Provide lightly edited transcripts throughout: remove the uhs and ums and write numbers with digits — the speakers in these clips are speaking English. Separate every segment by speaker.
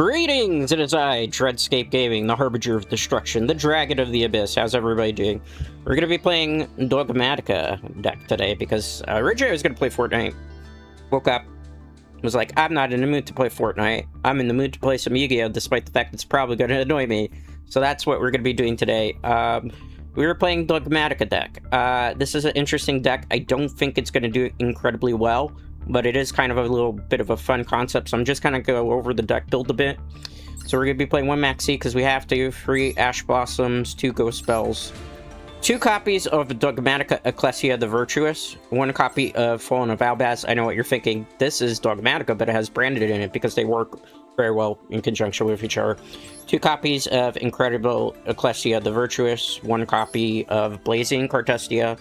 Speaker 1: Greetings! It is I, Dreadscape Gaming, the Harbinger of Destruction, the Dragon of the Abyss. How's everybody doing? We're going to be playing Dogmatika Deck today because originally I was going to play Fortnite. Woke up, was like, I'm not in the mood to play Fortnite. I'm in the mood to play some Yu-Gi-Oh! Despite the fact it's probably going to annoy me. So that's what we're going to be doing today. We were playing Dogmatika Deck. This is an interesting deck. I don't think it's going to do incredibly well, but it is kind of a little bit of a fun concept, so I'm just kind of go over the deck build a bit. So we're going to be playing 1 Maxi because we have to, 3 Ash Blossoms, 2 Ghost Spells, 2 copies of Dogmatika Ecclesia the Virtuous, 1 copy of Fallen of Albaz. I know what you're thinking, this is Dogmatika, but it has branded in it because they work very well in conjunction with each other. 2 copies of Incredible Ecclesia the Virtuous, 1 copy of Blazing Cartestia.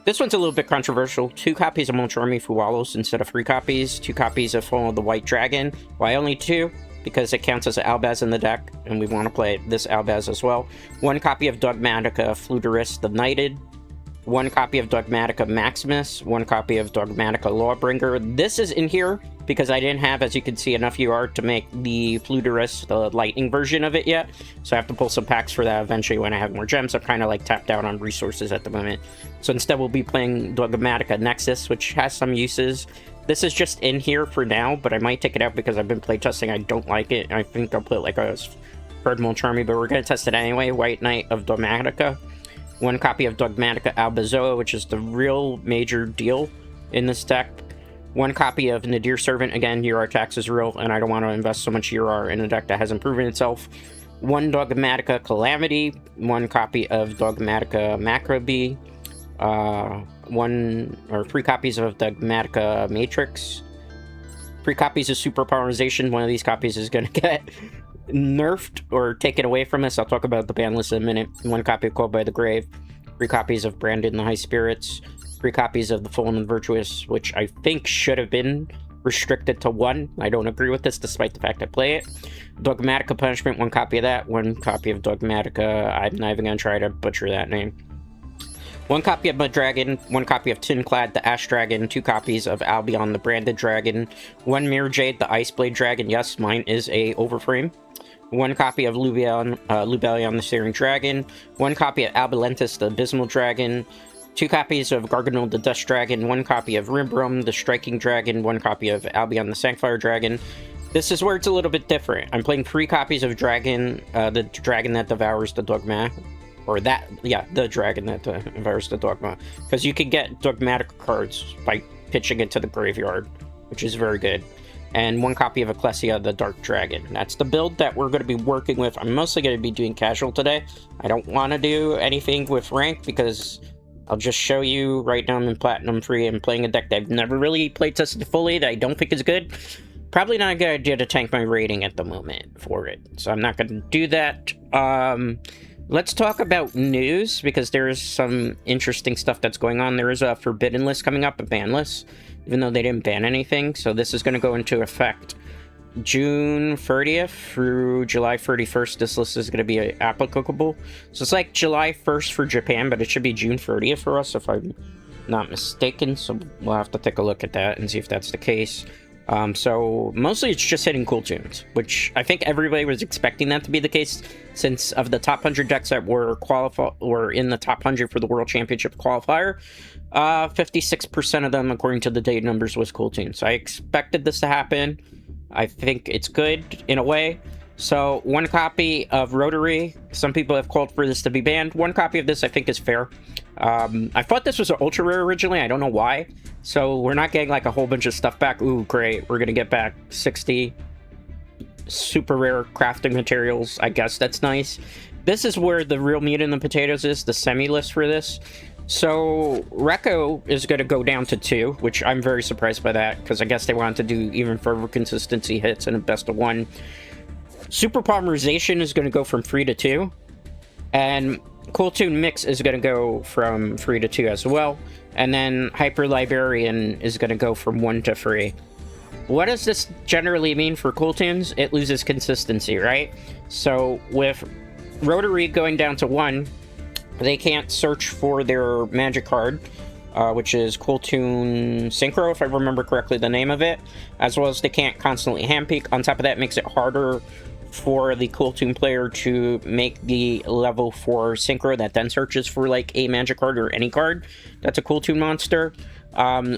Speaker 1: This one's a little bit controversial. 2 copies of Mulcharmy Fuwalos instead of 3 copies. 2 copies of Fallen of the White Dragon. Why only 2? Because it counts as an Albaz in the deck, and we want to play this Albaz as well. 1 copy of Dogmatika Fluterist the Knighted. 1 copy of Dogmatika Maximus. 1 copy of Dogmatika Lawbringer. This is in here because I didn't have, as you can see, enough UR to make the Fluterist, the lightning version of it yet. So I have to pull some packs for that eventually when I have more gems. I'm kind of like tapped out on resources at the moment. So instead we'll be playing Dogmatika Nexus, which has some uses. This is just in here for now, but I might take it out because I've been playtesting. I don't like it. I think I'll put like a Bird Mulcharmy, but we're going to test it anyway. White Knight of Dogmatika. 1 copy of Dogmatika Alba Zoa, which is the real major deal in this deck. 1 copy of Nadir Servant. Again, UR tax is real, and I don't want to invest so much UR in a deck that hasn't proven itself. 1 Dogmatika Calamity. 1 copy of Dogmatika Macrobe. 3 copies of Dogmatika Matrix. 3 copies of Superpowerization. One of these copies is going to get nerfed or taken away from us. I'll talk about the ban list in a minute. 1 copy of Called by the Grave. 3 copies of Branded in the High Spirits. 3 copies of the Fallen and Virtuous, which I think should have been restricted to 1. I don't agree with this, despite the fact I play it. Dogmatika Punishment, 1 copy of that. 1 copy of Dogmatika, I'm not even going to try to butcher that name. 1 copy of Mud Dragon, 1 copy of Tinclad, the Ash Dragon, 2 copies of Albion, the Branded Dragon, 1 Mirror Jade, the Ice Blade Dragon. Yes, mine is a overframe. 1 copy of Lubellion, the Searing Dragon. 1 copy of Albalentus, the Abysmal Dragon. 2 copies of Garganol, the Dust Dragon. 1 copy of Rimbrum, the Striking Dragon. 1 copy of Albion, the Sancfire Dragon. This is where it's a little bit different. I'm playing 3 copies of Dragon, the Dragon that devours the Dogma. Or that, yeah, the Dragon that devours the Dogma. Because you can get Dogmatic cards by pitching it to the graveyard, which is very good. And 1 copy of Ecclesia, the Dark Dragon. That's the build that we're going to be working with. I'm mostly going to be doing casual today. I don't want to do anything with rank because I'll just show you right now I'm in Platinum 3 and playing a deck that I've never really playtested fully that I don't think is good. Probably not a good idea to tank my rating at the moment for it. So I'm not going to do that. Let's talk about news because there is some interesting stuff that's going on. There is a forbidden list coming up, a ban list, even though they didn't ban anything. So this is going to go into effect June 30th through July 31st. This list is going to be applicable. So it's like July 1st for Japan, but it should be June 30th for us if I'm not mistaken. So we'll have to take a look at that and see if that's the case. So mostly it's just hitting cool tunes, which I think everybody was expecting that to be the case since of the top 100 decks that were in the top 100 for the World Championship qualifier. 56% of them, according to the date numbers, was cool tunes. So I expected this to happen. I think it's good in a way. So 1 copy of Rotary. Some people have called for this to be banned. 1 copy of this I think is fair. I thought this was an ultra rare originally. I don't know why. So we're not getting like a whole bunch of stuff back. Ooh, great. We're going to get back 60 super rare crafting materials. I guess that's nice. This is where the real meat in the potatoes is, the semi-list for this. So Rekko is going to go down to 2, which I'm very surprised by that because I guess they wanted to do even further consistency hits and a best of 1. Super Polymerization is going to go from 3 to 2. And Cool Tune Mix is going to go from 3 to 2 as well. And then Hyper Librarian is going to go from 1 to 3. What does this generally mean for Cool Tunes? It loses consistency, right? So with Rotary going down to 1, they can't search for their magic card. which is Cool Tune Synchro, if I remember correctly the name of it, as well as they can't constantly hand peek. On top of that, it makes it harder for the Cool Tune player to make the level 4 Synchro that then searches for like a magic card or any card that's a Cool Tune monster,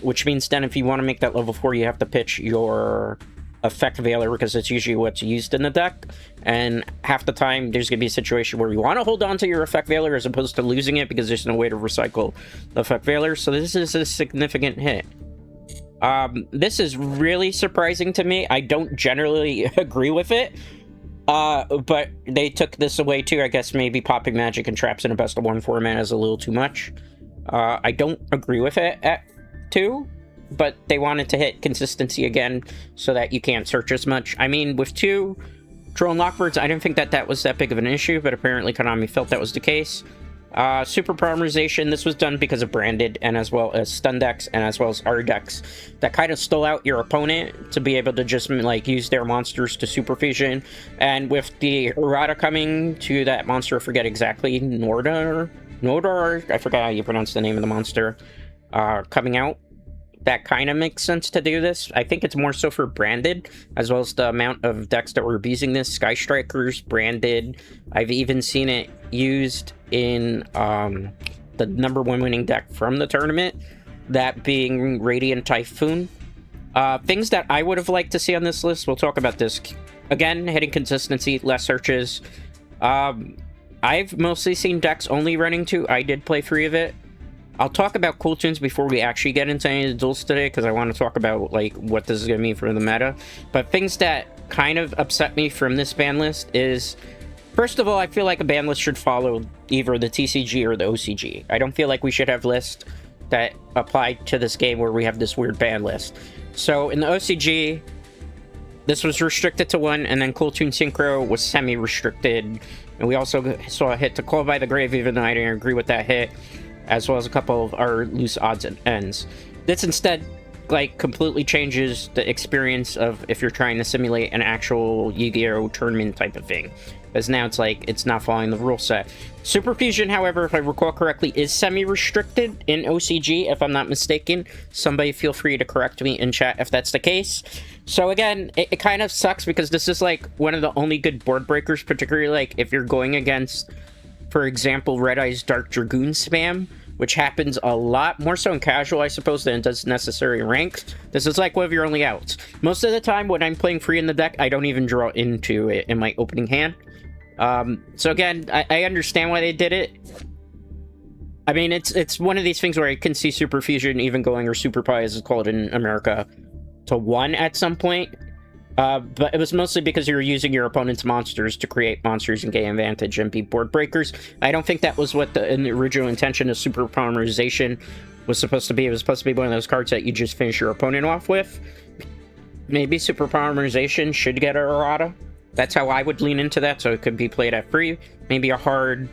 Speaker 1: which means then if you want to make that level 4, you have to pitch your Effect Veiler, because it's usually what's used in the deck, and half the time there's going to be a situation where you want to hold on to your Effect Veiler as opposed to losing it because there's no way to recycle the Effect Veiler, so this is a significant hit. This is really surprising to me. I don't generally agree with it, but they took this away too. I guess maybe popping magic and traps in a best of 1 format is a little too much. I don't agree with it at 2. But they wanted to hit consistency again so that you can't search as much. I mean, with 2 drone lockbirds, I didn't think that was that big of an issue, but apparently Konami felt that was the case. Super polymerization, this was done because of branded, and as well as stun decks, and as well as R decks that kind of stole out your opponent to be able to just like use their monsters to super fusion. And with the errata coming to that monster, I forget exactly, Nordar, I forgot how you pronounce the name of the monster, coming out. That kind of makes sense to do this. I think it's more so for branded, as well as the amount of decks that were abusing this. Sky Strikers, branded. I've even seen it used in the #1 winning deck from the tournament, that being Radiant Typhoon. Things that I would have liked to see on this list, we'll talk about this. Again, hitting consistency, less searches. I've mostly seen decks only running 2. I did play 3 of it. I'll talk about Cool Tunes before we actually get into any of the duels today, because I want to talk about like what this is going to mean for the meta. But things that kind of upset me from this ban list is, first of all, I feel like a ban list should follow either the TCG or the OCG. I don't feel like we should have lists that apply to this game where we have this weird ban list. So in the OCG, this was restricted to 1, and then Cool Tune Synchro was semi-restricted. And we also saw a hit to Call by the Grave, even though I didn't agree with that hit, as well as a couple of our loose odds and ends. This instead like completely changes the experience of if you're trying to simulate an actual Yu-Gi-Oh tournament type of thing, because now it's like it's not following the rule set. Super Fusion, however, if I recall correctly, is semi-restricted in OCG, if I'm not mistaken. Somebody feel free to correct me in chat if that's the case. So again, it kind of sucks, because this is like one of the only good board breakers, particularly like if you're going against, for example, Red Eye's Dark Dragoon spam, which happens a lot more so in casual, I suppose, than it does necessarily ranked. This is like one of your only outs. Most of the time when I'm playing free in the deck, I don't even draw into it in my opening hand. So again, I understand why they did it. I mean, it's one of these things where I can see Super Fusion even going, or Super Pie as it's called in America, to 1 at some point. But it was mostly because you were using your opponent's monsters to create monsters and gain advantage and be board breakers. I don't think that was what the original intention of Super Polymerization was supposed to be. It was supposed to be one of those cards that you just finish your opponent off with. Maybe Super Polymerization should get a errata. That's how I would lean into that, so it could be played at free. Maybe a hard,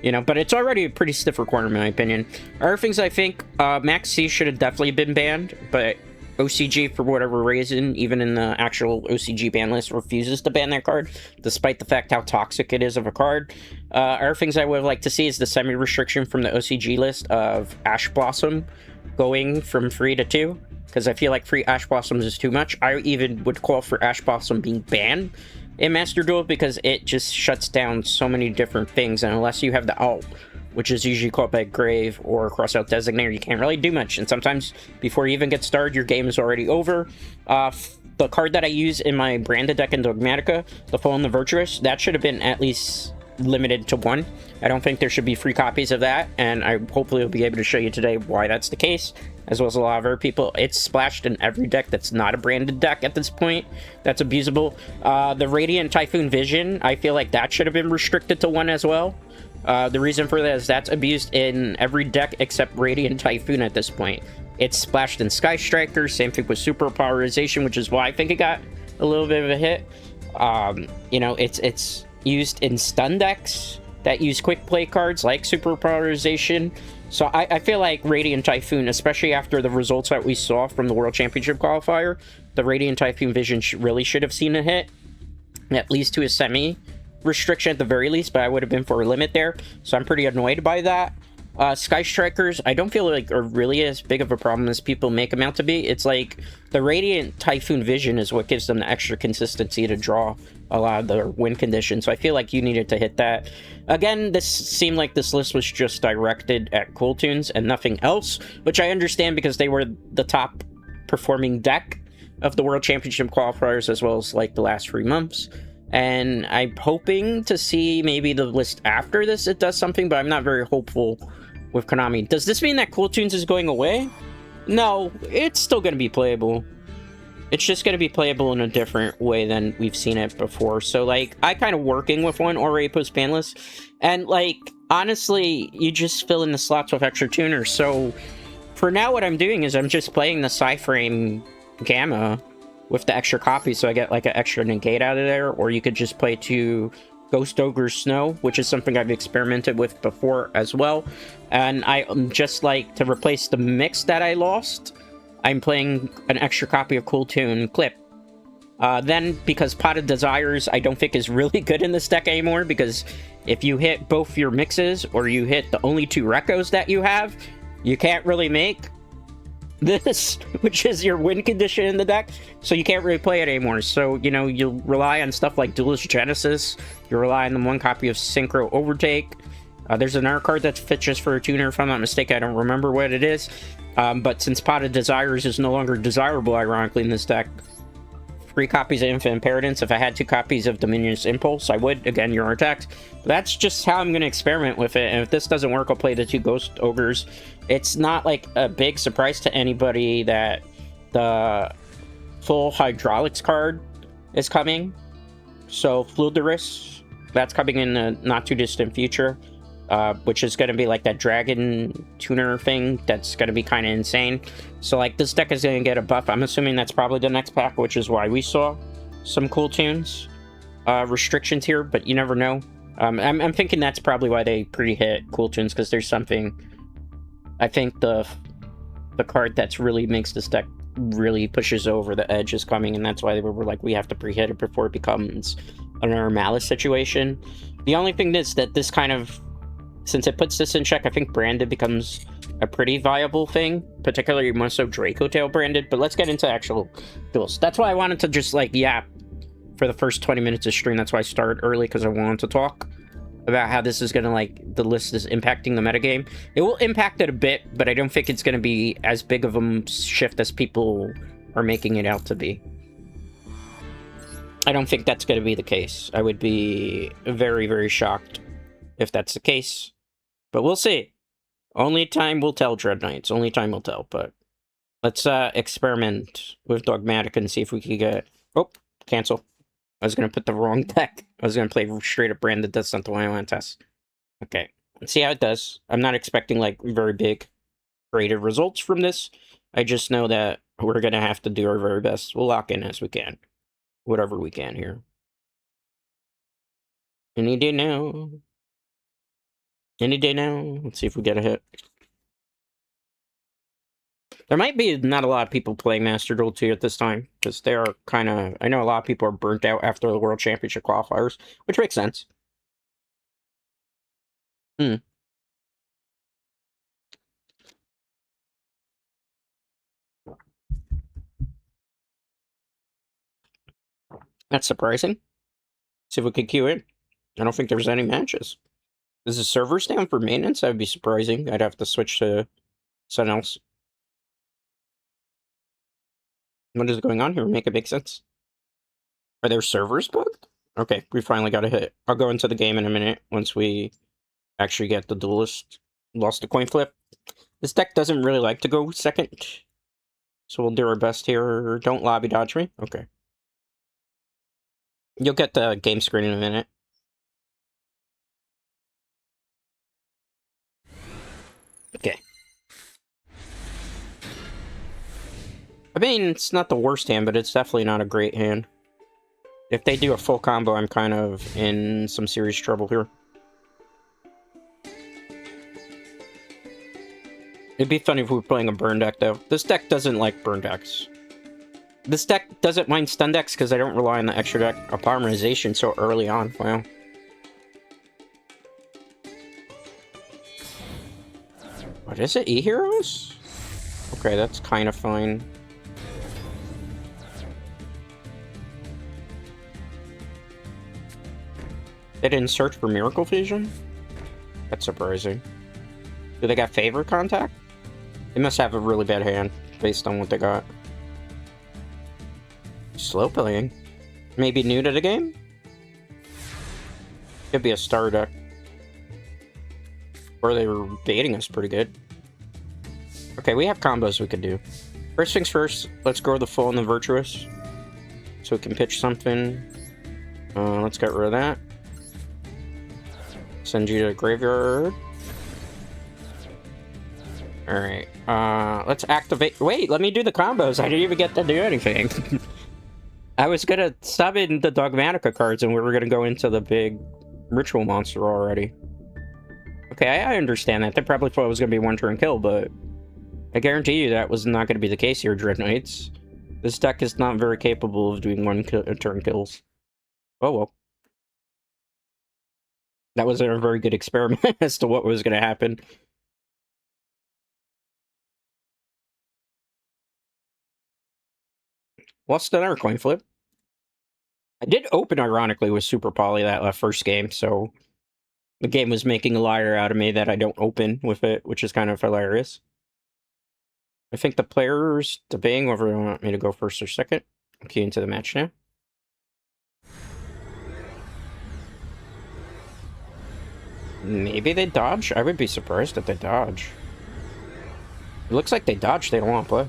Speaker 1: you know, but it's already a pretty stiff requirement in my opinion. Other things I think, Max C should have definitely been banned, but OCG, for whatever reason, even in the actual OCG ban list, refuses to ban that card, despite the fact how toxic it is of a card. Other things I would have liked to see is the semi-restriction from the OCG list of Ash Blossom going from free to 2, because I feel like free Ash Blossoms is too much. I even would call for Ash Blossom being banned in Master Duel, because it just shuts down so many different things, and unless you have the alt, which is usually called by Grave or Crossout Designator, you can't really do much. And sometimes before you even get started, your game is already over. The card that I use in my branded deck in Dogmatika, the Fallen the Virtuous, that should have been at least limited to 1. I don't think there should be free copies of that, and I hopefully will be able to show you today why that's the case, as well as a lot of other people. It's splashed in every deck that's not a branded deck at this point. That's abusable. The Radiant Typhoon Vision, I feel like that should have been restricted to 1 as well. The reason for that is that's abused in every deck except Radiant Typhoon at this point. It's splashed in Sky Striker, same thing with Super Polarization, which is why I think it got a little bit of a hit. You know, it's used in stun decks that use quick play cards like Super Polarization. So I feel like Radiant Typhoon, especially after the results that we saw from the World Championship qualifier, the Radiant Typhoon Vision really should have seen a hit, at least to a semi restriction at the very least, but I would have been for a limit there, so I'm pretty annoyed by that. Sky Strikers, I don't feel like are really as big of a problem as people make them out to be. It's like the Radiant Typhoon Vision is what gives them the extra consistency to draw a lot of their win conditions. So I feel like you needed to hit that. Again, this seemed like this list was just directed at Cool Tunes and nothing else, which I understand because they were the top performing deck of the World Championship qualifiers as well as like the last 3 months. And I'm hoping to see maybe the list after this it does something, but I'm not very hopeful with Konami. Does this mean that Cool Tunes is going away? No, it's still going to be playable. It's just going to be playable in a different way than we've seen it before. So, like, I kind of working with one already post-ban list. And, like, honestly, you just fill in the slots with extra tuners. So, for now, what I'm doing is I'm just playing the Psy-Frame Gamma with the extra copy, so I get, like, an extra negate out of there. Or you could just play 2 Ghost Ogre Snow, which is something I've experimented with before as well. And I just, like, to replace the mix that I lost, I'm playing an extra copy of Cool Tune Clip. Then, because Pot of Desires, I don't think is really good in this deck anymore, because if you hit both your mixes, or you hit the only 2 Recos that you have, you can't really make this, which is your win condition in the deck, so you can't really play it anymore. So, you know, you'll rely on stuff like Duelist Genesis, you rely on the 1 copy of Synchro Overtake. There's another card that fits just for a tuner, if I'm not mistaken. I don't remember what it is. But since Pot of Desires is no longer desirable, ironically, in this deck, 3 copies of Infinite Imperitance. If I had 2 copies of Dominion's Impulse, I would. Again, you're attacked. That's just how I'm going to experiment with it. And if this doesn't work, I'll play the 2 Ghost Ogres. It's not like a big surprise to anybody that the full Hydraulics card is coming. So, Fluidorus, that's coming in the not too distant future. Which is going to be like that dragon tuner thing that's going to be kind of insane. So like this deck is going to get a buff. I'm assuming that's probably the next pack, which is why we saw some Cool Tunes restrictions here, but you never know. I'm thinking that's probably why they pre-hit Cool Tunes, because there's something. I think the card that's really makes this deck really pushes over the edge is coming, and that's why they were like, we have to pre-hit it before it becomes another Malice situation. The only thing is that this kind of, since it puts this in check, I think branded becomes a pretty viable thing, particularly more so Draco Tail branded. But let's get into actual duels. That's why I wanted to just like yap for the first 20 minutes of stream. That's why I started early, because I wanted to talk about how this is going to, like, the list is impacting the metagame. It will impact it a bit, but I don't think it's going to be as big of a shift as people are making it out to be. I don't think that's going to be the case. I would be very, very shocked if that's the case. But we'll see. Only time will tell, Dread Knights. Only time will tell. But let's experiment with Dogmatika and see if we can get... Oh, cancel. I was going to put the wrong deck. I was going to play straight up branded. That's not the one I want to test. Okay. Let's see how it does. I'm not expecting, like, very big creative results from this. I just know that we're going to have to do our very best. We'll lock in as we can. Whatever we can here. Any day now. Any day now. Let's see if we get a hit. There might be not a lot of people playing Master Duel 2 at this time, because they are kind of... I know a lot of people are burnt out after the World Championship qualifiers, which makes sense. That's surprising. See if we can queue in. I don't think there's any matches. Is the servers down for maintenance? That would be surprising. I'd have to switch to something else. What is going on here? Make it make sense. Are there servers booked? Okay, we finally got a hit. I'll go into the game in a minute once we actually get the duelist. Lost the coin flip. This deck doesn't really like to go second, so we'll do our best here. Don't lobby dodge me. Okay. You'll get the game screen in a minute. Okay. I mean, it's not the worst hand, but it's definitely not a great hand. If they do a full combo, I'm kind of in some serious trouble here. It'd be funny if we were playing a burn deck, though. This deck doesn't like burn decks. This deck doesn't mind stun decks because I don't rely on the extra deck polymerization so early on. Wow. What is it? E-Heroes? Okay, that's kind of fine. They didn't search for Miracle Fusion? That's surprising. Do they got Favor Contact? They must have a really bad hand, based on what they got. Slow playing. Maybe new to the game? Could be a star deck. Or they were baiting us pretty good. Okay, we have combos we could do. First things first, let's go the full and the virtuous. So we can pitch something. Let's get rid of that. Send you to the graveyard. Alright, let's activate. Wait, let me do the combos. I didn't even get to do anything. I was gonna summon the Dogmatika cards and we were gonna go into the big ritual monster already. Okay, I understand that. They probably thought it was gonna be one turn kill, but I guarantee you that was not gonna be the case here, Dread Knights. This deck is not very capable of doing turn kills. Oh well. That wasn't a very good experiment as to what was gonna happen. Lost another coin flip. I did open, ironically, with Super Poly that first game, so the game was making a liar out of me that I don't open with it, which is kind of hilarious. I think the player's debating whether they want me to go first or second. I'm keying into the match now. Maybe they dodge? I would be surprised if they dodge. It looks like they dodge, they don't want to play.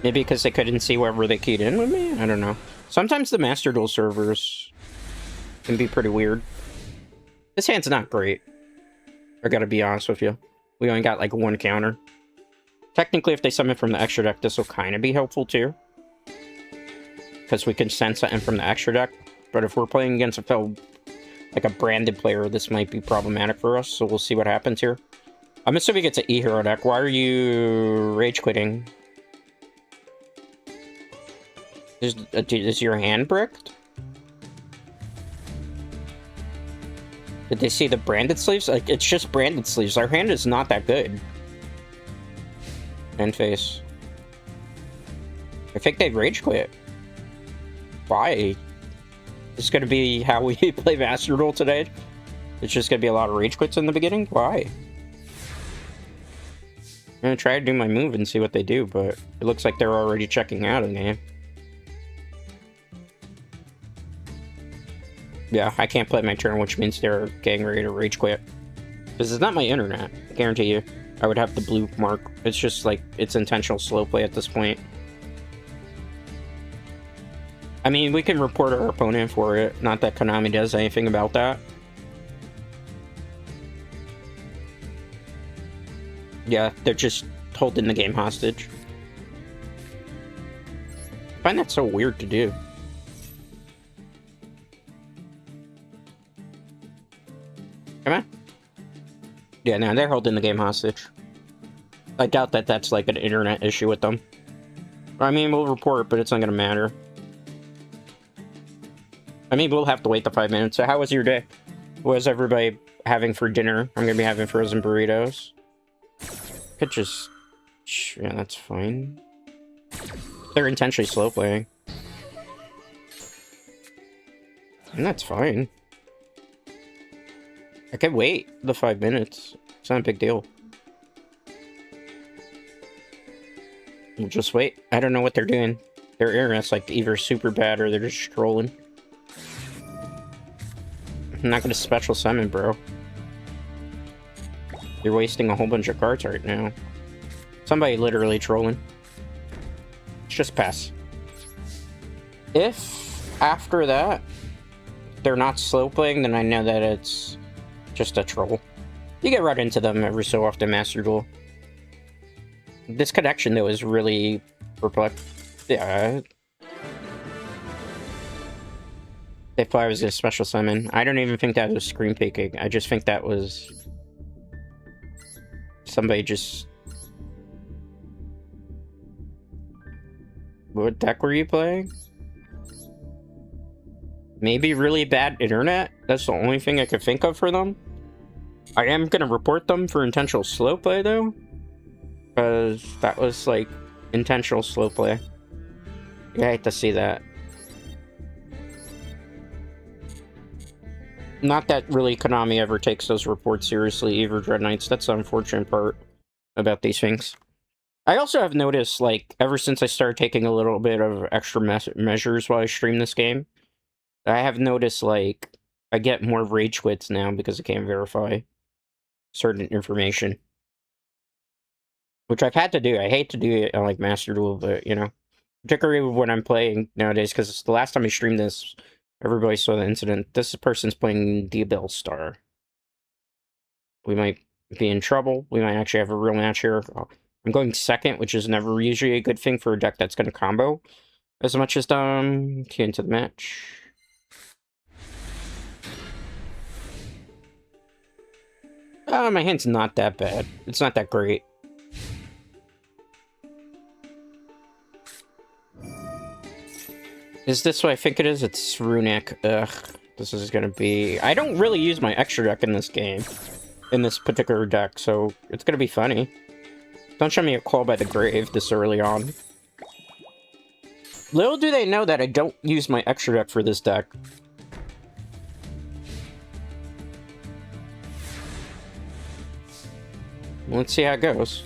Speaker 1: Maybe because they couldn't see wherever they keyed in with me? I don't know. Sometimes the Master Duel servers can be pretty weird. This hand's not great. I gotta be honest with you. We only got like one counter. Technically, if they summon from the extra deck, this will kind of be helpful too. Because we can send something from the extra deck. But if we're playing against like a branded player, this might be problematic for us. So we'll see what happens here. I'm assuming it's an E-Hero deck. Why are you rage quitting? Is your hand bricked? Did they see the branded sleeves? Like, it's just branded sleeves. Our hand is not that good. End face. I think they rage quit. Why? This is going to be how we play Master Duel today? It's just going to be a lot of rage quits in the beginning? Why? I'm going to try to do my move and see what they do, but it looks like they're already checking out of the game. Yeah, I can't play my turn, which means they're getting ready to rage quit. This is not my internet, I guarantee you. I would have the blue mark. It's just like, it's intentional slow play at this point. I mean, we can report our opponent for it. Not that Konami does anything about that. Yeah, they're just holding the game hostage. I find that so weird to do. Come on. Yeah, no, they're holding the game hostage. I doubt that that's like an internet issue with them. I mean, we'll report, but it's not gonna matter. I mean, we'll have to wait the 5 minutes. So how was your day? What was everybody having for dinner? I'm gonna be having frozen burritos. Could just... yeah, that's fine. They're intentionally slow playing. And that's fine. I can wait the 5 minutes. It's not a big deal. We'll just wait. I don't know what they're doing. Their internet's like either super bad or they're just trolling. I'm not gonna special summon, bro. You're wasting a whole bunch of cards right now. Somebody literally trolling. Let's just pass. If after that they're not slow playing, then I know that it's just a troll. You get right into them every so often, Master Duel. This connection, though, is really perplexed. Yeah. They thought I was gonna special summon. I don't even think that was screen peeking. I just think that was somebody just... What deck were you playing? maybe really bad internet. That's the only thing I could think of for them. I am gonna report them for intentional slow play though, because that was like intentional slow play. Yeah, I hate to see that. Not that really Konami ever takes those reports seriously either, Dread Knights. That's the unfortunate part about these things. I also have noticed, like, ever since I started taking a little bit of extra measures while I stream this game, I have noticed, like, I get more rage quits now because I can't verify certain information. Which I've had to do. I hate to do it on, like, Master Duel, but, you know. Particularly when I'm playing nowadays, because the last time I streamed this, everybody saw the incident. This person's playing Duel Star. We might be in trouble. We might actually have a real match here. I'm going second, which is never usually a good thing for a deck that's going to combo as much as key into the match. My hand's not that bad. It's not that great. Is this what I think it is? It's Runic. Ugh, this is gonna be... I don't really use my extra deck in this game, in this particular deck, so it's gonna be funny. Don't show me a Call by the Grave this early on. Little do they know that I don't use my extra deck for this deck. Let's see how it goes.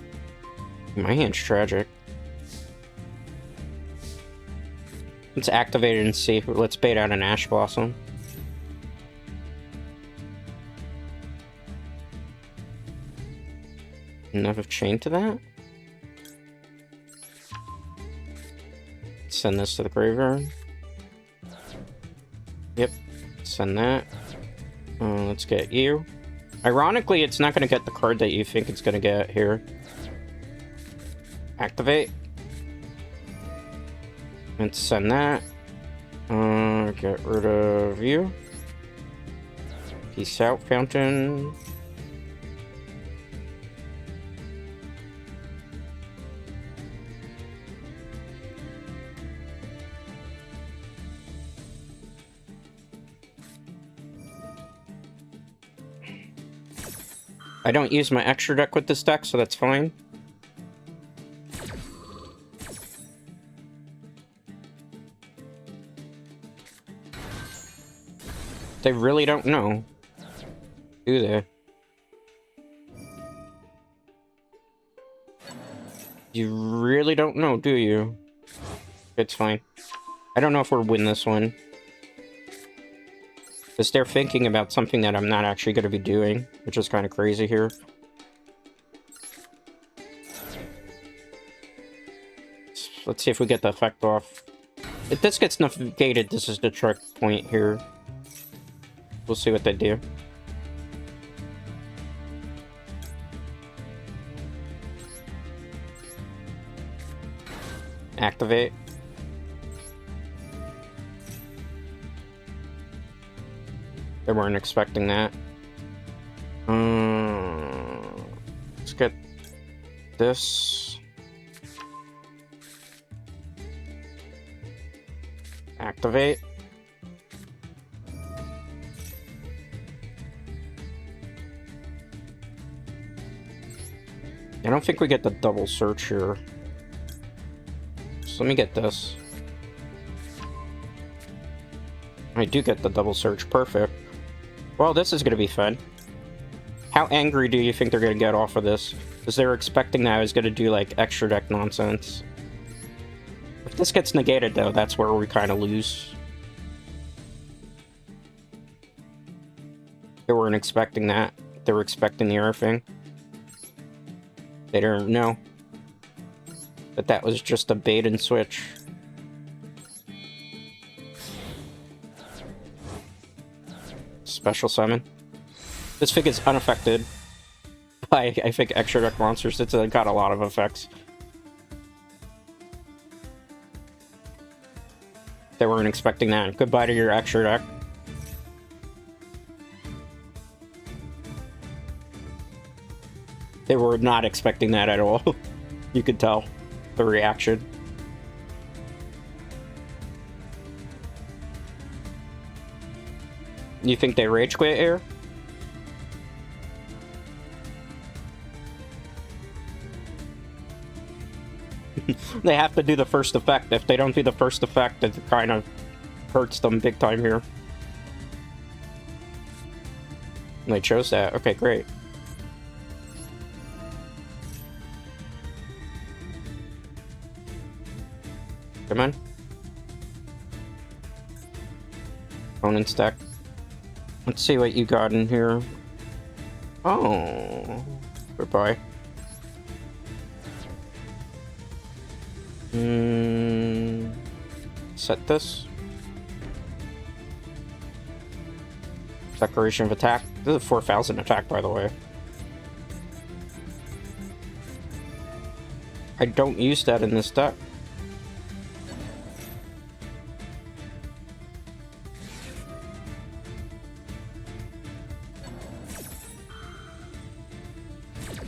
Speaker 1: My hand's tragic. Let's activate it and see. Let's bait out an Ash Blossom. Enough chain to that? Send this to the graveyard. Yep. Send that. Let's get you. Ironically, it's not going to get the card that you think it's going to get here. Activate. Let's send that. Get rid of you. Peace out, Fountain. I don't use my extra deck with this deck, so that's fine. They really don't know, do they? You really don't know, do you? It's fine. I don't know if we'll win this one. Because they're thinking about something that I'm not actually going to be doing, which is kind of crazy here. Let's see if we get the effect off. If this gets negated, this is the trick point here. We'll see what they do. Activate. They weren't expecting that. Let's get this. Activate. I don't think we get the double search here. So let me get this. I do get the double search. Perfect. Well, this is going to be fun. How angry do you think they're going to get off of this? Because they were expecting that I was going to do, like, extra deck nonsense. If this gets negated, though, that's where we kind of lose. They weren't expecting that. They were expecting the other thing. They didn't know that that was just a bait and switch. Special summon. This fig is unaffected by, I think, extra deck monsters. It's got a lot of effects. They weren't expecting that. Goodbye to your extra deck. They were not expecting that at all. You could tell the reaction. You think they rage quit here? They have to do the first effect. If they don't do the first effect, it kind of hurts them big time here. And they chose that. Okay, great. Come on. Opponent's deck. Let's see what you got in here. Oh. Goodbye. Set this. Declaration of attack. This is a 4,000 attack, by the way. I don't use that in this deck.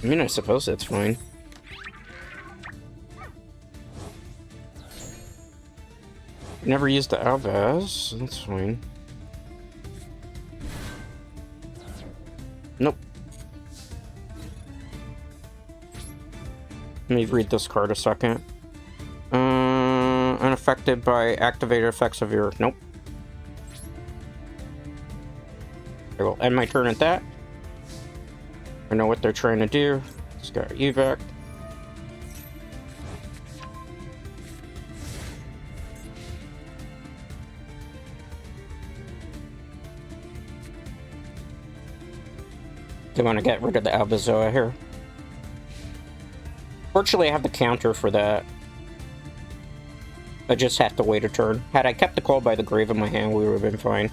Speaker 1: I mean, I suppose that's fine. Never used the Alvaz. That's fine. Nope. Let me read this card a second. Unaffected by activated effects of your... Nope. I will end my turn at that. I know what they're trying to do. Just got evac. They want to get rid of the Alba Zoa here. Fortunately, I have the counter for that. I just have to wait a turn. Had I kept the Call by the Grave in my hand, we would have been fine.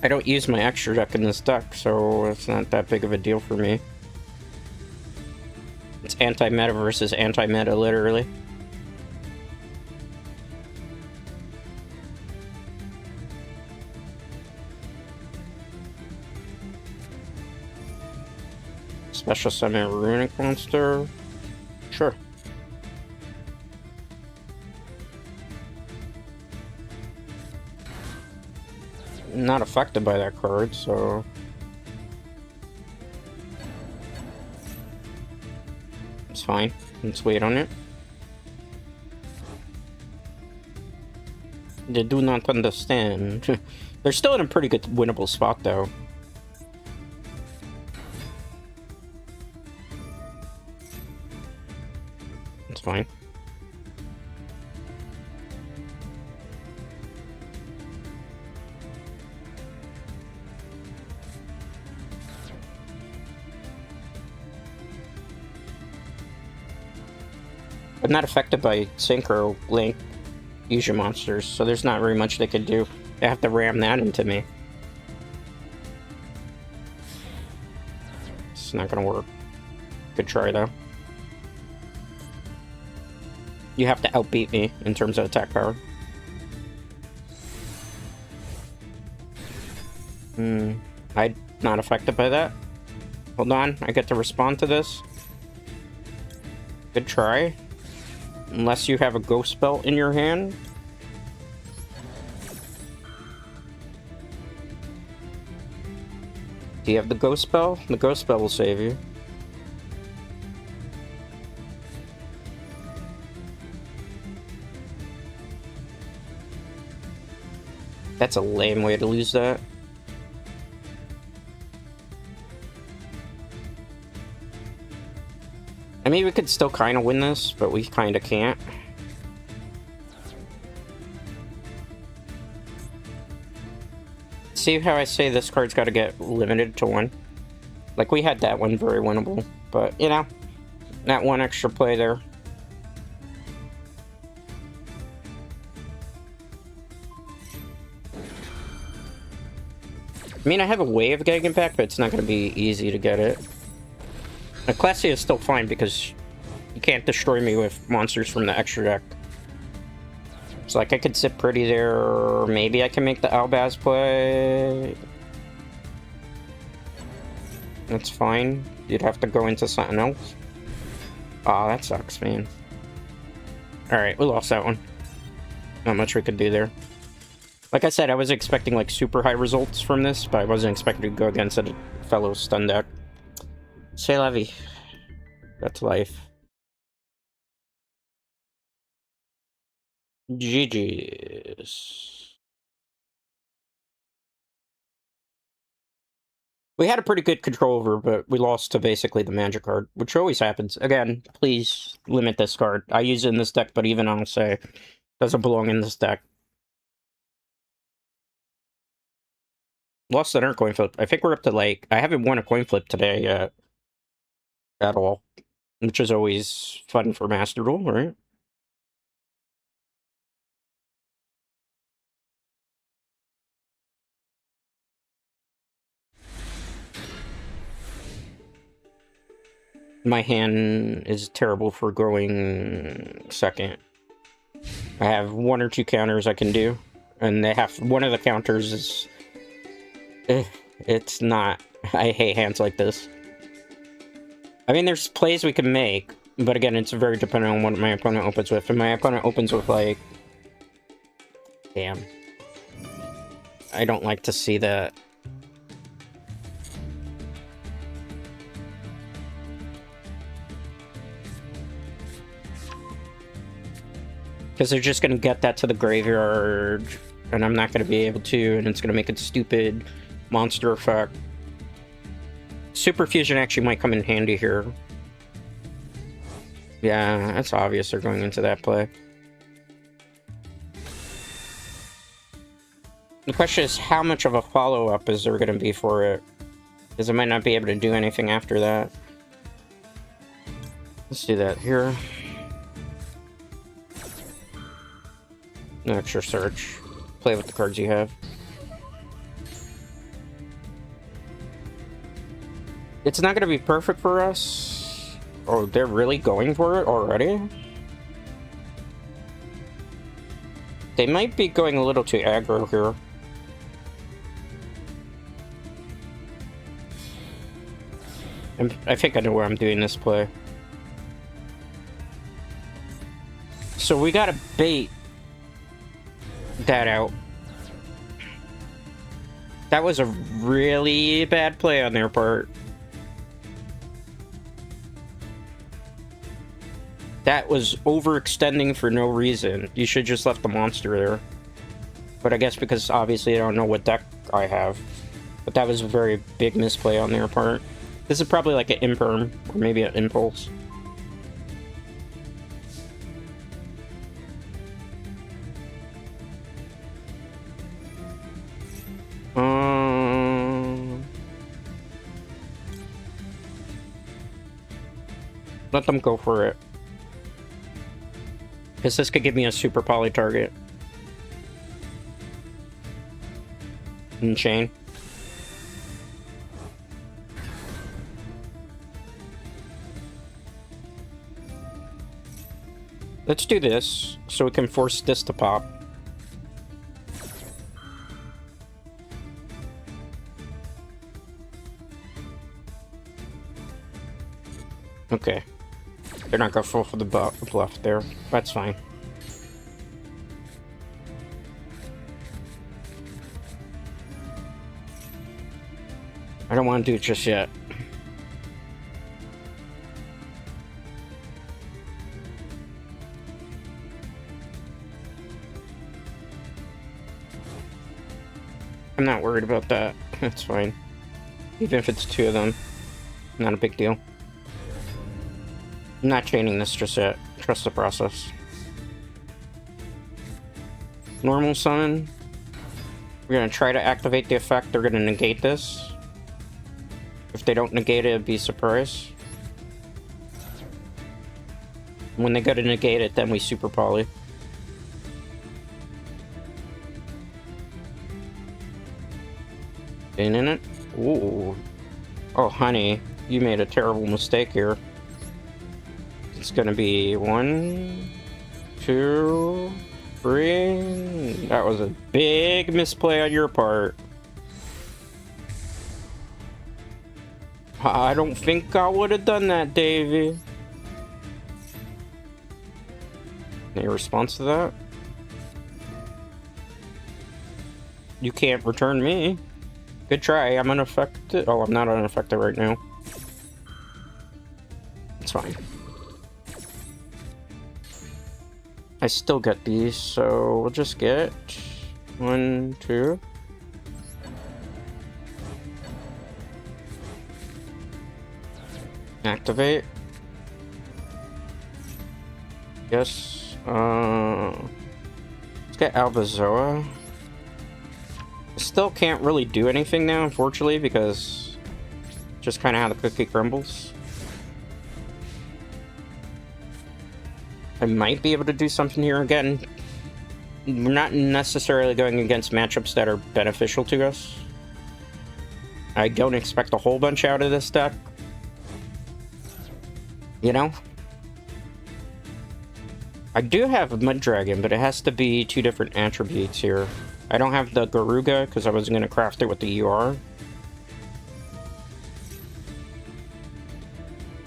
Speaker 1: I don't use my extra deck in this deck, so it's not that big of a deal for me. It's anti-meta versus anti-meta, literally. Special summon runic monster. Sure. Not affected by that card, so... It's fine. Let's wait on it. They do not understand. They're still in a pretty good winnable spot, though. It's fine. I'm not affected by Synchro Link Yugioh monsters, so there's not very much they could do. They have to ram that into me. It's not gonna work. Good try, though. You have to outbeat me in terms of attack power. I'm not affected by that. Hold on, I get to respond to this. Good try. Unless you have a ghost spell in your hand. Do you have the ghost spell? The ghost spell will save you. That's a lame way to lose that. I mean, we could still kind of win this, but we kind of can't. See how I say this card's got to get limited to one? Like, we had that one very winnable, but, you know, that one extra play there. I mean, I have a way of getting it back, but it's not going to be easy to get it. The Class C is still fine because you can't destroy me with monsters from the extra deck. So, like, I could sit pretty there, or maybe I can make the Albaz play. That's fine. You'd have to go into something else. Aw, that sucks, man. Alright, we lost that one. Not much we could do there. Like I said, I was expecting like super high results from this, but I wasn't expecting to go against a fellow stun deck. C'est la vie. That's life. GG's. We had a pretty good control over, but we lost to basically the magic card, which always happens. Again, please limit this card. I use it in this deck, but even I'll say it doesn't belong in this deck. Lost another coin flip. I think we're up to like, I haven't won a coin flip today yet. At all. Which is always fun for Master Duel, right? My hand is terrible for going second. I have one or two counters I can do, and they have one of the counters is it's not. I hate hands like this. I mean, there's plays we can make, but again, it's very dependent on what my opponent opens with. If my opponent opens with like, damn, I don't like to see that. Because they're just going to get that to the graveyard, and I'm not going to be able to, and it's going to make a stupid monster effect. Super Fusion actually might come in handy here. Yeah, that's obvious they're going into that play. The question is, how much of a follow-up is there going to be for it? Because I might not be able to do anything after that. Let's do that here. No extra search. Play with the cards you have. It's not going to be perfect for us. Oh, they're really going for it already? They might be going a little too aggro here. I think I know where I'm doing this play. So we gotta bait that out. That was a really bad play on their part. That was overextending for no reason. You should just left the monster there. But I guess because obviously I don't know what deck I have. But that was a very big misplay on their part. This is probably like an imperm, or maybe an impulse. Let them go for it. Because this could give me a super poly target. And chain. Let's do this, so we can force this to pop. Okay. They're not gonna fall for the bluff there. That's fine. I don't want to do it just yet. I'm not worried about that. That's fine. Even if it's two of them. Not a big deal. I'm not chaining this just yet. Trust the process. Normal summon. We're gonna try to activate the effect. They're gonna negate this. If they don't negate it, it'd be a surprise. When they go to negate it, then we super poly. In it? Ooh. Oh, honey. You made a terrible mistake here. It's gonna be 1, 2, 3. That was a big misplay on your part. I don't think I would have done that, Davey. Any response to that? You can't return me. Good try. I'm unaffected. Oh, I'm not unaffected right now. It's fine. I still get these, so we'll just get 1, 2. Activate. Yes. Let's get Alba Zoa. I still can't really do anything now, unfortunately, because just kind of how the cookie crumbles. I might be able to do something here again. We're not necessarily going against matchups that are beneficial to us. I don't expect a whole bunch out of this deck. You know? I do have a Mud Dragon, but it has to be 2 different attributes here. I don't have the Garuga, because I wasn't going to craft it with the UR.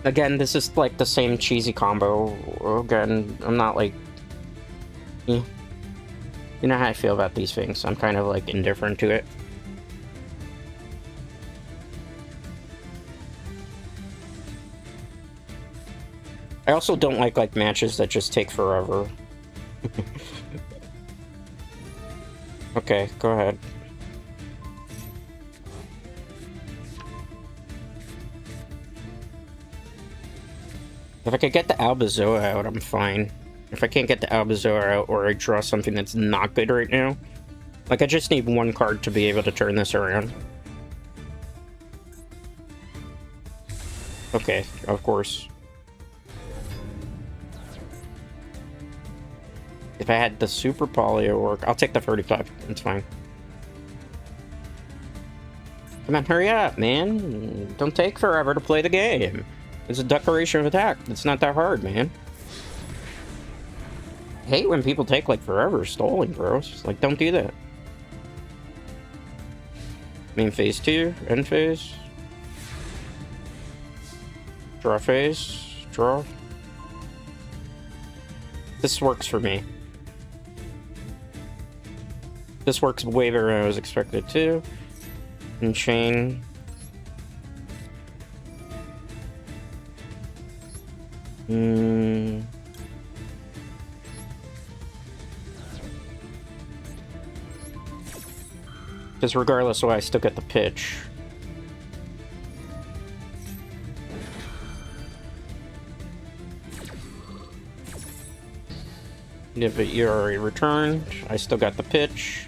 Speaker 1: Again, this is like the same cheesy combo. Again, I'm not like... You know how I feel about these things. I'm kind of like indifferent to it. I also don't like matches that just take forever. Okay, go ahead. If I could get the Alba Zoa out, I'm fine. If I can't get the Alba Zoa out, or I draw something that's not good right now, like I just need 1 card to be able to turn this around. Okay, of course. If I had the Super Polio work, I'll take the 35. It's fine. Come on, hurry up, man. Don't take forever to play the game. It's a declaration of attack. It's not that hard, man. I hate when people take, like, forever stalling, bro. It's just, like, don't do that. Main phase 2, end phase. Draw phase. Draw. This works for me. This works way better than I was expected to. And chain. Because regardless of why, I still get the pitch. Yeah, but you already returned. I still got the pitch.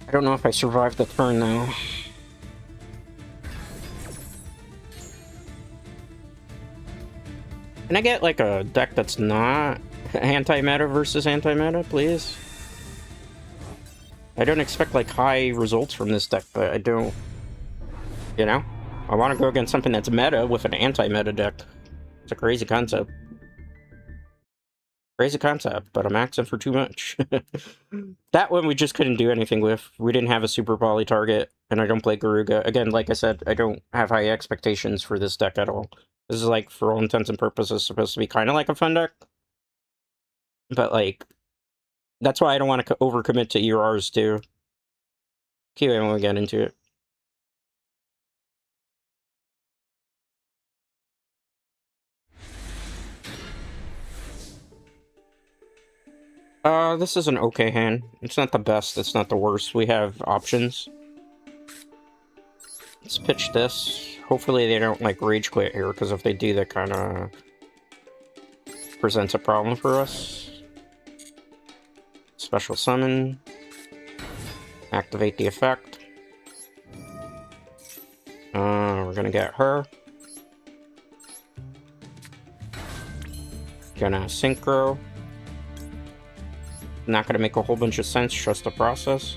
Speaker 1: I don't know if I survived the turn though. Can I get like a deck that's not anti-meta versus anti-meta, please? I don't expect like high results from this deck, but I don't, you know? I want to go against something that's meta with an anti-meta deck. It's a crazy concept. Crazy concept, but I'm axing for too much. That one we just couldn't do anything with. We didn't have a super poly target, and I don't play Garuga. Again, like I said, I don't have high expectations for this deck at all. This is like, for all intents and purposes, supposed to be kind of like a fun deck. But like, that's why I don't want to overcommit to ERs too. Okay, when we get into it. This is an okay hand. It's not the best, it's not the worst. We have options. Let's pitch this. Hopefully they don't, like, rage quit here, because if they do, that kind of presents a problem for us. Special summon. Activate the effect. We're gonna get her. Gonna synchro. Not gonna make a whole bunch of sense, trust the process.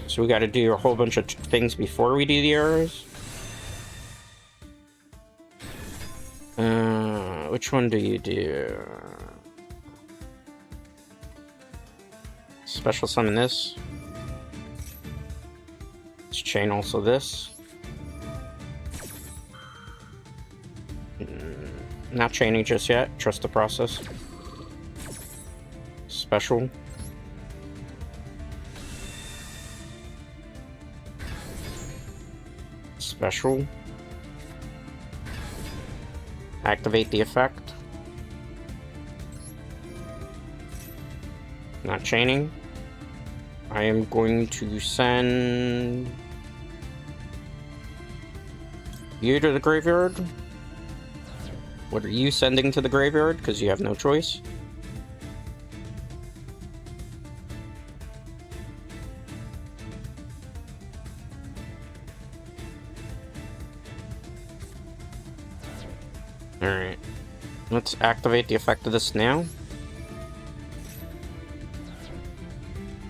Speaker 1: So we gotta do a whole bunch of things before we do the arrows. Which one do you do? Special summon this. Let's chain also this. Not chaining just yet. Trust the process. Special. Special. Activate the effect. Not chaining. I am going to send you to the graveyard. What are you sending to the graveyard? Because you have no choice. Alright. Let's activate the effect of this now.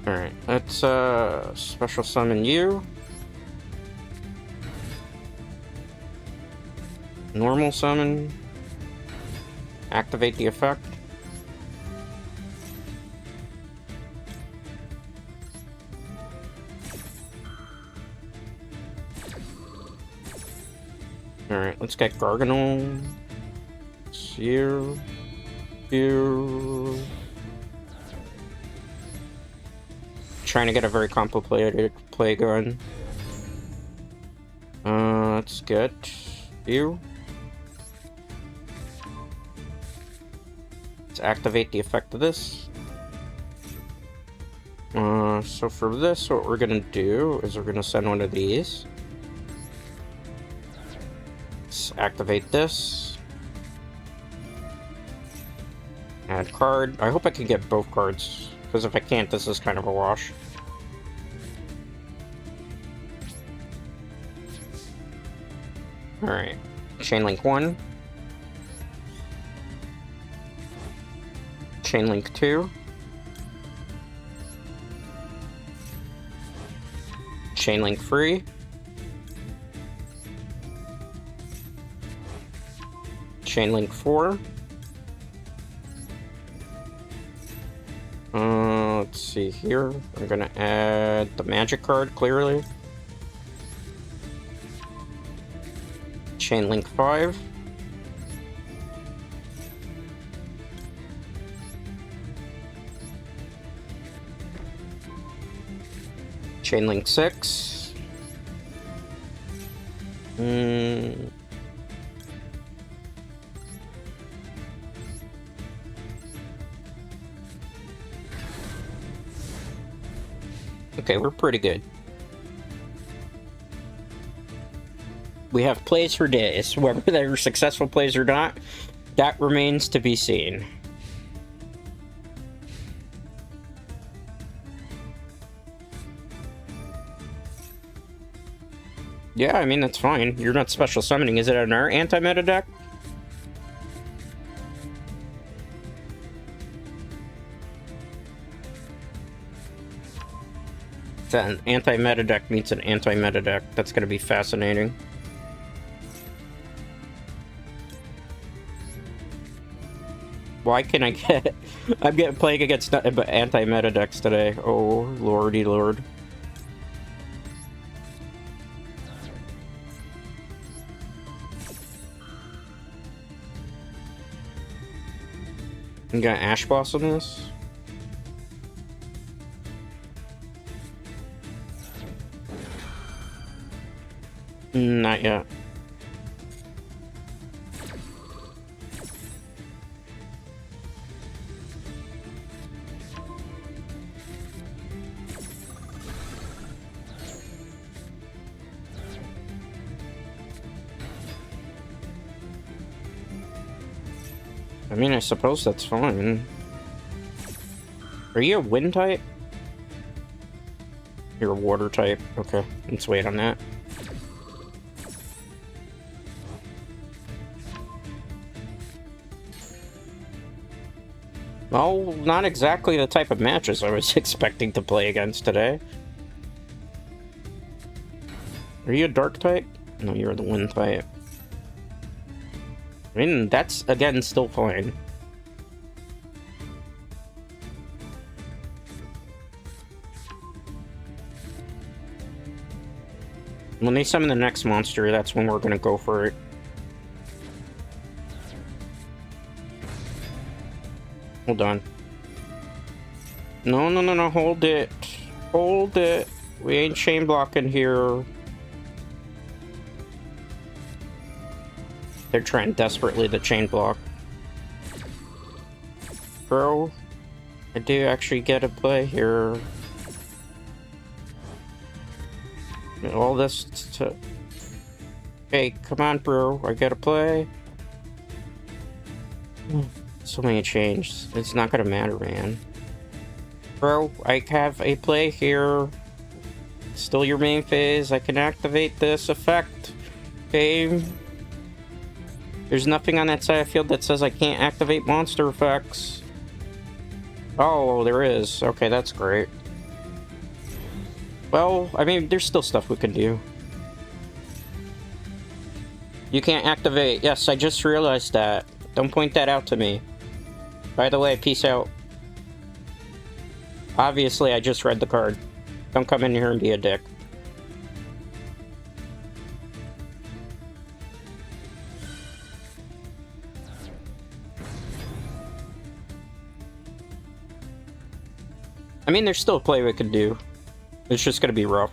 Speaker 1: Alright, let's special summon you. Normal summon. Activate the effect. Alright, let's get Garganol. Here. Here. Trying to get a very complicated play going. Let's get you. Let's activate the effect of this. So for this, what we're gonna do is we're gonna send one of these. Let's activate this. Add card. I hope I can get both cards, because if I can't, this is kind of a wash. Alright. Chainlink 1. Chainlink 2. Chainlink 3. Chainlink 4. Let's see here. I'm gonna add the magic card, clearly. Chainlink 5. Chainlink 6. Okay, we're pretty good. We have plays for days. Whether they're successful plays or not, that remains to be seen. Yeah, I mean, that's fine. You're not special summoning. Is it an anti-meta deck? An anti-meta deck means an anti-meta deck. That's going to be fascinating. Why can I get... I'm getting playing against nothing but anti-meta decks today. Oh, lordy lord. I'm gonna Ash Blossom this. Not yet. I mean, I suppose that's fine. Are you a wind type? You're a water type. Okay, let's wait on that. Well, not exactly the type of matches I was expecting to play against today. Are you a dark type? No, you're the wind type. I mean, that's, again, still fine. When they summon the next monster, that's when we're gonna go for it. Hold on. No, no, no, no, hold it. Hold it. We ain't chain blocking here. They're trying desperately to chain block. Bro, I do actually get a play here. All this to... Hey, come on, bro. I gotta play. So many changes. It's not gonna matter, man. Bro, I have a play here. Still your main phase. I can activate this effect. Okay. There's nothing on that side of the field that says I can't activate monster effects. Oh, there is. Okay, that's great. Well, I mean, there's still stuff we can do. You can't activate. Yes, I just realized that. Don't point that out to me. By the way, peace out. Obviously, I just read the card. Don't come in here and be a dick. I mean, there's still a play we could do. It's just gonna be rough.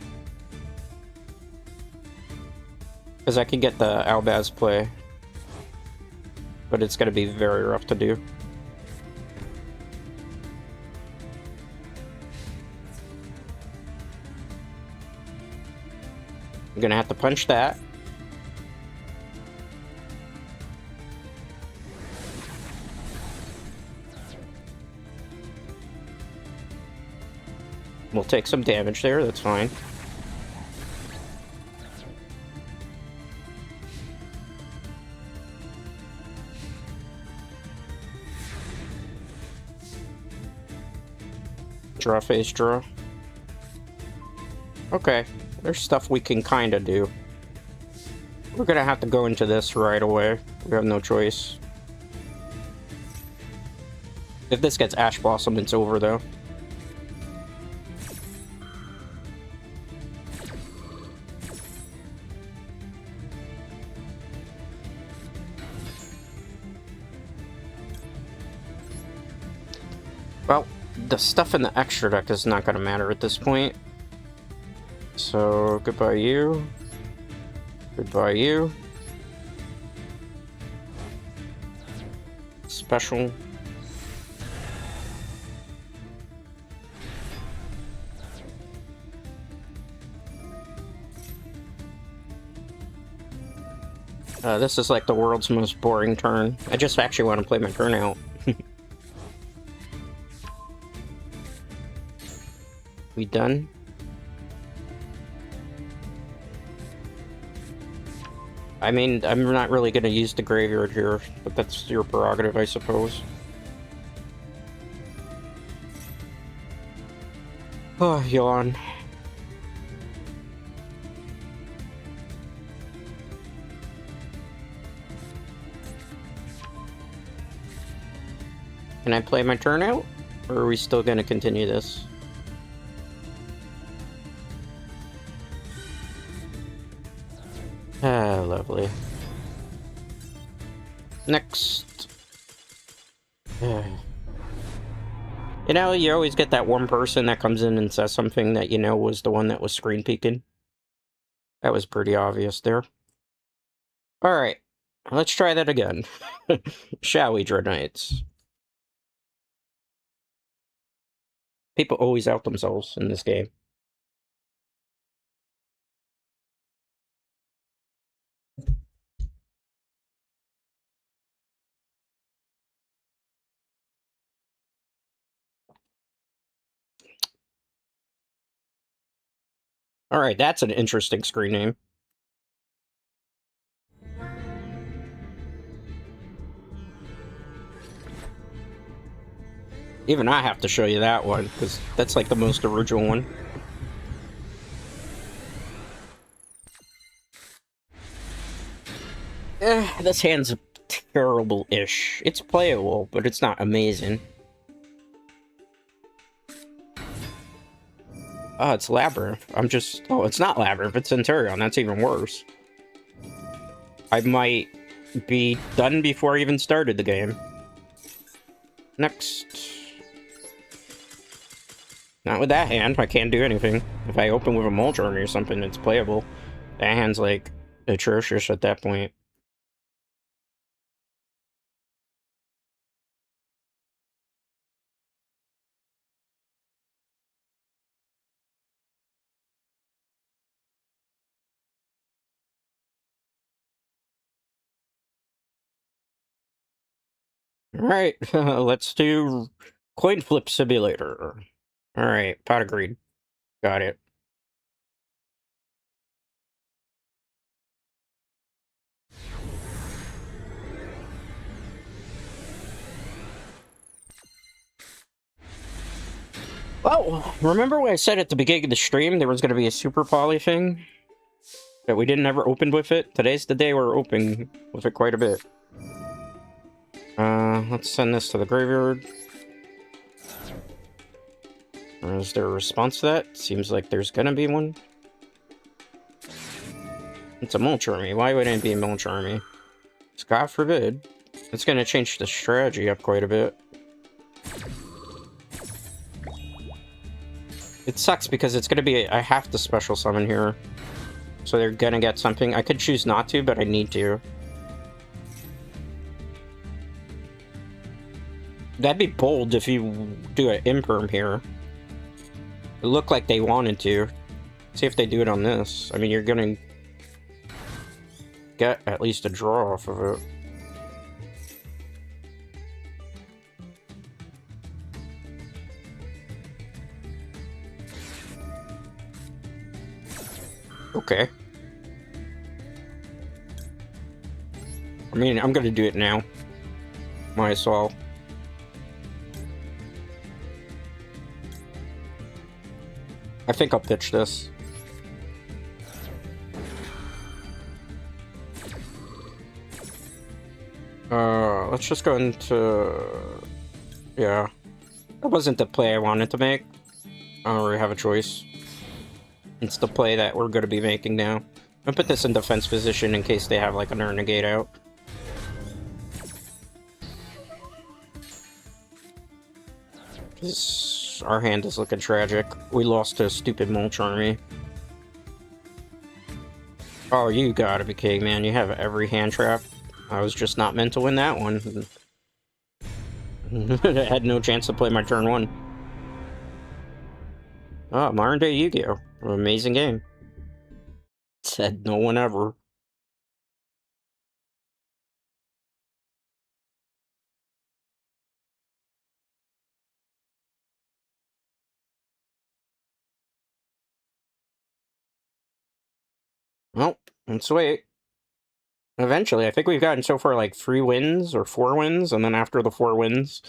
Speaker 1: Because I can get the Albaz play. But it's gonna be very rough to do. I'm gonna have to punch that. We'll take some damage there, that's fine. Draw phase draw. Okay, there's stuff we can kind of do. We're gonna have to go into this right away. We have no choice. If this gets Ash Blossom, it's over though. Well, the stuff in the extra deck is not going to matter at this point. So, goodbye you. Goodbye you. Special. This is like the world's most boring turn. I just actually want to play my turn out. We done? I mean, I'm not really going to use the graveyard here, but that's your prerogative, I suppose. Oh, yawn. Can I play my turn out? Or are we still going to continue this? Ah, lovely. Next. You know, you always get that one person that comes in and says something that you know was the one that was screen peeking. That was pretty obvious there. Alright, let's try that again. Shall we, Dread Knights? People always out themselves in this game. Alright, that's an interesting screen name. Even I have to show you that one, because that's like the most original one. This hand's terrible-ish. It's playable, but it's not amazing. Oh, it's Labyrinth. Oh, it's not Labyrinth, it's Centurion. That's even worse. I might be done before I even started the game. Next. Not with that hand, I can't do anything. If I open with a Mulcharmy or something, it's playable. That hand's, like, atrocious at that point. Alright, let's do Coin Flip Simulator. Alright, pot of greed. Got it. Well, remember when I said at the beginning of the stream there was going to be a Super Poly thing? That we didn't ever open with it? Today's the day we're opening with it quite a bit. Let's send this to the graveyard. Or is there a response to that? Seems like there's gonna be one. It's a Mulcharmy. Why would it be a Mulcharmy? God forbid. It's gonna change the strategy up quite a bit. It sucks because it's gonna be... I have to special summon here. So they're gonna get something. I could choose not to, but I need to. That'd be bold if you do an imperm here. It looked like they wanted to. See if they do it on this. I mean, you're gonna get at least a draw off of it. Okay. I mean, I'm gonna do it now. Might as well. I think I'll pitch this. Let's just go into... Yeah. That wasn't the play I wanted to make. I don't really have a choice. It's the play that we're going to be making now. I'll put this in defense position in case they have, like, an Renegade out. Our hand is looking tragic. We lost to a stupid Mulcharmy. Oh, you gotta be kidding, man. You have every hand trap. I was just not meant to win that one. I had no chance to play my turn one. Oh, Modern Day Yugioh. Amazing game. Said no one ever. Well, let's wait. Eventually, I think we've gotten so far like 3 wins or 4 wins, and then after the 4 wins,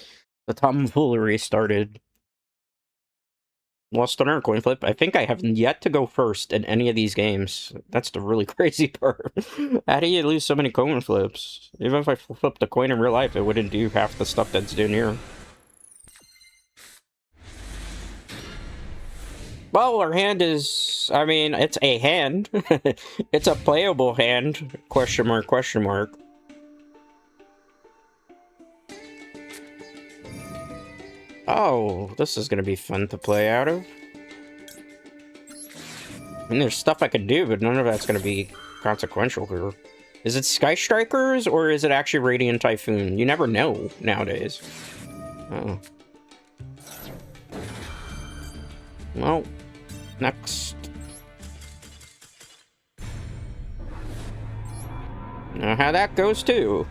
Speaker 1: the tomfoolery started. Lost on our coin flip. I think I have yet to go first in any of these games. That's the really crazy part. How do you lose so many coin flips? Even if I flipped a coin in real life, it wouldn't do half the stuff that's doing here. Well, our hand is... I mean, it's a hand. It's a playable hand. Question mark, question mark. Oh, this is gonna be fun to play out of. I mean, there's stuff I could do, but none of that's gonna be consequential here. Is it Sky Strikers, or is it actually Radiant Typhoon? You never know nowadays. Oh. Well, next. Know how that goes, too.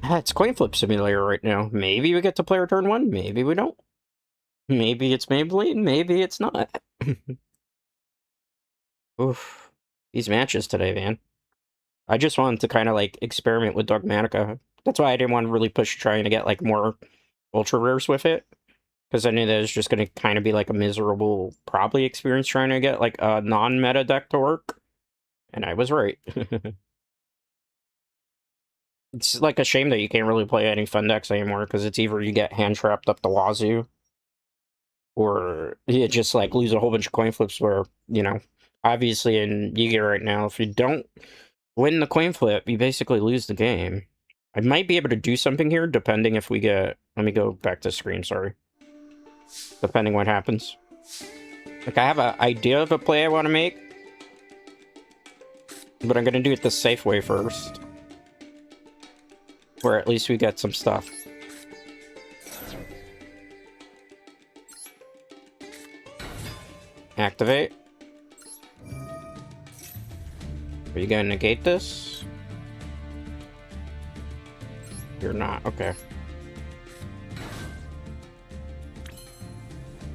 Speaker 1: It's Coin Flip Simulator right now. Maybe we get to play our turn 1, maybe we don't. Maybe it's Maybelline, maybe it's not. Oof. These matches today, man. I just wanted to kind of, like, experiment with Dogmatika. That's why I didn't want to really push trying to get, like, more ultra rares with it. Because I knew that it was just going to kind of be, like, a miserable, probably, experience trying to get, like, a non-meta deck to work. And I was right. It's, like, a shame that you can't really play any fun decks anymore, because it's either you get hand-trapped up the wazoo, or you just like lose a whole bunch of coin flips where, you know, obviously in Yu-Gi-Oh right now, if you don't win the coin flip, you basically lose the game. I might be able to do something here, depending if we get... Let me go back to screen, sorry. Depending what happens. Like, I have an idea of a play I want to make, but I'm going to do it the safe way first. Where at least we get some stuff. Activate. Are you going to negate this? You're not. Okay.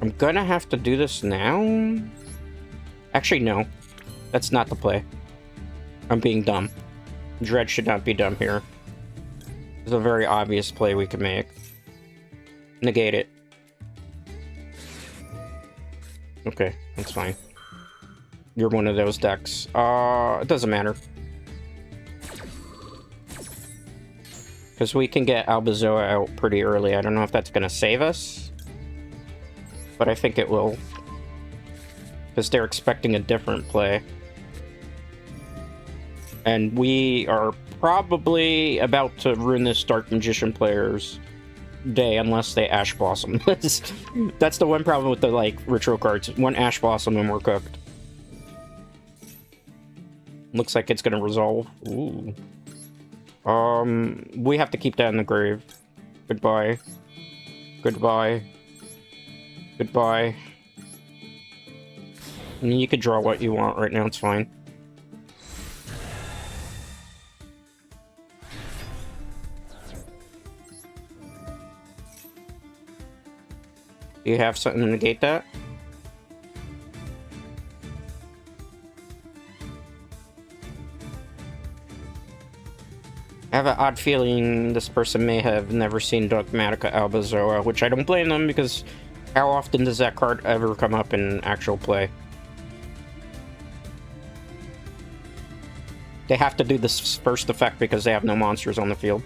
Speaker 1: I'm gonna have to do this now? Actually, no. That's not the play. I'm being dumb. Dread should not be dumb here. It's a very obvious play we can make. Negate it. Okay, that's fine. You're one of those decks. It doesn't matter. Because we can get Alba Zoa out pretty early. I don't know if that's going to save us. But I think it will. Because they're expecting a different play. And we are probably about to ruin this Dark Magician player's day unless they Ash Blossom. That's the one problem with the, like, Ritual cards. One Ash Blossom and we're cooked. Looks like it's going to resolve. Ooh. We have to keep that in the grave. Goodbye. Goodbye. Goodbye. I mean, you can draw what you want right now, it's fine. Do you have something to negate that? I have an odd feeling this person may have never seen Dogmatika Alba Zoa, which I don't blame them because how often does that card ever come up in actual play? They have to do this first effect because they have no monsters on the field.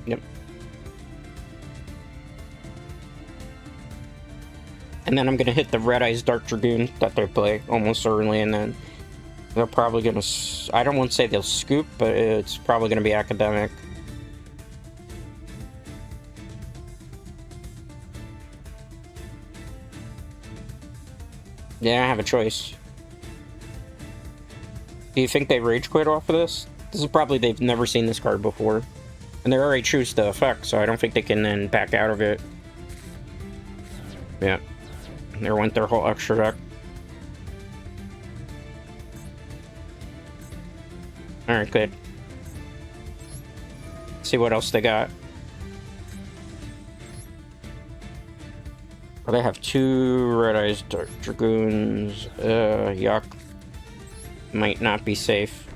Speaker 1: Yep. And then I'm going to hit the Red Eyes Dark Dragoon that they play almost early, and then they're probably going to... I don't want to say they'll scoop, but it's probably going to be Academic. Yeah, I have a choice. Do you think they rage quit off of this? This is probably they've never seen this card before. And they already choose the effect, so I don't think they can then back out of it. Yeah. There went their whole extra deck. Alright, good. Let's see what else they got. Oh, they have two Red Eyes Dark Dragoons. Yuck. Might not be safe.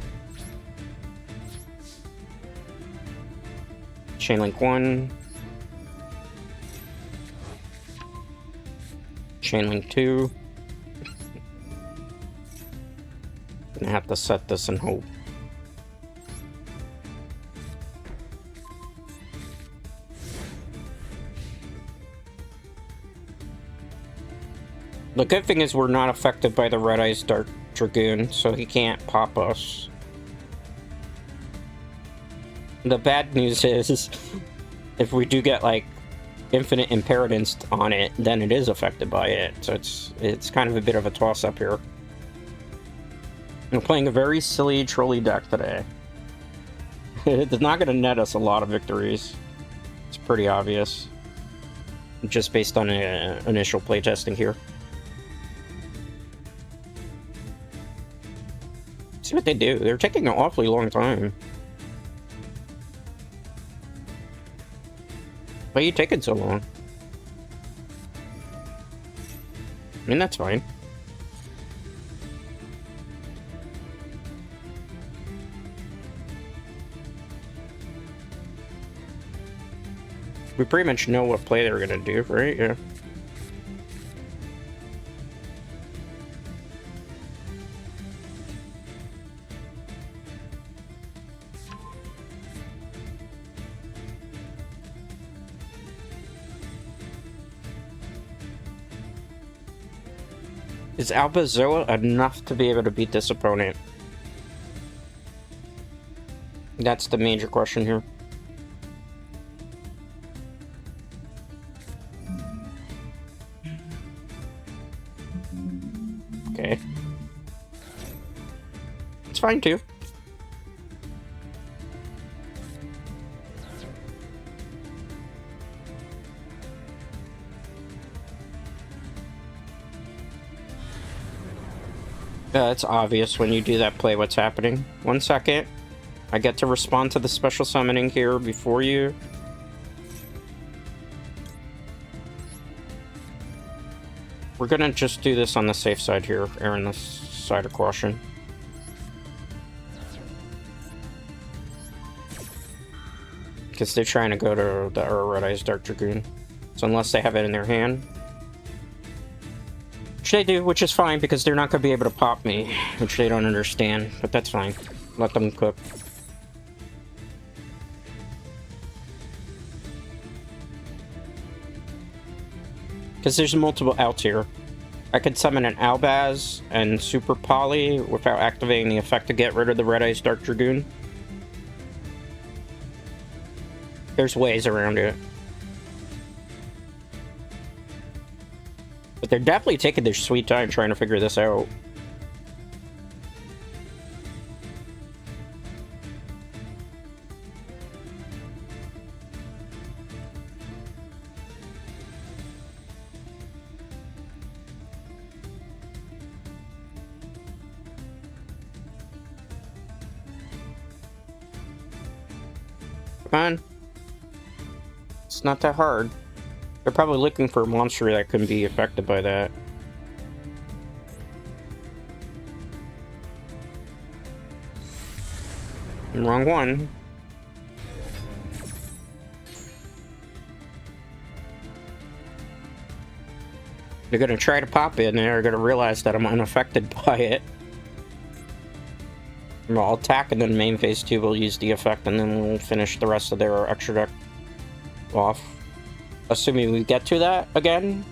Speaker 1: Chainlink 1. Chainlink 2. Gonna have to set this and hope. The good thing is we're not affected by the Red Eyes Dark Dragoon, so he can't pop us. The bad news is, if we do get, like, infinite impermanence on it, then it is affected by it. So it's kind of a bit of a toss-up here. I'm playing a very silly, trolly deck today. It's not going to net us a lot of victories. It's pretty obvious. Just based on initial playtesting here. See what they do. They're taking an awfully long time. Why are you taking so long? I mean, that's fine. We pretty much know what play they're gonna do, right? Yeah. Is Alba Zoa enough to be able to beat this opponent? That's the major question here. Okay. It's fine too. It's obvious when you do that play what's happening. 1 second. I get to respond to the special summoning here before you. We're gonna just do this on the safe side here, err on the side of caution. Because they're trying to go to the Red Eyes Dark Dragoon. So unless they have it in their hand. Which they do, which is fine, because they're not going to be able to pop me. Which they don't understand, but that's fine. Let them cook. Because there's multiple outs here. I could summon an Albaz and Super Poly without activating the effect to get rid of the Red Eyes Dark Dragoon. There's ways around it. But they're definitely taking their sweet time trying to figure this out. Come on. It's not that hard. They're probably looking for a monster that can be affected by that. Wrong one. They're gonna try to pop it and they're gonna realize that I'm unaffected by it. I'll attack and then main phase 2 will use the effect and then we'll finish the rest of their extra deck off. Assuming we get to that again.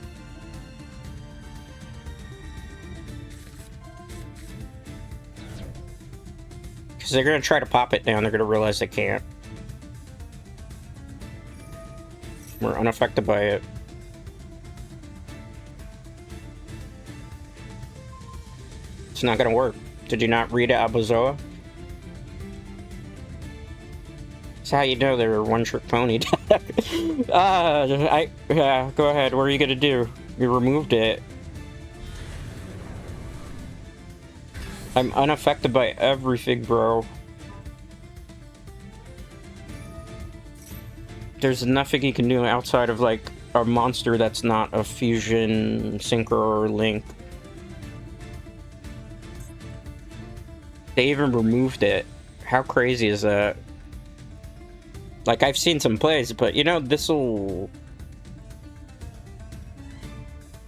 Speaker 1: Because they're going to try to pop it down, they're going to realize they can't. We're unaffected by it. It's not going to work. Did you not read Alba Zoa? That's how you know they're a one-trick pony. Yeah, go ahead. What are you gonna do? You removed it. I'm unaffected by everything, bro. There's nothing you can do outside of, like, a monster that's not a fusion, synchro, or link. They even removed it. How crazy is that? Like, I've seen some plays, but, you know, this'll...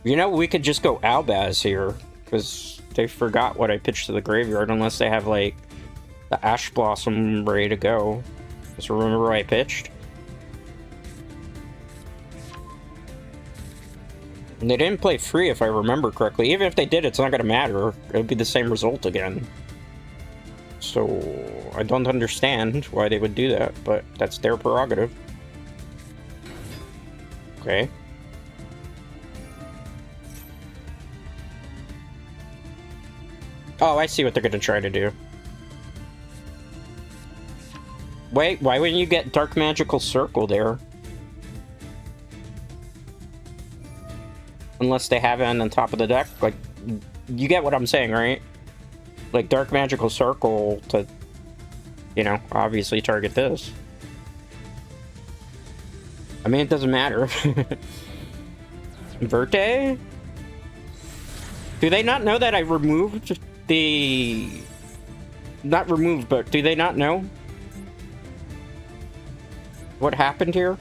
Speaker 1: You know, we could just go Albaz here, because they forgot what I pitched to the graveyard, unless they have, like, the Ash Blossom ready to go. Just remember what I pitched? And they didn't play free, if I remember correctly. Even if they did, it's not going to matter. It'll be the same result again. So, I don't understand why they would do that, but that's their prerogative. Okay. Oh, I see what they're gonna try to do. Wait, why wouldn't you get Dark Magical Circle there? Unless they have it on the top of the deck? Like, you get what I'm saying, right? Like, Dark Magical Circle to, you know, obviously target this. I mean, it doesn't matter. Verte? Do they not know that I removed the... Not removed, but do they not know what happened here?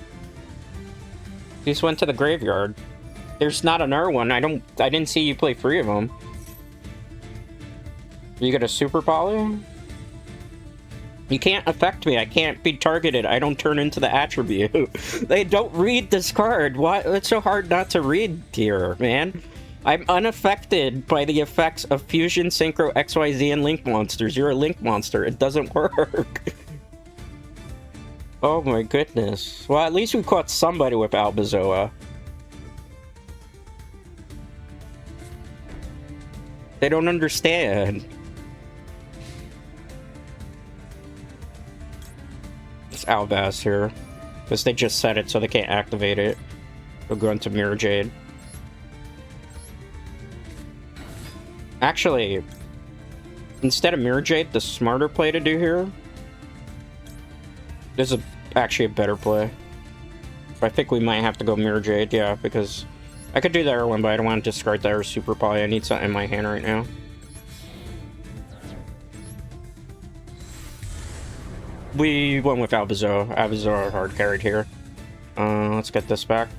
Speaker 1: These went to the graveyard. There's not another one. I didn't see you play 3 of them. You get a Super Poly? You can't affect me. I can't be targeted. I don't turn into the attribute. They don't read this card. Why? It's so hard not to read here, man. I'm unaffected by the effects of Fusion, Synchro, XYZ, and Link monsters. You're a Link monster. It doesn't work. Oh my goodness. Well, at least we caught somebody with Alba Zoa. They don't understand. It's Albaz here. Because they just set it so they can't activate it. They'll go into Mirror Jade. Actually, instead of Mirror Jade, the smarter play to do here is actually a better play. I think we might have to go Mirror Jade, yeah, because I could do the other one, but I don't want to discard the other Super Poly. I need something in my hand right now. We went with Alba Zoa. Alba Zoa hard carried here. Let's get this back.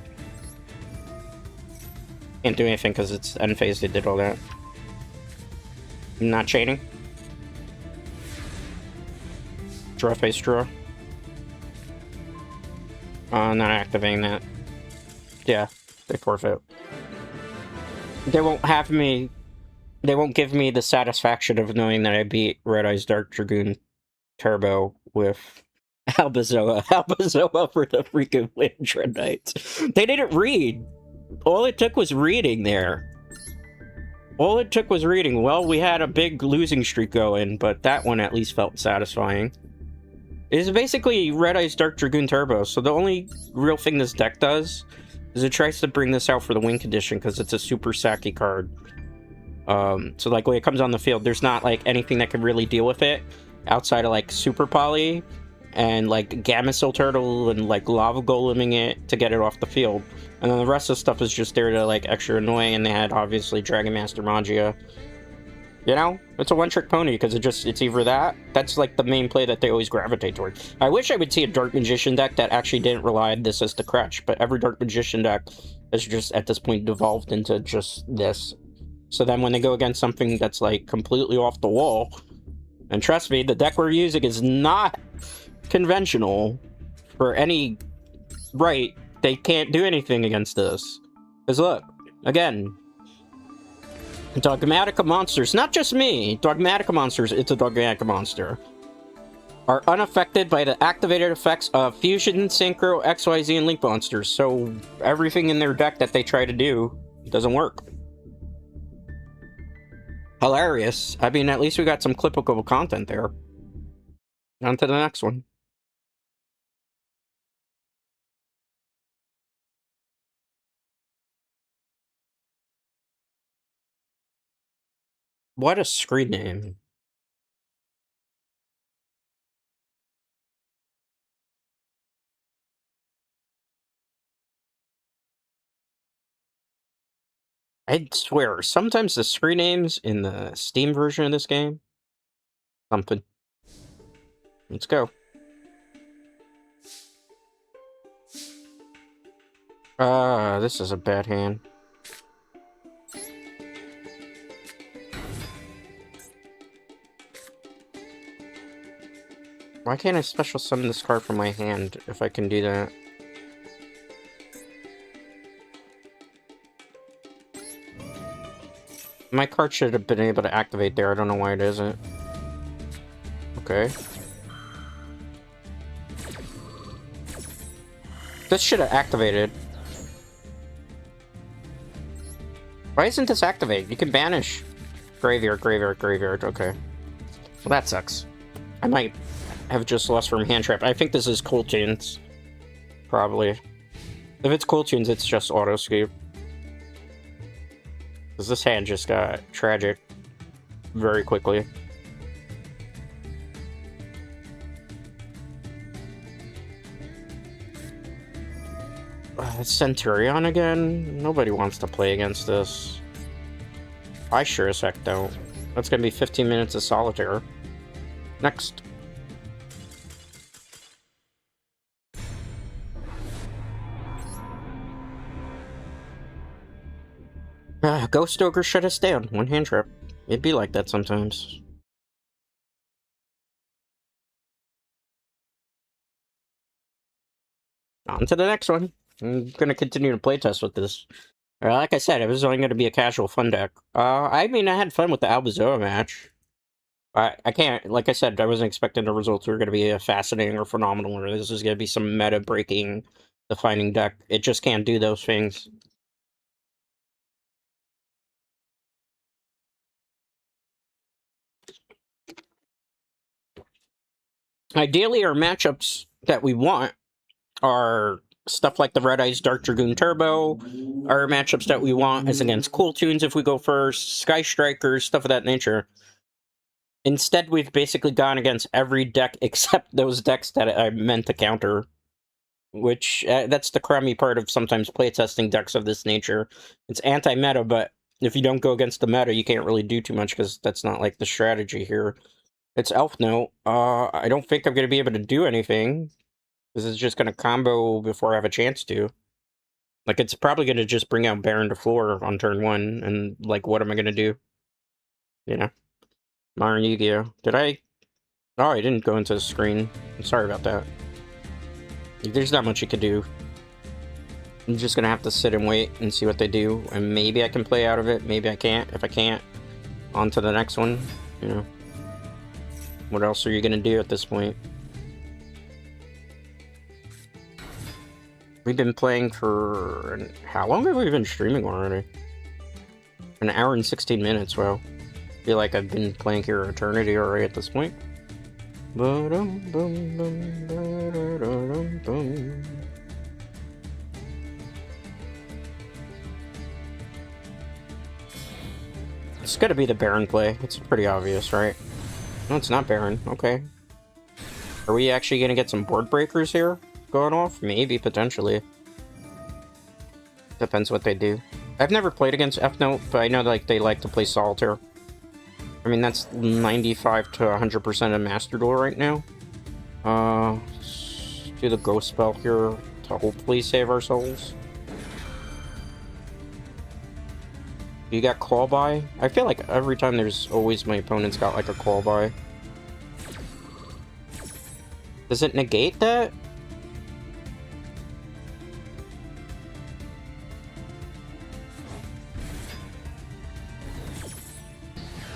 Speaker 1: Can't do anything because it's end phase. They did all that. Not chaining. Draw face draw. Not activating that. Yeah, they forfeit. They won't have me. They won't give me the satisfaction of knowing that I beat Red Eyes Dark Dragoon Turbo with Alba Zoa. Alba Zoa for the freaking win, Dread Knights. They didn't read. All it took was reading there. All it took was reading. Well, we had a big losing streak going, but that one at least felt satisfying. It's basically Red Eyes Dark Dragoon Turbo, so the only real thing this deck does is it tries to bring this out for the win condition because it's a super sacky card. So like when it comes on the field, there's not like anything that can really deal with it outside of like Super Poly and like Gamma-Sil Turtle and like Lava Goleming it to get it off the field. And then the rest of the stuff is just there to like extra annoying, and they had obviously Dragon Master Magia. You know, it's a one-trick pony because it's either that's like the main play that they always gravitate toward. I wish I would see a Dark Magician deck that actually didn't rely on this as the crutch, but every Dark Magician deck has just at this point devolved into just this. So then when they go against something that's like completely off the wall, and trust me, the deck we're using is not conventional for any right. They can't do anything against this. Because look, again, Dogmatika monsters, not just me, Dogmatika monsters, it's a Dogmatika monster, are unaffected by the activated effects of Fusion, Synchro, XYZ, and Link monsters. So everything in their deck that they try to do doesn't work. Hilarious. I mean, at least we got some clippable content there. On to the next one. What a screen name. I swear, sometimes the screen names in the Steam version of this game, something. Let's go. This is a bad hand. Why can't I special summon this card from my hand if I can do that? My card should have been able to activate there. I don't know why it isn't. Okay. This should have activated. Why isn't this activated? You can banish. Graveyard, graveyard, graveyard. Okay. Well, that sucks. I might have just lost from hand trap. I think this is Cool Tunes. Probably. If it's Cool Tunes, it's just Autoscape. Because this hand just got tragic very quickly. Centurion again? Nobody wants to play against this. I sure as heck don't. That's gonna be 15 minutes of solitaire. Next. Ghost Ogre shut us down. One hand trap. It'd be like that sometimes. On to the next one. I'm gonna continue to playtest with this. Like I said, it was only going to be a casual fun deck. I mean, I had fun with the Alba Zoa match. I can't, like I said, I wasn't expecting the results were going to be fascinating or phenomenal, or this is going to be some meta-breaking, defining deck. It just can't do those things. Ideally, our matchups that we want are stuff like the Red Eyes Dark Dragoon Turbo. Our matchups that we want is against Cool Tunes if we go first, Sky Strikers, stuff of that nature. Instead, we've basically gone against every deck except those decks that I meant to counter. Which, that's the crummy part of sometimes playtesting decks of this nature. It's anti-meta, but if you don't go against the meta, you can't really do too much, because that's not, like, the strategy here. It's Elf Note. I don't think I'm going to be able to do anything. This is just going to combo before I have a chance to. Like, it's probably going to just bring out Baron to floor on turn 1, and, like, what am I going to do? You know? Modern Yu-Gi-Oh! Did I... Oh, I didn't go into the screen. I'm sorry about that. There's not much you could do. I'm just gonna have to sit and wait and see what they do, and maybe I can play out of it, maybe I can't. If I can't, on to the next one, you know. What else are you gonna do at this point? We've been playing for... How long have we been streaming already? An hour and 16 minutes, well. I feel like I've been playing here eternity already at this point. It's gotta be the Baron play. It's pretty obvious, right? No, it's not Baron. Okay. Are we actually gonna get some board breakers here going off? Maybe, potentially. Depends what they do. I've never played against F-Note, but I know like they like to play Solitaire. I mean, that's 95 to 100% of Master Duel right now. Do the Ghost spell here to hopefully save our souls. You got Call By? I feel like every time there's always my opponent's got like a Call By. Does it negate that?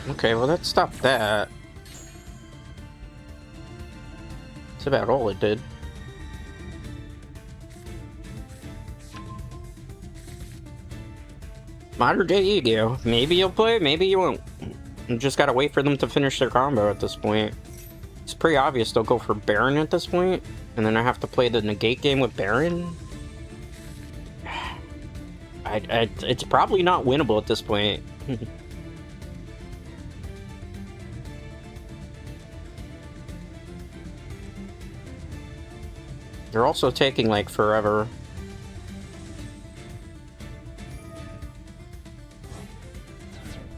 Speaker 1: Okay, well that stopped that. That's about all it did. Modern Day Yugioh. Maybe you'll play, maybe you won't. You just gotta wait for them to finish their combo at this point. It's pretty obvious they'll go for Baron at this point, and then I have to play the negate game with Baron. It's probably not winnable at this point. They're also taking like forever.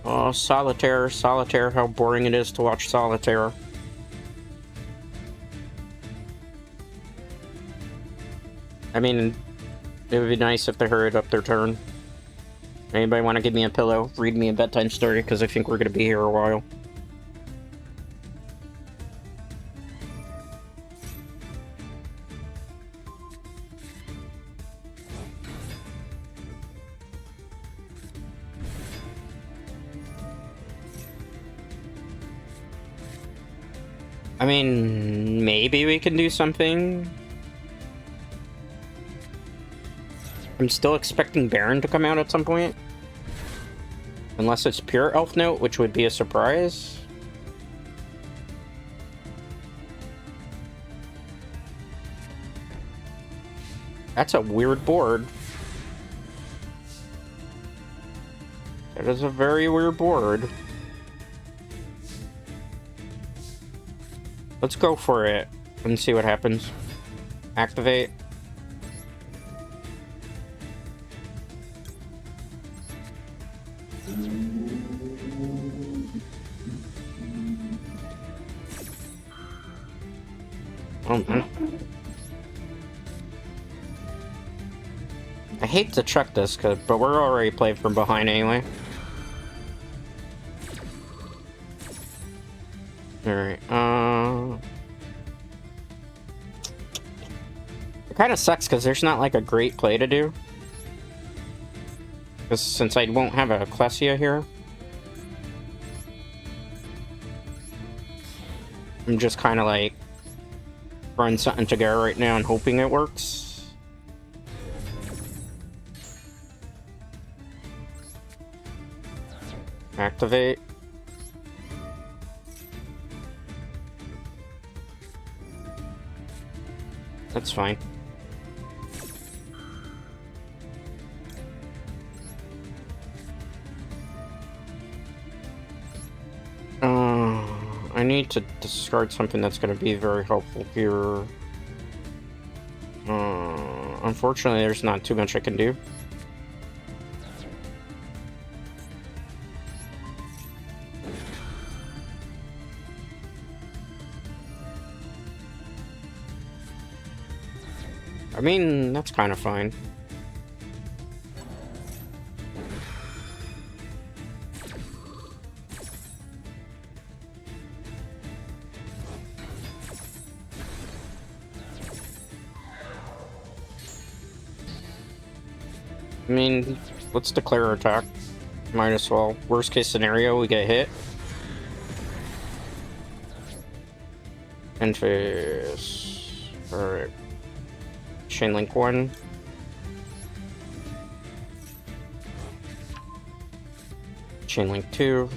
Speaker 1: Oh, Solitaire, Solitaire, how boring it is to watch Solitaire. I mean, it would be nice if they hurried up their turn. Anybody want to give me a pillow? Read me a bedtime story, because I think we're going to be here a while. I mean, maybe we can do something. I'm still expecting Baron to come out at some point. Unless it's pure Elf Note, which would be a surprise. That's a weird board. That is a very weird board. Let's go for it and see what happens. Activate. I hate to chuck this, but we're already playing from behind anyway. Alright, it kind of sucks because there's not like a great play to do. Because since I won't have a Ecclesia here, I'm just kind of like throwing something together right now and hoping it works. Activate. That's fine. I need to discard something that's going to be very helpful here. Unfortunately, there's not too much I can do. I mean, that's kind of fine. I mean, let's declare our attack. Might as well. Worst case scenario, we get hit. Enfys. Alright. Chain link 1. Chain link 2.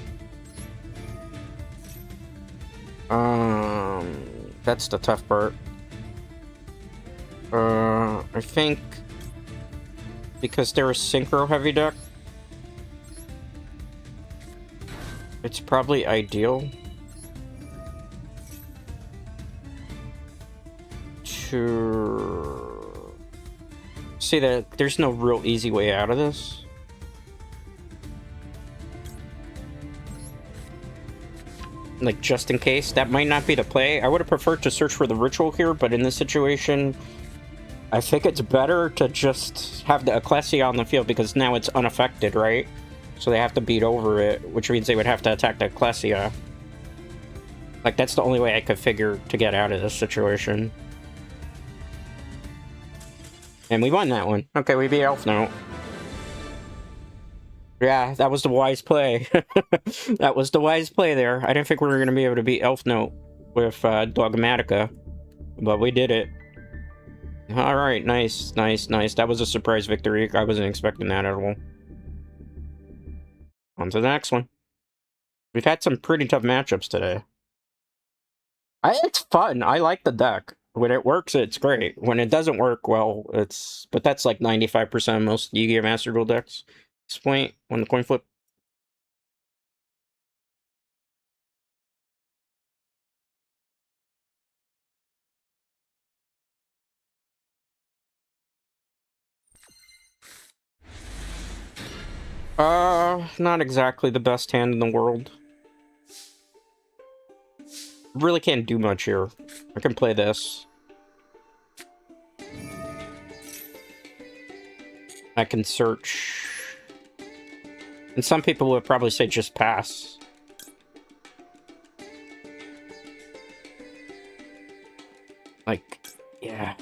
Speaker 1: That's the tough part. I think because they're a synchro heavy deck, it's probably ideal to see that there's no real easy way out of this. Like, just in case, that might not be the play. I would have preferred to search for the ritual here, but in this situation, I think it's better to just have the Ecclesia on the field because now it's unaffected, right? So they have to beat over it, which means they would have to attack the Ecclesia. Like, that's the only way I could figure to get out of this situation. And we won that one. Okay, we beat Elf Note. Yeah, that was the wise play. That was the wise play there. I didn't think we were going to be able to beat Elf Note with Dogmatika, but we did it. Alright, nice, nice, nice. That was a surprise victory. I wasn't expecting that at all. On to the next one. We've had some pretty tough matchups today. It's fun. I like the deck. When it works, it's great. When it doesn't work, well, it's... But that's like 95% of most Yu-Gi-Oh! Master Duel decks. At this point, on the coin flip. Not exactly the best hand in the world. Really can't do much here. I can play this. I can search. And some people would probably say just pass. Like, yeah.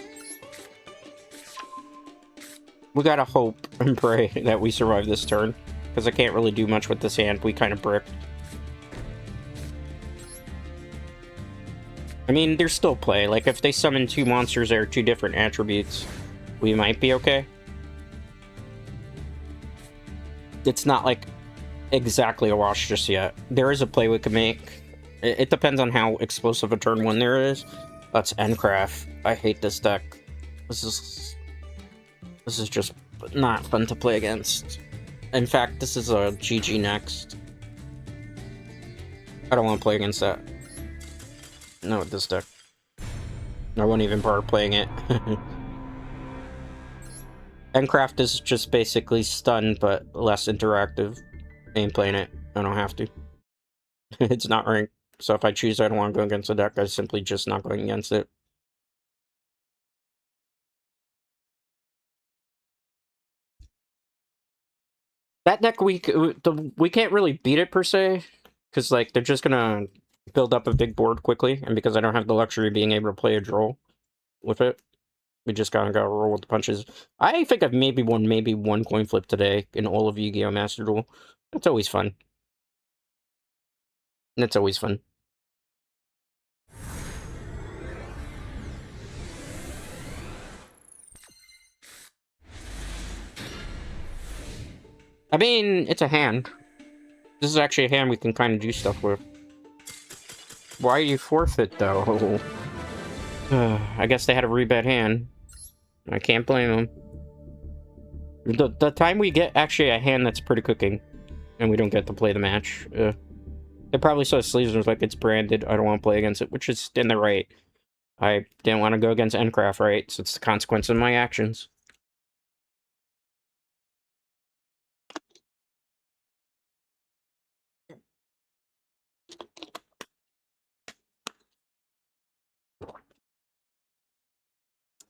Speaker 1: We gotta hope and pray that we survive this turn. Because I can't really do much with this hand. We kind of bricked. I mean, there's still play. Like, if they summon 2 monsters that are 2 different attributes, we might be okay. It's not, like, exactly a wash just yet. There is a play we can make. It depends on how explosive a turn 1 there is. That's Endcraft. I hate this deck. This is just not fun to play against. In fact, this is a GG next. I don't want to play against that. Not with this deck. I won't even bother playing it. Endcraft is just basically stun, but less interactive. I ain't playing it. I don't have to. It's not ranked. So if I choose I don't want to go against the deck, I'm simply just not going against it. That deck, we can't really beat it, per se. Because, like, they're just gonna build up a big board quickly. And because I don't have the luxury of being able to play a draw with it. We just gotta go roll with the punches. I think I've maybe won one coin flip today in all of Yu-Gi-Oh! Master Duel. That's always fun. That's always fun. I mean, it's a hand. This is actually a hand we can kind of do stuff with. Why you forfeit, though? I guess they had a really bad hand. I can't blame them. The time we get actually a hand that's pretty cooking, and we don't get to play the match, they probably saw sleeves and was like, it's branded, I don't want to play against it, which is in the right. I didn't want to go against Endcraft, right? So it's the consequence of my actions.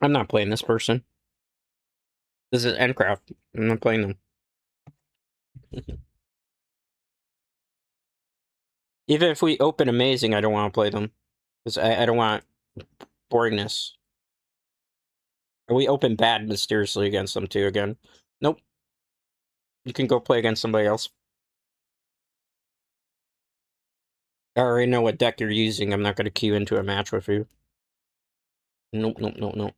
Speaker 1: I'm not playing this person. This is Endcraft. I'm not playing them. Even if we open amazing, I don't want to play them. Because I don't want boringness. Or we open bad mysteriously against them too again. Nope. You can go play against somebody else. I already know what deck you're using. I'm not going to queue into a match with you. Nope, nope, nope, nope.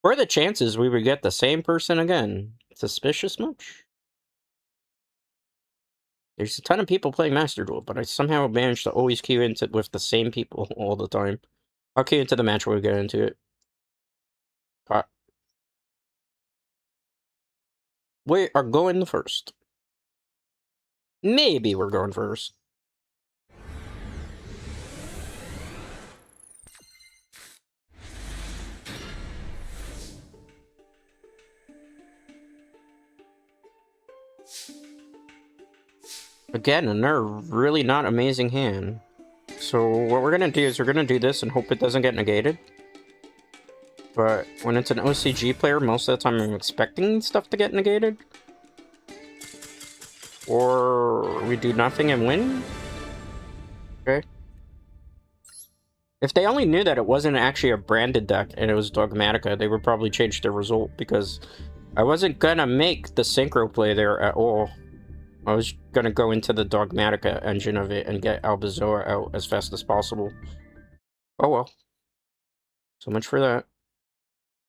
Speaker 1: What are the chances we would get the same person again? Suspicious much? There's a ton of people playing Master Duel, but I somehow managed to always queue into with the same people all the time. I'll queue into the match when we get into it. We are going first. Maybe we're going first. Again, another really not amazing hand. So what we're gonna do is we're gonna do this and hope it doesn't get negated. But when it's an OCG player, most of the time I'm expecting stuff to get negated. Or we do nothing and win. Okay. If they only knew that it wasn't actually a branded deck and it was Dogmatika, they would probably change their result, because I wasn't gonna make the synchro play there at all. I was gonna go into the Dogmatika engine of it and get Alba Zoa out as fast as possible. Oh well. So much for that.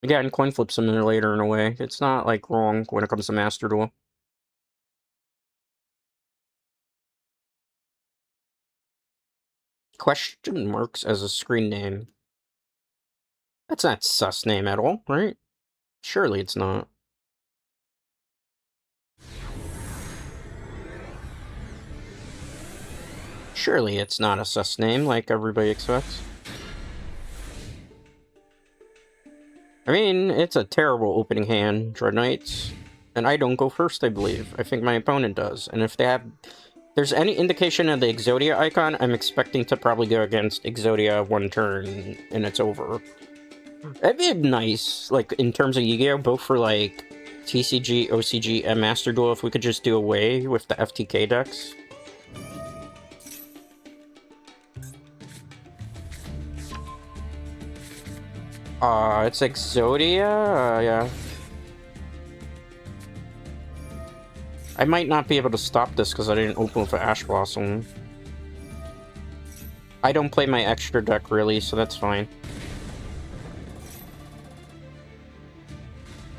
Speaker 1: Again, coin flip simulator in a way. It's not, like, wrong when it comes to Master Duel. Question marks as a screen name. That's not sus name at all, right? Surely it's not. Surely it's not a sus name like everybody expects. I mean, it's a terrible opening hand, Dread Knights. And I don't go first, I believe. I think my opponent does. And if they have... there's any indication of the Exodia icon, I'm expecting to probably go against Exodia one turn, and it's over. That'd be nice, like, in terms of Yu-Gi-Oh!, both for, like, TCG, OCG, and Master Duel, if we could just do away with the FTK decks. It's Exodia? Yeah. I might not be able to stop this because I didn't open with an Ash Blossom. I don't play my extra deck, really, so that's fine.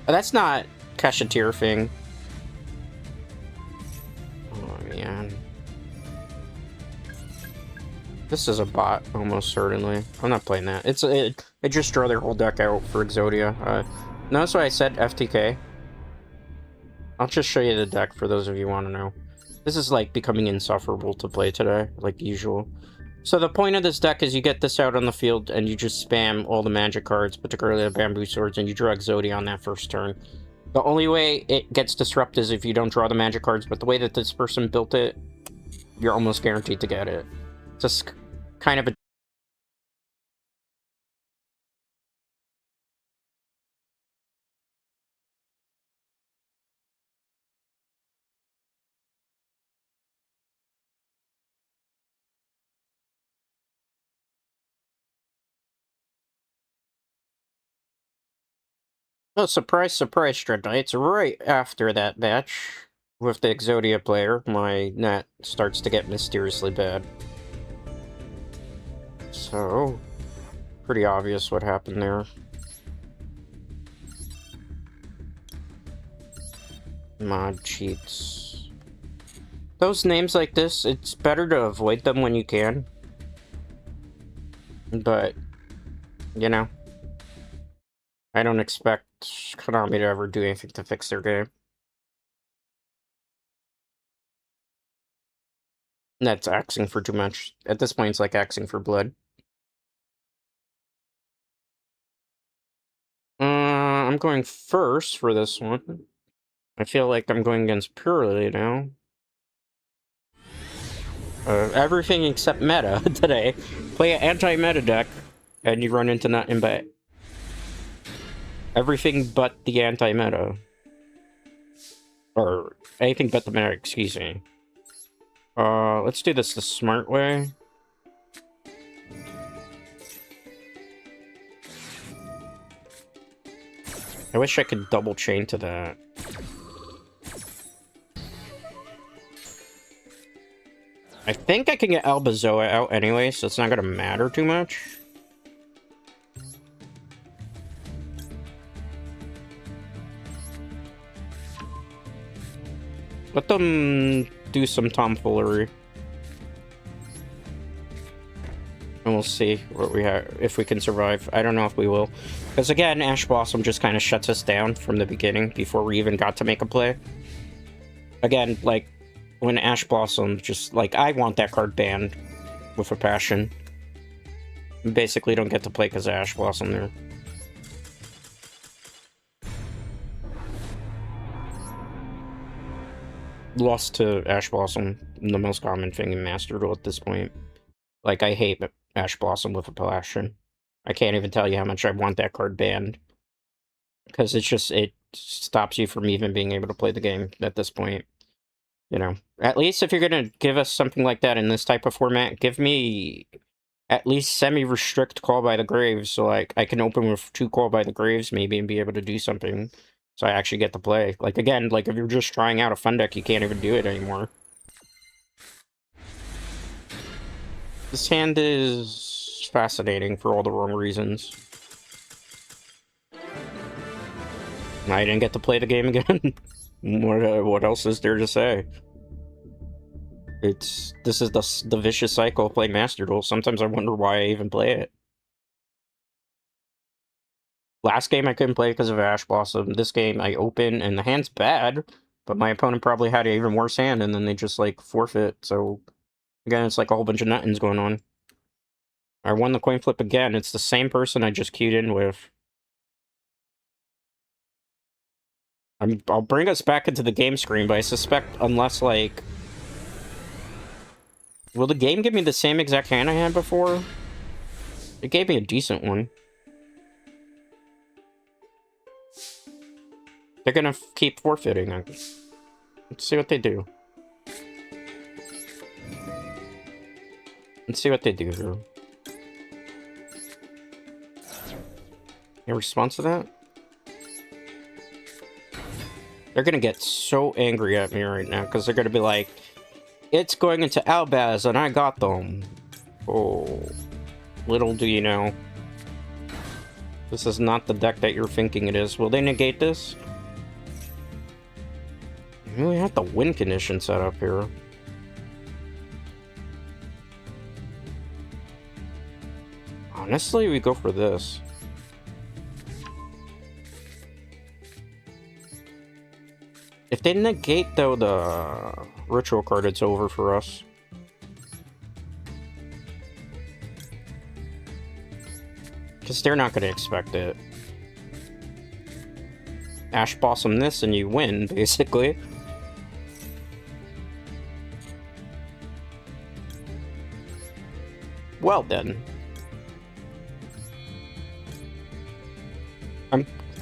Speaker 1: That's not Casheteer thing. Oh, man. This is a bot, almost certainly. I'm not playing that. It just draw their whole deck out for Exodia. Notice why I said FTK. I'll just show you the deck for those of you who want to know. This is, like, becoming insufferable to play today, like usual. So the point of this deck is you get this out on the field and you just spam all the magic cards, particularly the bamboo swords, and you draw Exodia on that first turn. The only way it gets disrupted is if you don't draw the magic cards, but the way that this person built it, you're almost guaranteed to get it. It's just kind of a Oh, surprise, surprise, Dreadnights. Right after that match with the Exodia player, my net starts to get mysteriously bad. So, pretty obvious what happened there. Mod cheats. Those names like this, it's better to avoid them when you can. But, you know, I don't expect Konami to ever do anything to fix their game. That's axing for too much. At this point, it's like axing for blood. I'm going first for this one. I feel like I'm going against Purely now. Everything except meta today. Play an anti-meta deck, and you run into nothing but everything but the anti-meta. Or anything but the meta, excuse me. Let's do this the smart way. I wish I could double chain to that. I think I can get Alba Zoa out anyway, so it's not gonna matter too much. Let them do some tomfoolery. And we'll see what we have, if we can survive. I don't know if we will. Because again, Ash Blossom just kind of shuts us down from the beginning before we even got to make a play. Again, like, when Ash Blossom just, like, I want that card banned with a passion. We basically don't get to play because of Ash Blossom there. Lost to Ash Blossom, the most common thing in Master Duel at this point. Like, I hate Ash Blossom with a passion. I can't even tell you how much I want that card banned. Because it's just, it stops you from even being able to play the game at this point. You know, at least if you're gonna give us something like that in this type of format, give me at least semi-restrict Call by the Graves, so like I can open with 2 Call by the Graves maybe and be able to do something, so I actually get to play. Like again, like if you're just trying out a fun deck, you can't even do it anymore. This hand is fascinating for all the wrong reasons. I didn't get to play the game again. What else is there to say? This is the vicious cycle of playing Master Duel. Sometimes I wonder why I even play it. Last game I couldn't play because of Ash Blossom. This game I open and the hand's bad, but my opponent probably had an even worse hand and then they just like forfeit. So again, it's like a whole bunch of nothings going on. I won the coin flip again. It's the same person I just queued in with. I'll bring us back into the game screen, but I suspect unless, like... Will the game give me the same exact hand I had before? It gave me a decent one. They're gonna keep forfeiting. Let's see what they do. Let's see what they do here. In response to that? They're gonna get so angry at me right now, because they're gonna be like, it's going into Albaz, and I got them. Oh, little do you know. This is not the deck that you're thinking it is. Will they negate this? We have the win condition set up here. Honestly, we go for this. If they negate, though, the ritual card, it's over for us. Because they're not going to expect it. Ash Blossom this and you win, basically. Well then.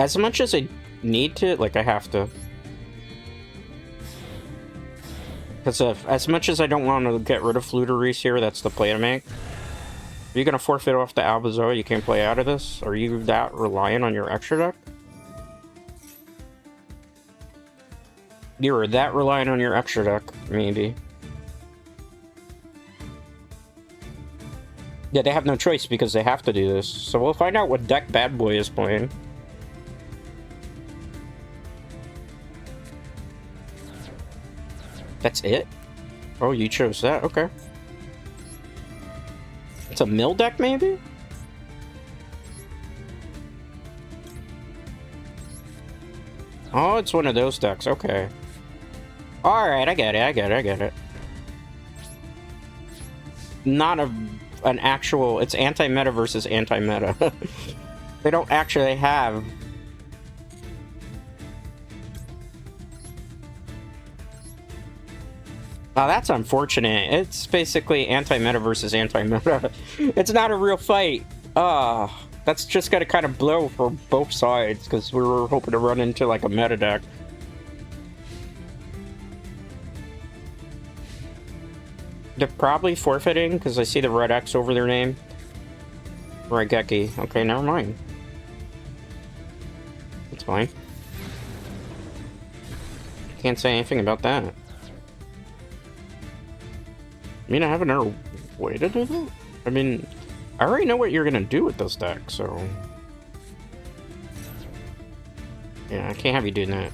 Speaker 1: As much as I need to, like I have to. Because as much as I don't want to get rid of Fluteries here, that's the play to make. Are you going to forfeit off the Alba Zoa? You can't play out of this? Are you that reliant on your extra deck? You're that reliant on your extra deck, maybe. Yeah, they have no choice because they have to do this. So we'll find out what deck Bad Boy is playing. That's it? Oh, you chose that. Okay. It's a mill deck, maybe? Oh, it's one of those decks. Okay. Alright, I get it. Not an actual... It's anti-meta versus anti-meta. They don't actually have... Oh, that's unfortunate. It's basically anti-meta versus anti-meta. It's not a real fight. That's just gonna kind of blow for both sides, because we were hoping to run into, like, a meta deck. They're probably forfeiting, because I see the red X over their name. Raigeki. Okay, never mind. That's fine. Can't say anything about that. I mean, I have another way to do that? I mean, I already know what you're gonna do with this deck, so... Yeah, I can't have you doing that.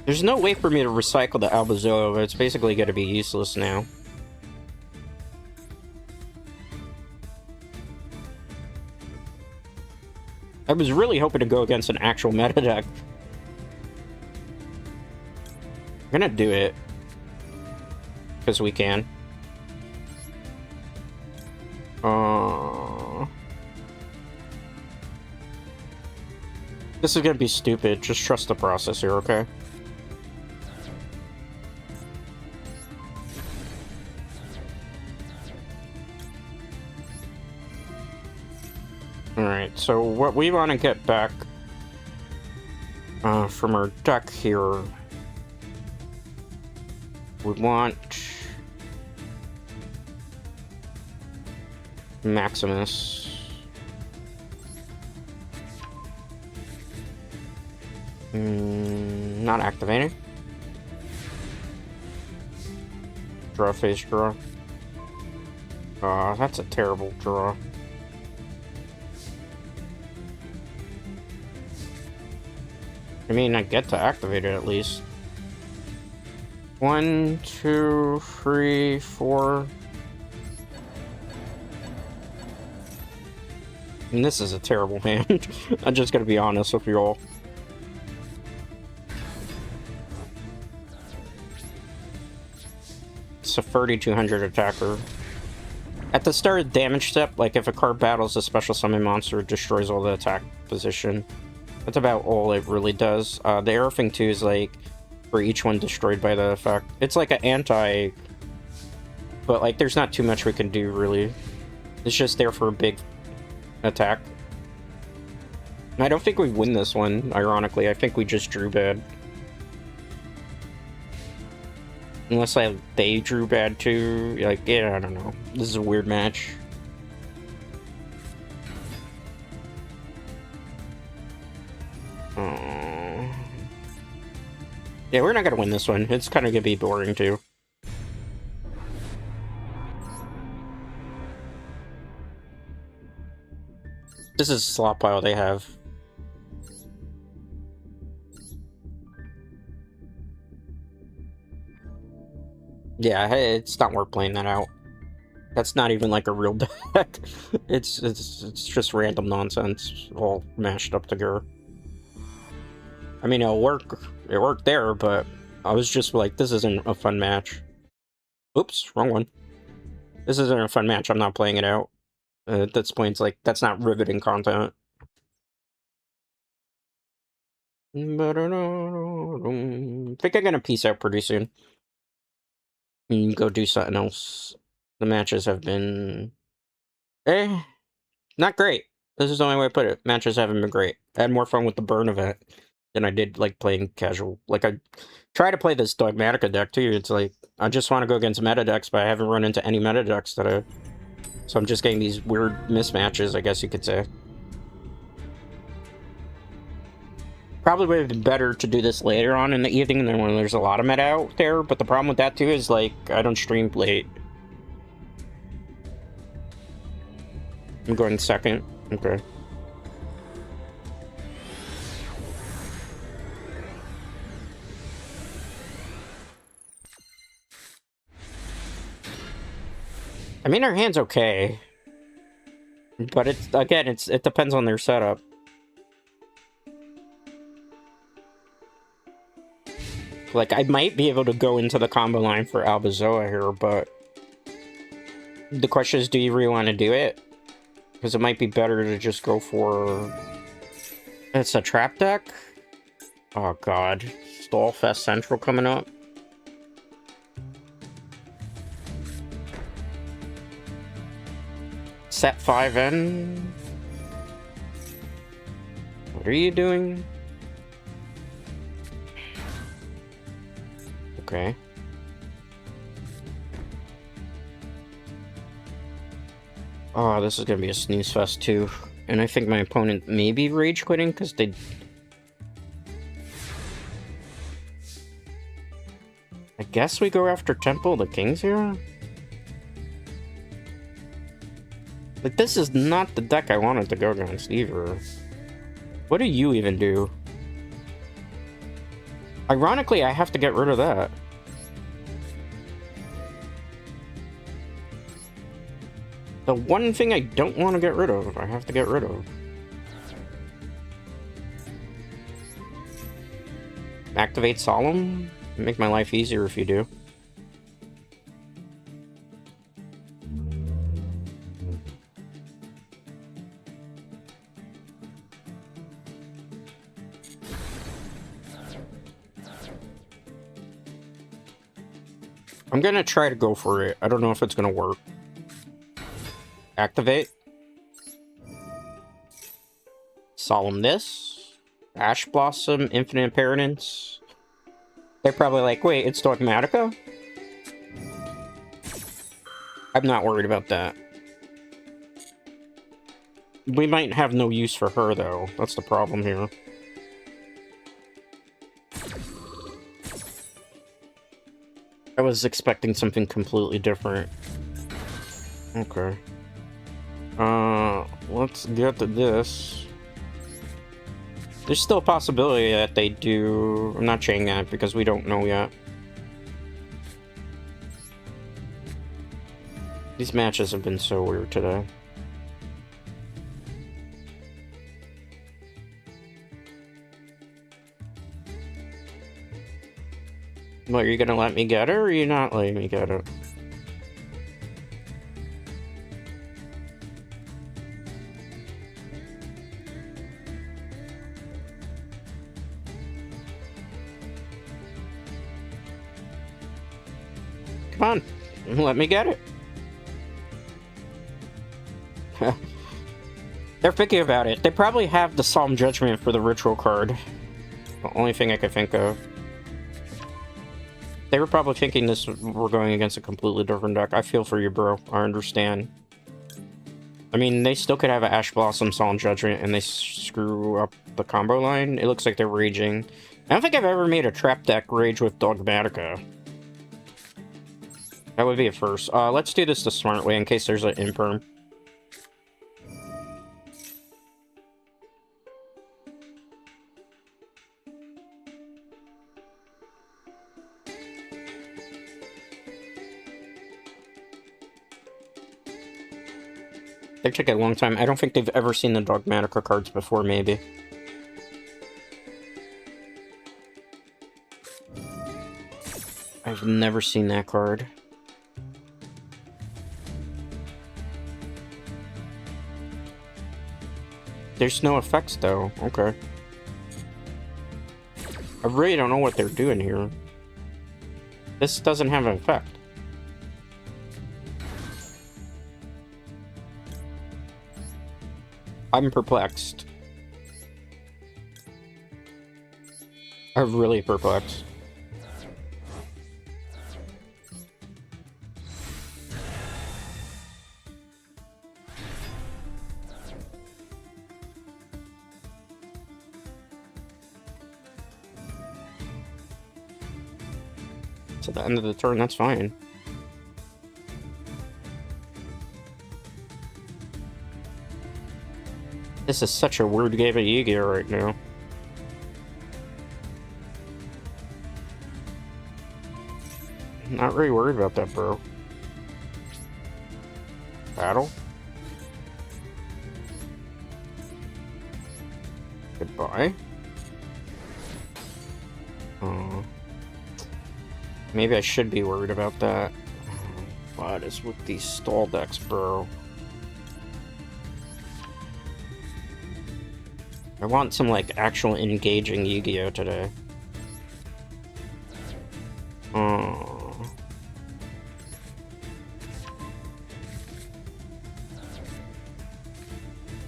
Speaker 1: There's no way for me to recycle the Alba Zoa, but it's basically gonna be useless now. I was really hoping to go against an actual meta deck. I'm gonna do it. Because we can. This is gonna be stupid. Just trust the process here, okay? Alright, so what we want to get back from our deck here, we want Maximus. Not activating. Draw phase draw. That's a terrible draw. I mean, I get to activate it at least. 1, 2, 3, 4. And this is a terrible hand. I'm just gonna be honest with you all. It's a 3200 attacker. At the start of the damage step, like if a card battles a special summon monster, it destroys all the attack position. That's about all it really does. The arrow thing too is like for each one destroyed by the effect. It's like an anti, but like there's not too much we can do really. It's just there for a big attack. I don't think we win this one, ironically. I think we just drew bad. Unless they drew bad too. Like, yeah, I don't know. This is a weird match. Yeah, we're not gonna win this one. It's kind of gonna be boring too. This is a slot pile they have. Yeah, it's not worth playing that out. That's not even like a real deck. It's just random nonsense all mashed up together. I mean, it'll work. It worked there, but I was just like, this isn't a fun match. Oops, wrong one. This isn't a fun match. I'm not playing it out. At this point, it's like, that's not riveting content. I think I'm gonna peace out pretty soon. And go do something else. The matches have been... not great. This is the only way to put it. Matches haven't been great. I had more fun with the burn event than I did, like, playing casual. Like, I try to play this Dogmatika deck, too. It's like, I just want to go against meta decks, but I haven't run into any meta decks that I... So I'm just getting these weird mismatches, I guess you could say. Probably would have been better to do this later on in the evening than when there's a lot of meta out there, but the problem with that too is, like, I don't stream late. I'm going second. Okay. I mean, our hand's okay. But it depends on their setup. Like, I might be able to go into the combo line for Alba Zoa here, but the question is, do you really want to do it? Because it might be better to just go for... It's a trap deck? Oh god. Stallfest Central coming up. Set 5 in. What are you doing? Okay. Oh, this is gonna be a snooze fest too. And I think my opponent may be rage quitting because they... I guess we go after Temple of the Kings here? Like, this is not the deck I wanted to go against either. What do you even do? Ironically, I have to get rid of that. The one thing I don't want to get rid of, I have to get rid of. Activate Solemn? Make my life easier if you do. I'm gonna try to go for it. I don't know if it's gonna work. Activate. Solemn this. Ash Blossom, Infinite Impermanence. They're probably like, wait, it's Dogmatika? I'm not worried about that. We might have no use for her, though. That's the problem here. I was expecting something completely different. Okay. Let's get to this. There's still a possibility that they do... I'm not saying that because we don't know yet. These matches have been so weird today. What, are you gonna let me get it, or are you not letting me get it? Come on, let me get it. They're thinking about it. They probably have the Solemn Judgment for the ritual card. The only thing I could think of. They were probably thinking this we're going against a completely different deck. I feel for you, bro. I understand. I mean, they still could have an Ash Blossom, Solemn Judgment, and they screw up the combo line. It looks like they're raging. I don't think I've ever made a trap deck rage with Dogmatika. That would be a first. Let's do this the smart way in case there's an imperm. They took a long time. I don't think they've ever seen the Dogmatika cards before, maybe. I've never seen that card. There's no effects, though. Okay. I really don't know what they're doing here. This doesn't have an effect. I'm perplexed. I'm really perplexed. to the end of the turn, that's fine. This is such a weird game of Yu-Gi-Oh right now. Not really worried about that, bro. Battle? Goodbye. Maybe I should be worried about that. What is with these stall decks, bro? I want some, like, actual engaging Yu-Gi-Oh today.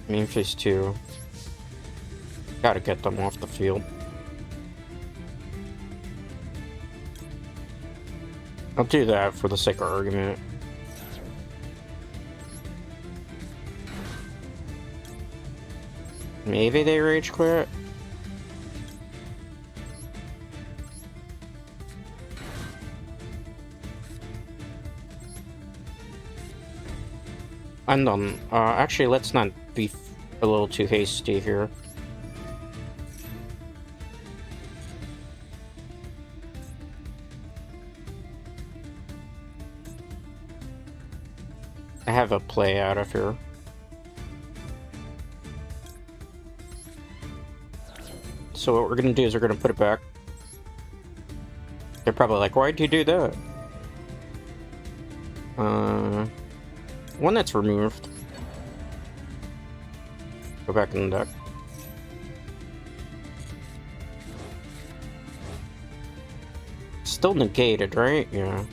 Speaker 1: Main phase 2. Gotta get them off the field. I'll do that for the sake of argument. Maybe they rage quit. And actually, let's not be a little too hasty here. I have a play out of here. So what we're gonna do is we're gonna put it back. They're probably like, why'd you do that? One that's removed. Go back in the deck. Still negated, right? Yeah.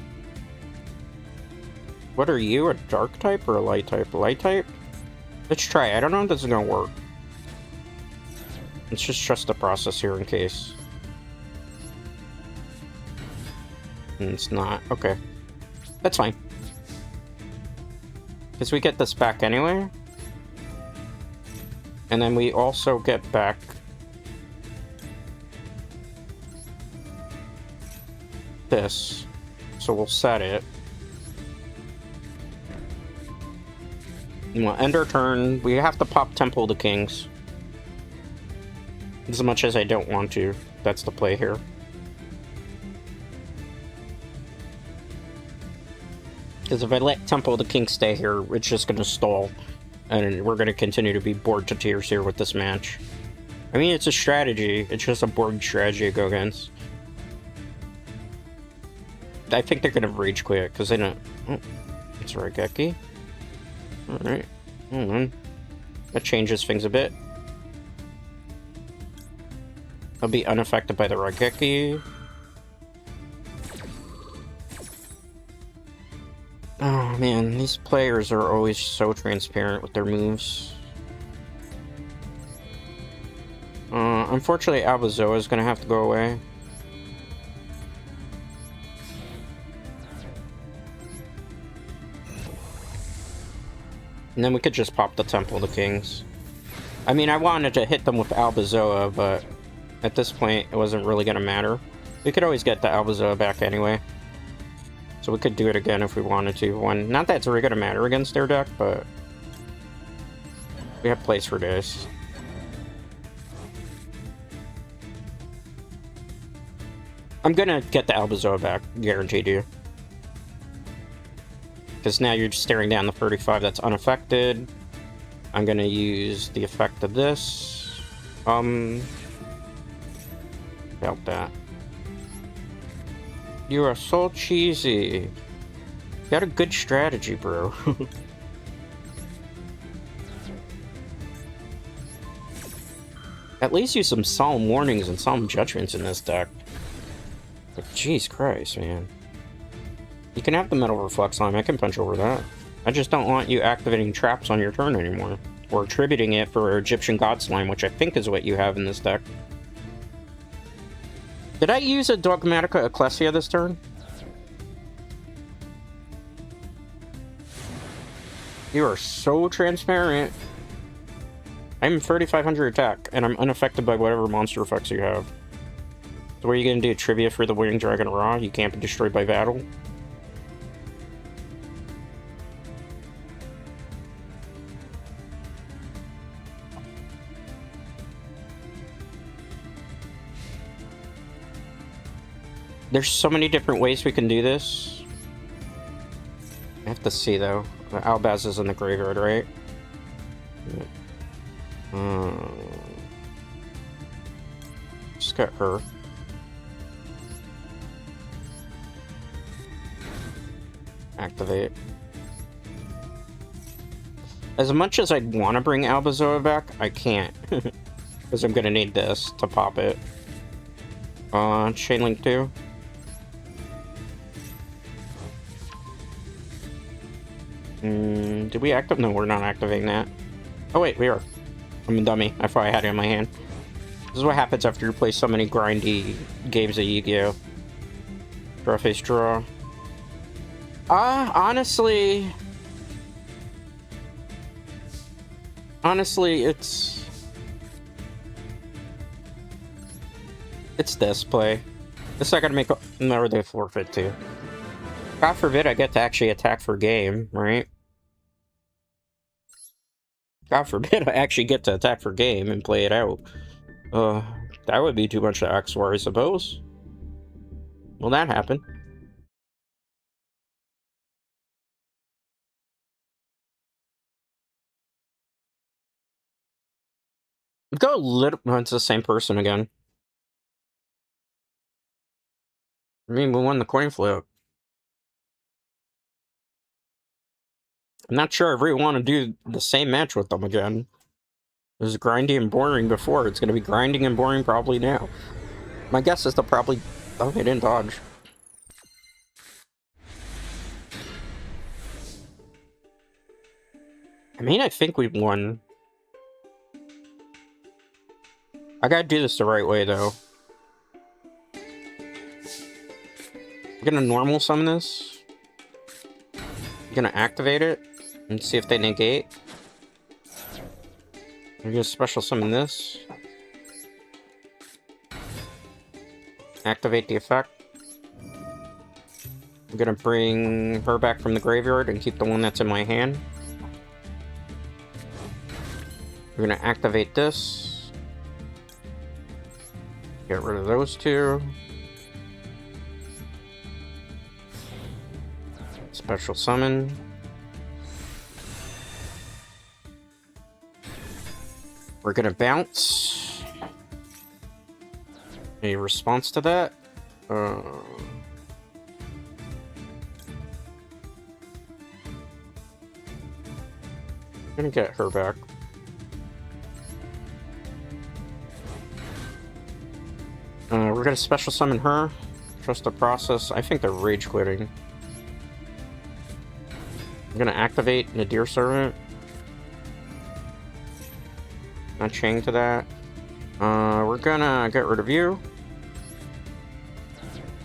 Speaker 1: What are you, a dark type or a light type? Light type? Let's try it. I don't know if this is gonna work. Let's just trust the process here in case. And it's not. Okay. That's fine. Because we get this back anyway. And then we also get back this. So we'll set it. And we'll end our turn. We have to pop Temple of the Kings. As much as I don't want to. That's the play here. Because if I let Temple of the King stay here, it's just going to stall. And we're going to continue to be bored to tears here with this match. I mean, it's a strategy. It's just a board strategy to go against. I think they're going to rage quit, because they don't... Oh, it's Raigeki. Alright. Hold on. That changes things a bit. I'll be unaffected by the Raigeki. Oh man, these players are always so transparent with their moves. Unfortunately, Alba Zoa is gonna have to go away. And then we could just pop the Temple of the Kings. I mean, I wanted to hit them with Alba Zoa, but at this point, it wasn't really gonna matter. We could always get the Alba Zoa back anyway. So we could do it again if we wanted to. Not that it's really gonna matter against their deck, but we have plays for this. I'm gonna get the Alba Zoa back, guaranteed you. Because now you're just staring down the 35 that's unaffected. I'm gonna use the effect of this. About that. You are so cheesy. You got a good strategy, bro. At least use some solemn warnings and solemn judgments in this deck. But jeez Christ, man. You can have the Metal Reflex Slime, I can punch over that. I just don't want you activating traps on your turn anymore. Or attributing it for Egyptian God Slime, which I think is what you have in this deck. Did I use a Dogmatika Ecclesia this turn? You are so transparent. I'm 3500 attack, and I'm unaffected by whatever monster effects you have. So what are you gonna do? Trivia for the Winged Dragon Raw? You can't be destroyed by battle? There's so many different ways we can do this. I have to see, though. Albaz is in the graveyard, right? Just get her. Activate. As much as I'd want to bring Alba Zoa back, I can't. Because I'm going to need this to pop it. Chain Link 2. Did we activate? No, we're not activating that. Oh wait, we are. I'm a dummy. I thought I had it in my hand. This is what happens after you play so many grindy games of Yu-Gi-Oh! Draw face draw. Honestly, it's this play. This I gotta make another day forfeit too. God forbid I get to actually attack for game, right? God forbid I actually get to attack for game and play it out. That would be too much to ask for, I suppose. Will that happen? Go a little... Oh, it's the same person again. I mean, we won the coin flip. I'm not sure if we want to do the same match with them again. It was grindy and boring before. It's going to be grinding and boring probably now. My guess is they'll probably... Oh, they didn't dodge. I mean, I think we've won. I gotta do this the right way, though. I'm gonna normal summon this. I'm gonna activate it and see if they negate. I'm gonna special summon this. Activate the effect. I'm gonna bring her back from the graveyard and keep the one that's in my hand. We're gonna activate this. Get rid of those two. Special summon. We're gonna bounce. A response to that? I'm gonna get her back. We're gonna special summon her. Trust the process. I think they're rage quitting. I'm gonna activate Nadir Servant. Not chain to that. We're gonna get rid of you.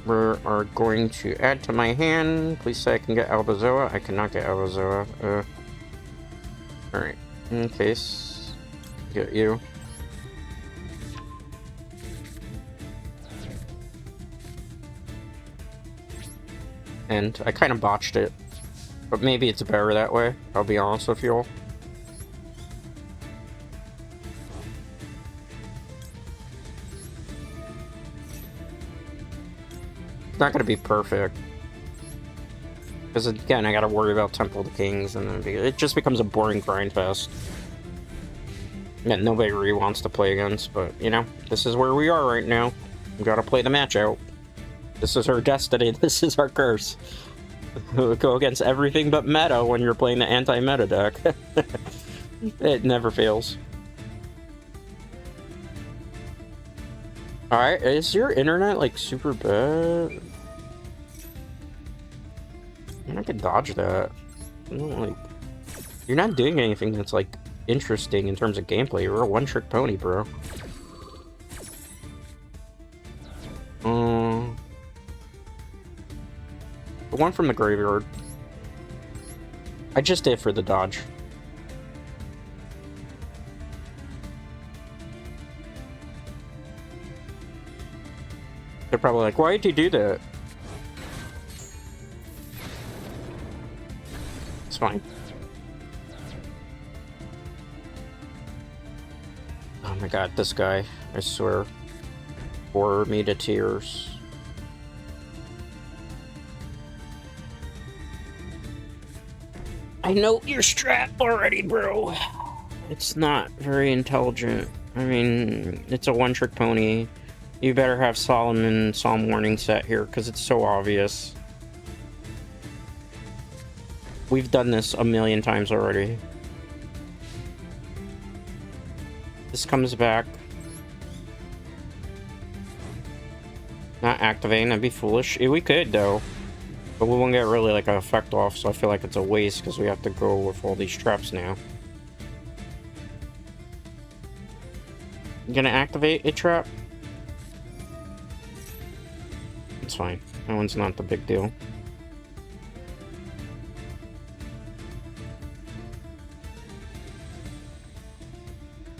Speaker 1: We are going to add to my hand. Please say I can get Alba Zoa. I cannot get Alba Zoa. Alright. In case. Get you. And I kind of botched it. But maybe it's better that way. I'll be honest with you all. It's not gonna be perfect. Because again, I gotta worry about Temple of the Kings, and then it just becomes a boring grind fest. That nobody really wants to play against, but, you know, this is where we are right now. We gotta play the match out. This is our destiny, this is our curse. We'll go against everything but meta when you're playing the anti-meta deck. It never fails. Alright, is your internet, like, super bad? I can dodge that. Like, you're not doing anything that's, like, interesting in terms of gameplay. You're a one-trick pony, bro. The one from the graveyard. I just did for the dodge. They're probably like, why did you do that? It's fine. Oh my god, this guy, I swear, bore me to tears. I know your strat already, bro. It's not very intelligent. I mean, it's a one-trick pony. You better have Solomon Psalm Warning set here, because it's so obvious. We've done this a million times already. This comes back. Not activating, that'd be foolish. We could, though. But we won't get really, like, an effect off, so I feel like it's a waste, because we have to go with all these traps now. You gonna activate a trap? It's fine. That one's not the big deal.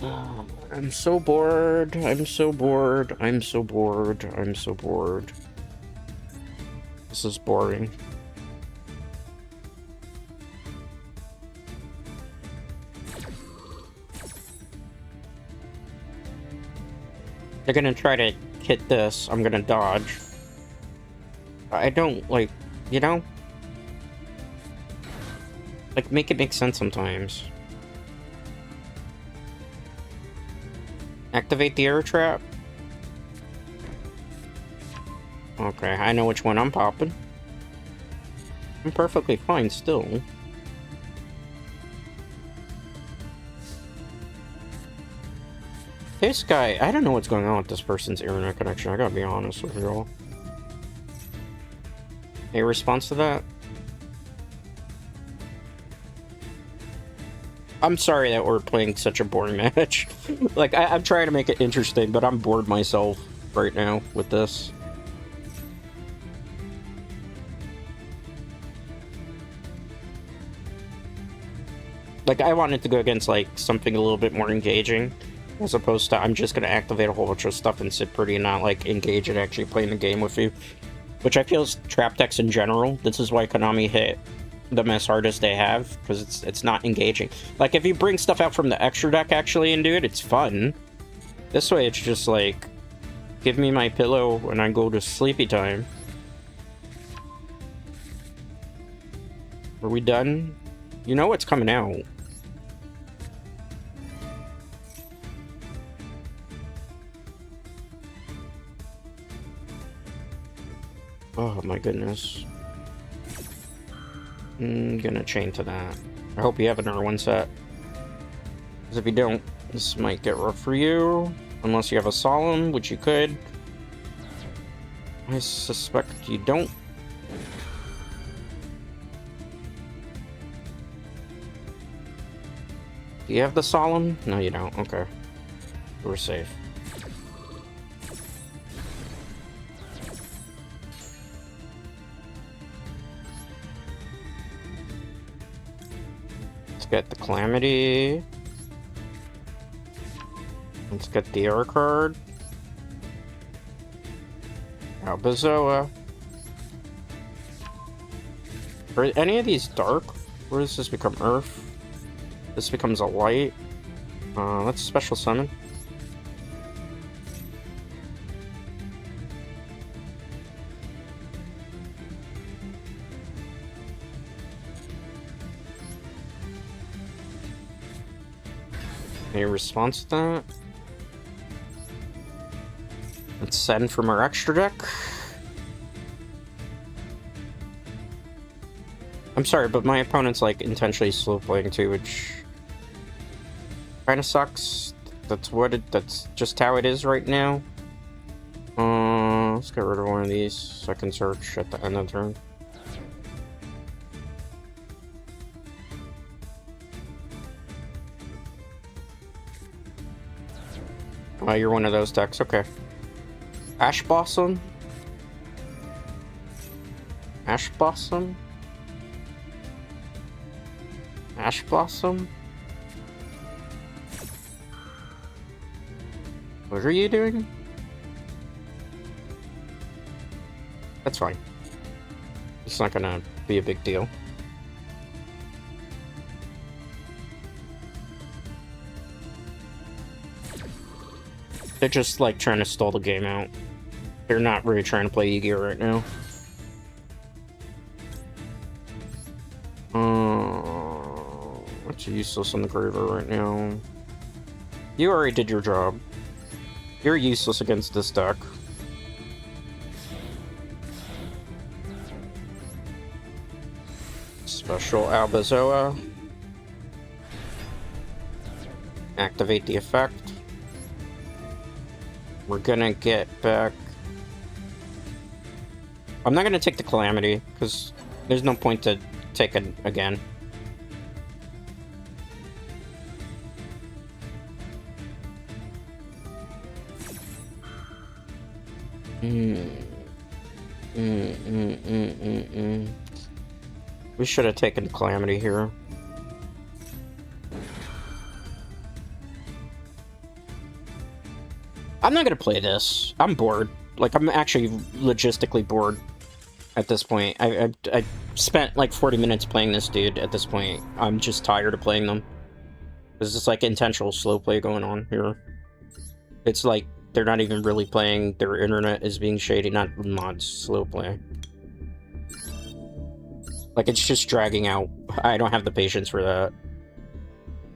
Speaker 1: I'm so bored. I'm so bored. I'm so bored. I'm so bored. This is boring. They're gonna try to hit this. I'm gonna dodge. I don't, like, you know? Like, make it make sense sometimes. Activate the air trap. Okay, I know which one I'm popping. I'm perfectly fine still. This guy, I don't know what's going on with this person's internet connection, I gotta be honest with you all. Any response to that? I'm sorry that we're playing such a boring match. Like, I'm trying to make it interesting, but I'm bored myself right now with this. Like, I wanted to go against, like, something a little bit more engaging, as opposed to I'm just gonna activate a whole bunch of stuff and sit pretty and not, like, engage in actually playing the game with you. Which I feel is trap decks in general. This is why Konami hit them as hard as they have, because it's not engaging. Like, if you bring stuff out from the extra deck actually and do it, it's fun. This way it's just like, give me my pillow when I go to sleepy time. Are we done? You know what's coming out. Oh my goodness. I'm gonna chain to that. I hope you have another one set. Because if you don't, this might get rough for you. Unless you have a Solemn, which you could. I suspect you don't. Do you have the Solemn? No, you don't. Okay. We're safe. Let's get the Calamity. Let's get the air card. Alba Zoa. Are any of these dark? Where does this become Earth? This becomes a light. Let's special summon. Any response to that? Let's send from our extra deck. I'm sorry, but my opponent's like intentionally slow playing too, which kind of sucks. That's just how it is right now. Let's get rid of one of these so I can search at the end of the turn. Oh, you're one of those decks, okay. Ash Blossom? Ash Blossom? Ash Blossom? What are you doing? That's fine. It's not gonna be a big deal. They're just, like, trying to stall the game out. They're not really trying to play Yu-Gi-Oh! Right now. What's useless on the Graver right now? You already did your job. You're useless against this deck. Special Alba Zoa. Activate the effect. We're gonna get back... I'm not gonna take the Calamity, because there's no point to take it again. We should have taken Calamity here. I'm not gonna play this. I'm bored. Like, I'm actually logistically bored at this point. I spent like 40 minutes playing this dude at this point. I'm just tired of playing them. There's this like intentional slow play going on here. It's like they're not even really playing. Their internet is being shady, not mods, slow play. Like, it's just dragging out. I don't have the patience for that.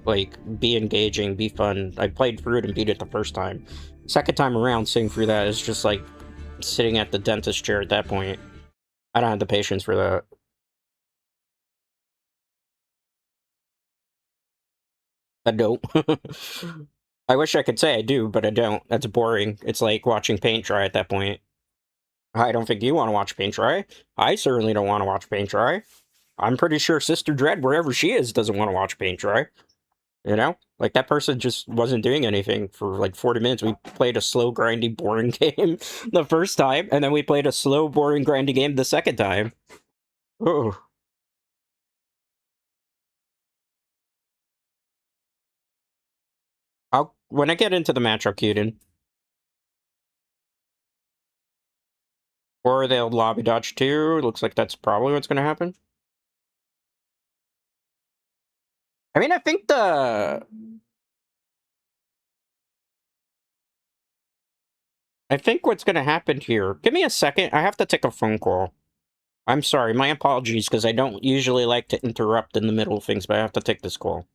Speaker 1: Like, be engaging, be fun. I played through it and beat it the first time. Second time around, sitting through that is just like sitting at the dentist chair at that point. I don't have the patience for that. I don't. I wish I could say I do, but I don't. That's boring. It's like watching paint dry at that point. I don't think you want to watch paint dry. I certainly don't want to watch paint dry. I'm pretty sure Sister Dread, wherever she is, doesn't want to watch paint dry. You know? Like, that person just wasn't doing anything for, like, 40 minutes. We played a slow, grindy, boring game the first time, and then we played a slow, boring, grindy game the second time. Oh. When I get into the match, I'll cue it in. Or they'll lobby dodge too. Looks like that's probably what's gonna happen. I mean, I think what's gonna happen here... Give me a second, I have to take a phone call. I'm sorry, my apologies, because I don't usually like to interrupt in the middle of things, but I have to take this call.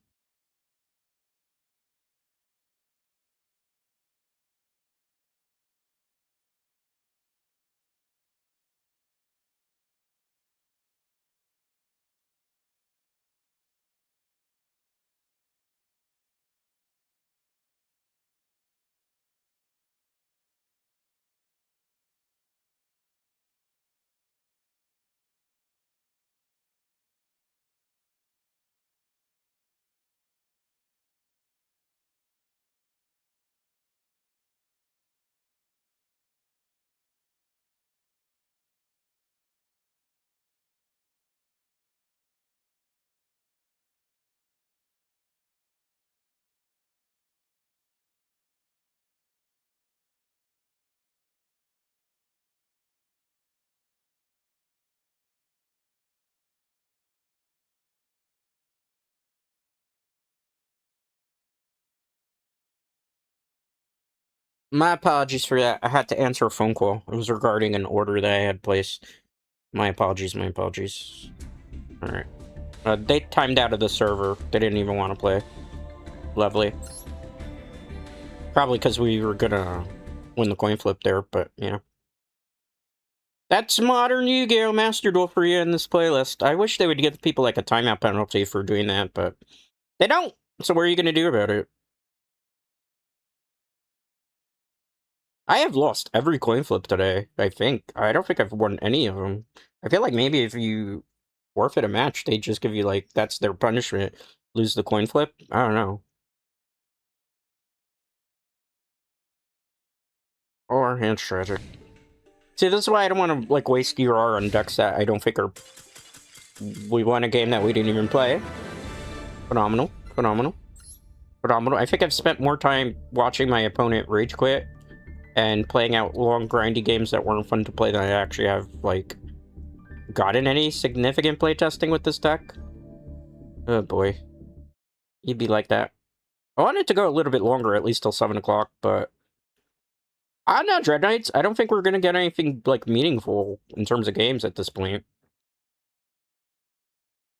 Speaker 1: My apologies for that. I had to answer a phone call. It was regarding an order that I had placed. My apologies, my apologies. Alright. They timed out of the server. They didn't even want to play. Lovely. Probably because we were gonna win the coin flip there, but, you know. That's Modern Yu-Gi-Oh! Master Duel for you in this playlist. I wish they would give people, like, a timeout penalty for doing that, but they don't! So what are you gonna do about it? I have lost every coin flip today, I think. I don't think I've won any of them. I feel like maybe if you forfeit a match, they just give you, like, that's their punishment. Lose the coin flip? I don't know. Or hand strategy. See, this is why I don't want to, like, waste UR on decks that I don't think are... We won a game that we didn't even play. Phenomenal. Phenomenal. Phenomenal. I think I've spent more time watching my opponent rage quit and playing out long, grindy games that weren't fun to play that I actually have, like, gotten any significant playtesting with this deck. Oh boy. You'd be like that. I wanted to go a little bit longer, at least till 7 o'clock, but... I don't know, Dread Knights. I don't think we're gonna get anything, like, meaningful in terms of games at this point.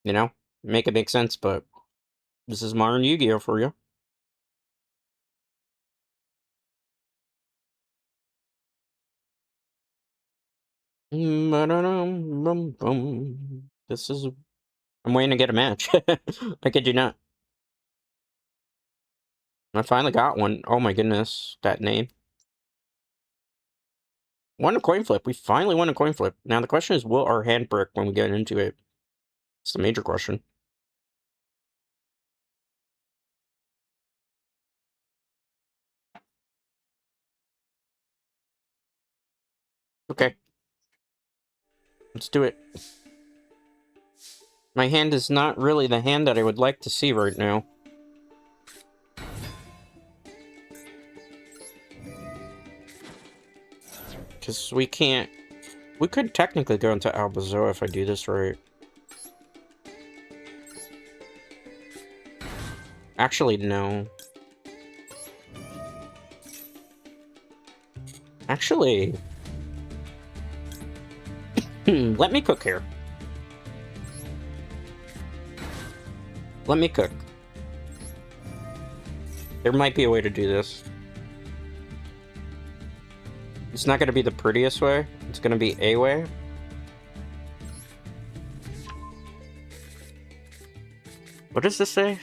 Speaker 1: You know? Make it make sense, but... This is Modern Yu-Gi-Oh! For you. This is... I'm waiting to get a match. I kid you not. I finally got one. Oh my goodness, that name. Won a coin flip. We finally won a coin flip. Now the question is, will our hand brick when we get into it? It's the major question. Okay. Let's do it. My hand is not really the hand that I would like to see right now. Because we can't... We could technically go into Alba Zoa if I do this right. Actually, no. Actually... let me cook here. Let me cook. There might be a way to do this. It's not going to be the prettiest way. It's going to be a way. What does this say?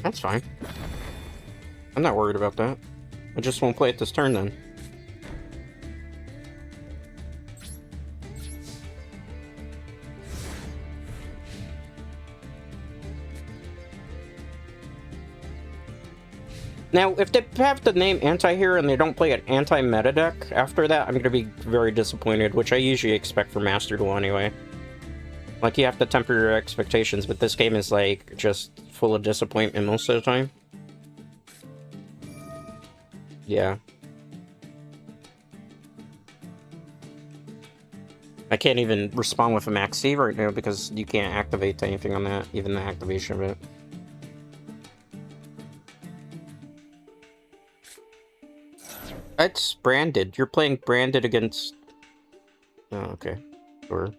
Speaker 1: That's fine. I'm not worried about that. I just won't play it this turn then. Now, if they have the name anti-hero and they don't play an anti-meta deck after that, I'm going to be very disappointed, which I usually expect for Master Duel anyway. Like, you have to temper your expectations, but this game is, like, just full of disappointment most of the time. Yeah. I can't even respond with a Max C right now because you can't activate anything on that, even the activation of it. It's branded. You're playing branded against... Oh, okay. Sure.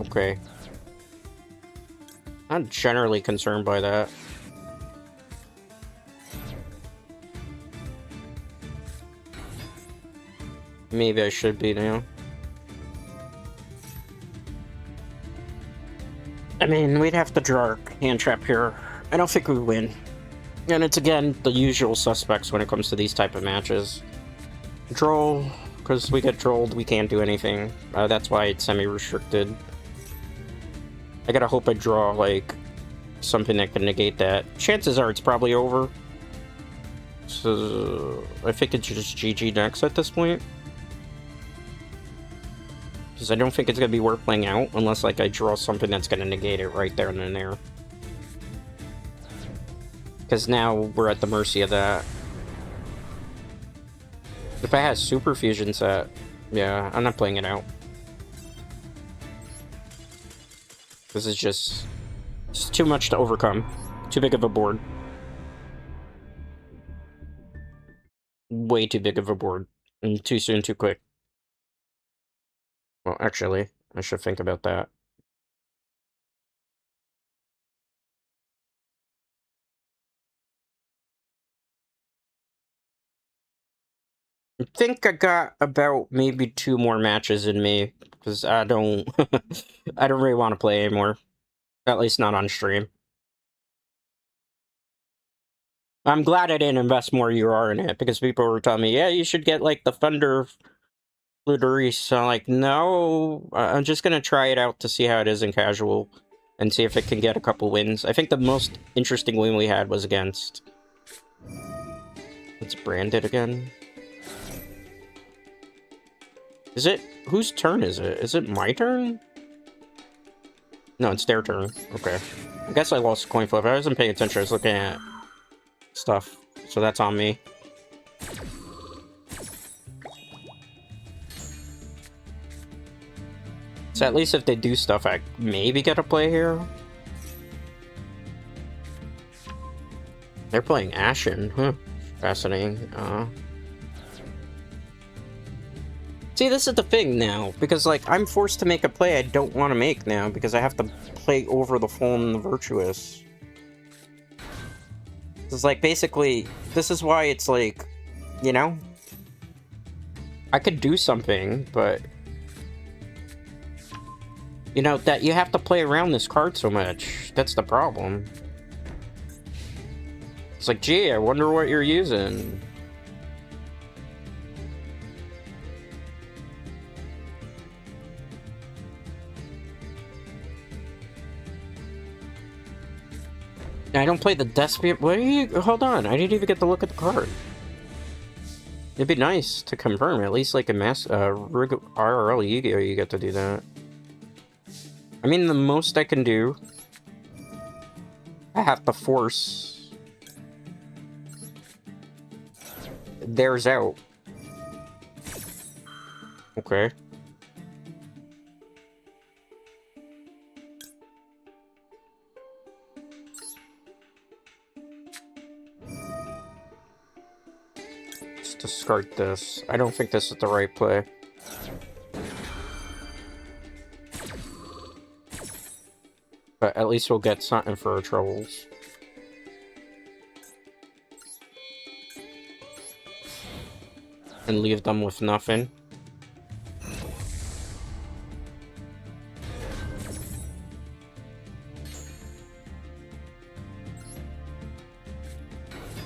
Speaker 1: Okay. I'm generally concerned by that. Maybe I should be now. I mean, we'd have to draw our hand trap here. I don't think we win. And it's, again, the usual suspects when it comes to these type of matches. Droll, because we get trolled, we can't do anything. That's why it's semi-restricted. I gotta hope I draw, like, something that can negate that. Chances are it's probably over. So, I think it's just GG next at this point. Because I don't think it's going to be worth playing out unless, like, I draw something that's going to negate it right there and then there. Because now we're at the mercy of that. If I had Super Fusion set, yeah, I'm not playing it out. This is just... It's too much to overcome. Too big of a board. Way too big of a board. And too soon, too quick. Well, actually, I should think about that. I think I got about maybe 2 more matches in me, because I don't... I don't really want to play anymore. At least not on stream. I'm glad I didn't invest more UR in it, because people were telling me, yeah, you should get, like, the Thunder Flutery. So I'm like, no, I'm just gonna try it out to see how it is in casual, and see if it can get a couple wins. I think the most interesting win we had was against... It's branded again. Is it... Whose turn is it? Is it my turn? No, it's their turn. Okay. I guess I lost a coin flip. I wasn't paying attention. I was looking at stuff. So that's on me. So at least if they do stuff, I maybe get a play here. They're playing Ashen. Huh. Fascinating. See, this is the thing now, because, like, I'm forced to make a play I don't want to make now, because I have to play over the Fallen and the Virtuous. It's like, basically, this is why it's like, you know? I could do something, but... You know, that you have to play around this card so much. That's the problem. It's like, gee, I wonder what you're using. I don't play the Despot. What are you? Hold on, I didn't even get to look at the card. It'd be nice to confirm, at least like a IRL Yu-Gi-Oh! You get to do that. I mean, the most I can do, I have to force theirs out. Okay. Let's discard this. I don't think this is the right play. But at least we'll get something for our troubles. And leave them with nothing.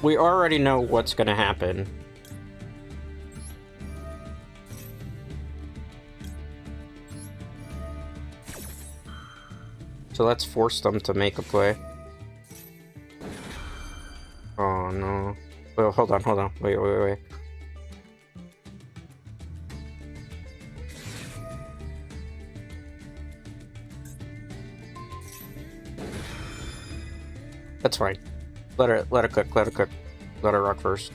Speaker 1: We already know what's gonna happen. So let's force them to make a play. Oh no. Well, hold on. Wait. That's fine. Let her cook. Let her rock first.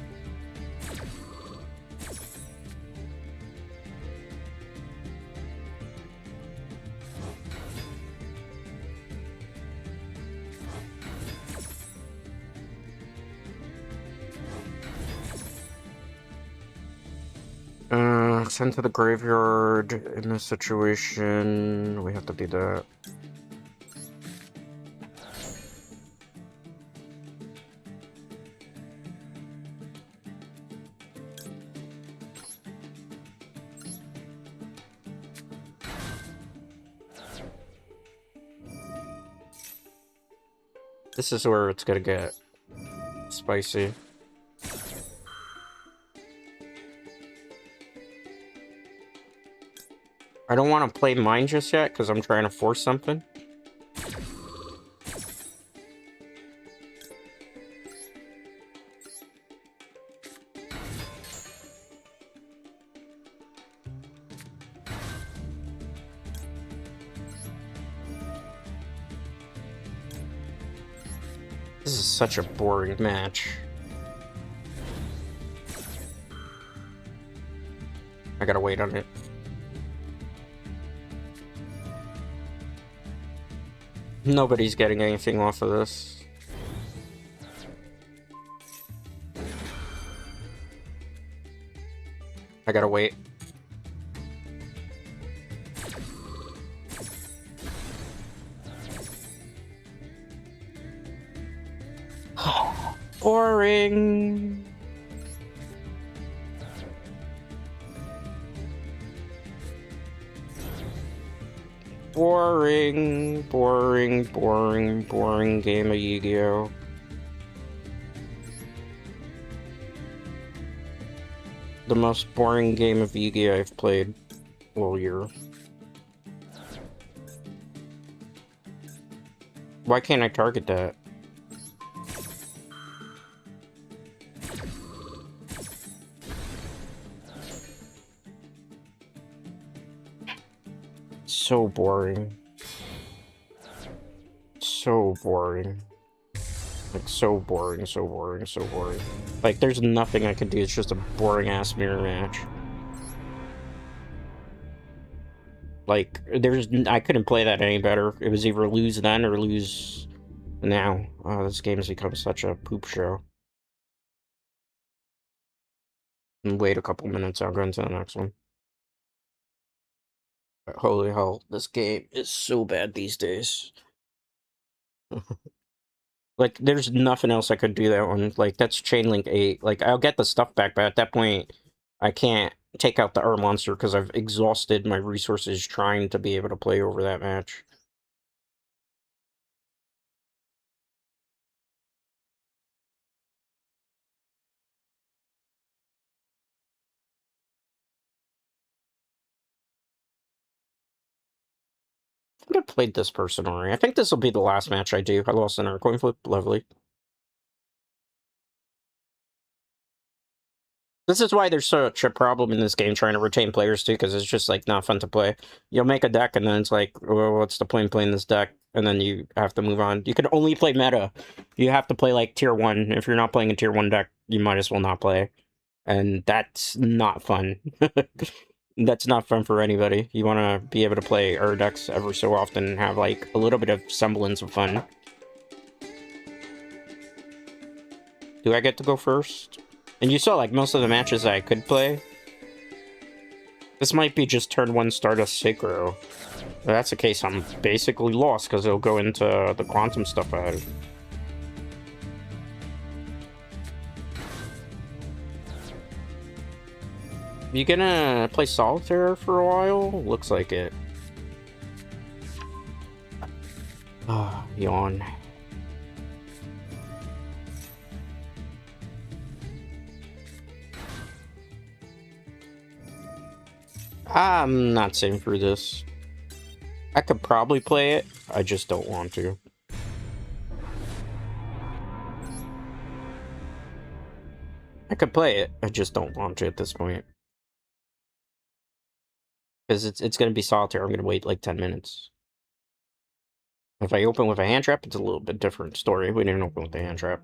Speaker 1: Send to the graveyard. In this situation, we have to do that. This is where it's gonna get spicy. I don't want to play mine just yet, because I'm trying to force something. This is such a boring match. I gotta wait on it. Nobody's getting anything off of this. I gotta wait. Boring. Boring game of Yu-Gi-Oh! The most boring game of Yu-Gi-Oh! I've played all year. Why can't I target that? so boring. So boring. Like, so boring, so boring, so boring. Like, there's nothing I can do. It's just a boring-ass mirror match. Like, I couldn't play that any better. It was either lose then or lose now. Oh, this game's become such a poop show. And wait a couple minutes, I'll go into the next one. But holy hell, this game is so bad these days. Like, there's nothing else I could do that one. Like, that's Chain Link 8. Like, I'll get the stuff back, but at that point, I can't take out the Ur monster because I've exhausted my resources trying to be able to play over that match. I think I played this person already. I think this will be the last match I do. I lost in our coin flip. Lovely. This is why there's such a problem in this game trying to retain players too, because it's just like not fun to play. You'll make a deck and then it's like, well, what's the point playing this deck? And then you have to move on. You can only play meta. You have to play like tier 1. If you're not playing a tier 1 deck, you might as well not play. And that's not fun. That's not fun for anybody. You want to be able to play Ur decks every so often and have like a little bit of semblance of fun. Do I get to go first? And you saw, like, most of the matches I could play. This might be just turn 1 Stardust Synchro. If that's the case, I'm basically lost, because it'll go into the quantum stuff ahead. You gonna play Solitaire for a while? Looks like it. Ah, yawn. I'm not sitting through this. I could probably play it, I just don't want to. I could play it, I just don't want to at this point. Because it's going to be Solitaire, I'm going to wait like 10 minutes. If I open with a hand trap, it's a little bit different story. We didn't open with a hand trap.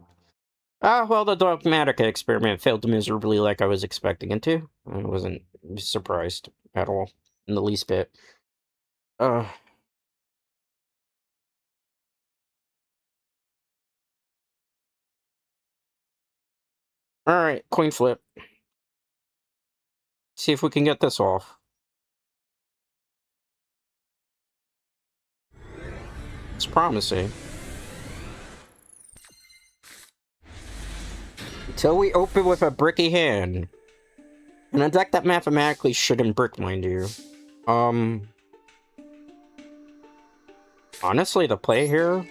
Speaker 1: Ah, well, the Dogmatika experiment failed miserably like I was expecting it to. I wasn't surprised at all, in the least bit. Alright, coin flip. See if we can get this off. It's promising. Until we open with a bricky hand. And a deck that mathematically shouldn't brick, mind you. Honestly, the play here...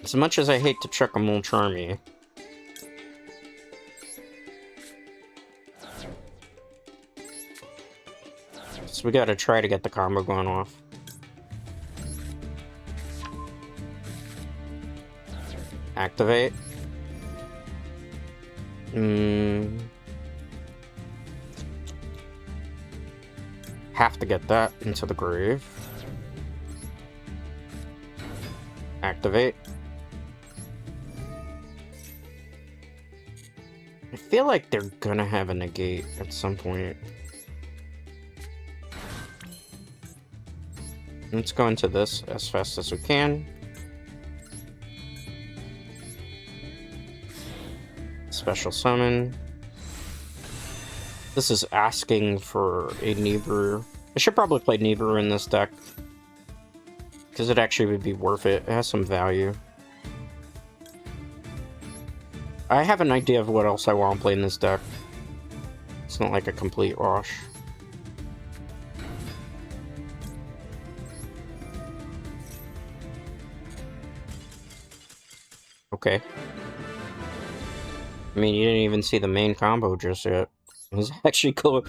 Speaker 1: As much as I hate to chuck a Mulcharmy... So we gotta try to get the combo going off. Activate. Have to get that into the grave. Activate. I feel like they're gonna have a negate at some point. Let's go into this as fast as we can. Special summon. This is asking for a Nibiru. I should probably play Nibiru in this deck, because it actually would be worth it. It has some value. I have an idea of what else I want to play in this deck. It's not like a complete wash. Okay. I mean, you didn't even see the main combo just yet. It was actually cool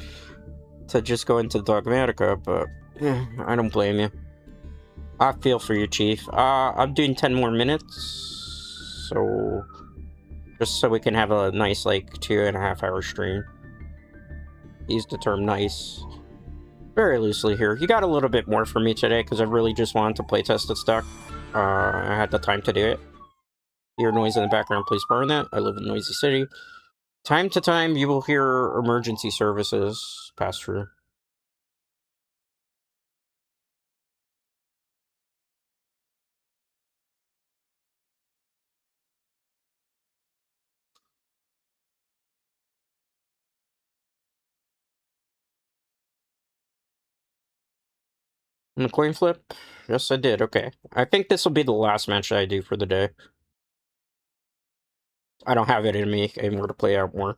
Speaker 1: to just go into Dogmatika, but I don't blame you. I feel for you, Chief. I'm doing 10 more minutes, so Just so we can have a nice, like, 2.5-hour stream. Use the term nice very loosely here. You got a little bit more for me today, because I really just wanted to playtest this deck. I had the time to do it. Hear noise in the background, please burn that. I live in a noisy city. Time to time, you will hear emergency services pass through. And the coin flip? Yes, I did. Okay. I think this will be the last match I do for the day. I don't have it in me anymore to play out more.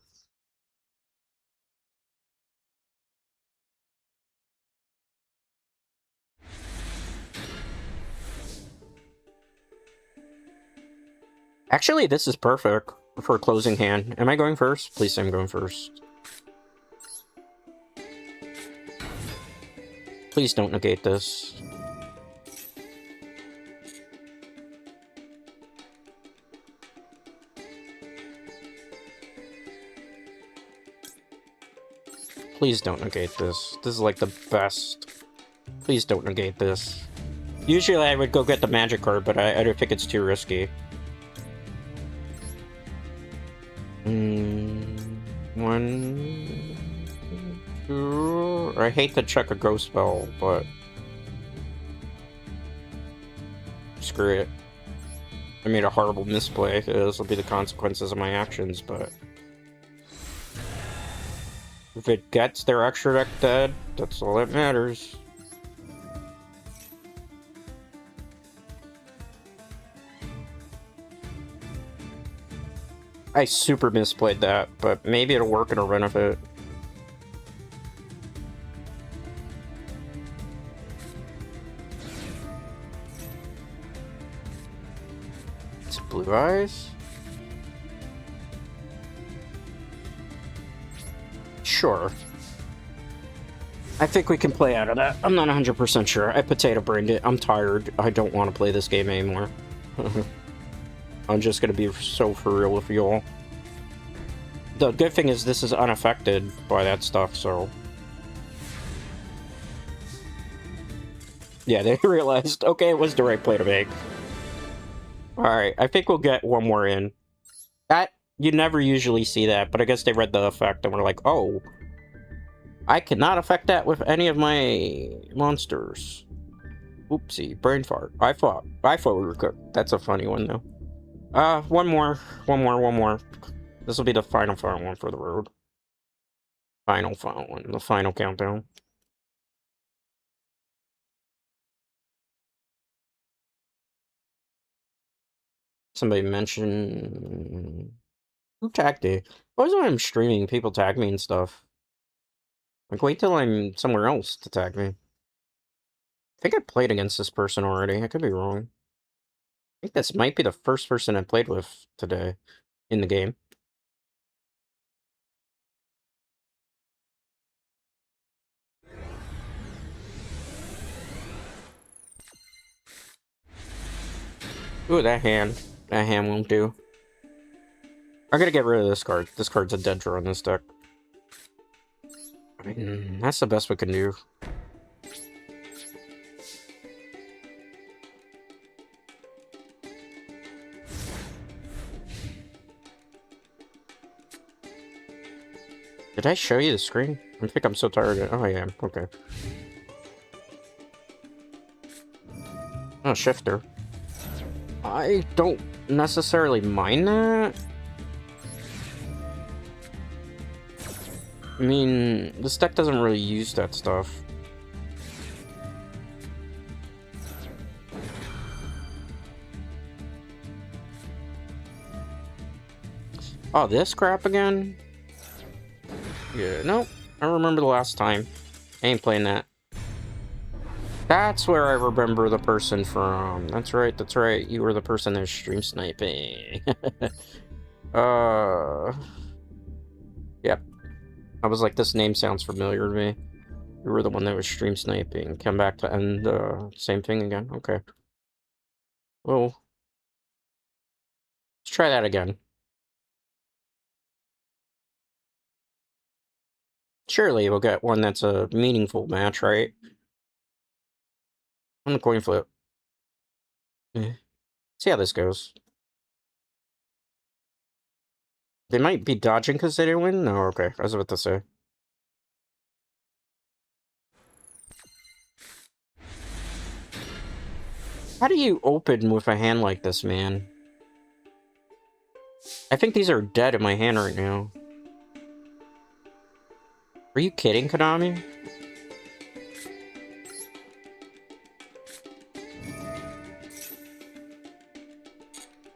Speaker 1: Actually, this is perfect for a closing hand. Am I going first? Please say I'm going first. Please don't negate this. Please don't negate this. This is like the best. Please don't negate this. Usually I would go get the magic card, but I don't think it's too risky. One, two. I hate to check a ghost spell, but screw it. I made a horrible misplay. This will be the consequences of my actions, but if it gets their extra deck dead, that's all that matters. I super misplayed that, but maybe it'll work in a run of it. It's blue eyes? Sure. I think we can play out of that. I'm not 100% sure. I potato brained it. I'm tired. I don't want to play this game anymore. I'm just gonna be so for real with you all. The good thing is this is unaffected by that stuff, so... Yeah, they realized, okay, it was the right play to make. Alright, I think we'll get one more in. That, you never usually see that, but I guess they read the effect and were like, oh, I cannot affect that with any of my monsters. Oopsie, brain fart. I thought we were good. That's a funny one, though. One more. This will be the final one for the road. Final one. The final countdown. Somebody mentioned... Who tagged me? Always when I'm streaming, people tag me and stuff. Like, wait till I'm somewhere else to tag me. I think I played against this person already. I could be wrong. I think this might be the first person I played with today in the game. Ooh, that hand. That hand won't do. I gotta get rid of this card. This card's a dead draw in this deck. I mean, that's the best we can do. Did I show you the screen? I think I'm so tired of it. Oh, I am. Okay. Oh, shifter. I don't necessarily mind that. I mean, this deck doesn't really use that stuff. Oh, this crap again? Yeah, nope. I remember the last time. I ain't playing that. That's where I remember the person from. That's right, that's right. You were the person that was stream sniping. Yep. I was like, this name sounds familiar to me. You were the one that was stream sniping. Come back to end same thing again. Okay. Well, let's try that again. Surely we'll get one that's a meaningful match, right? On the coin flip. See how this goes. They might be dodging because they didn't win? No, okay. I was about to say. How do you open with a hand like this, man? I think these are dead in my hand right now. Are you kidding, Konami?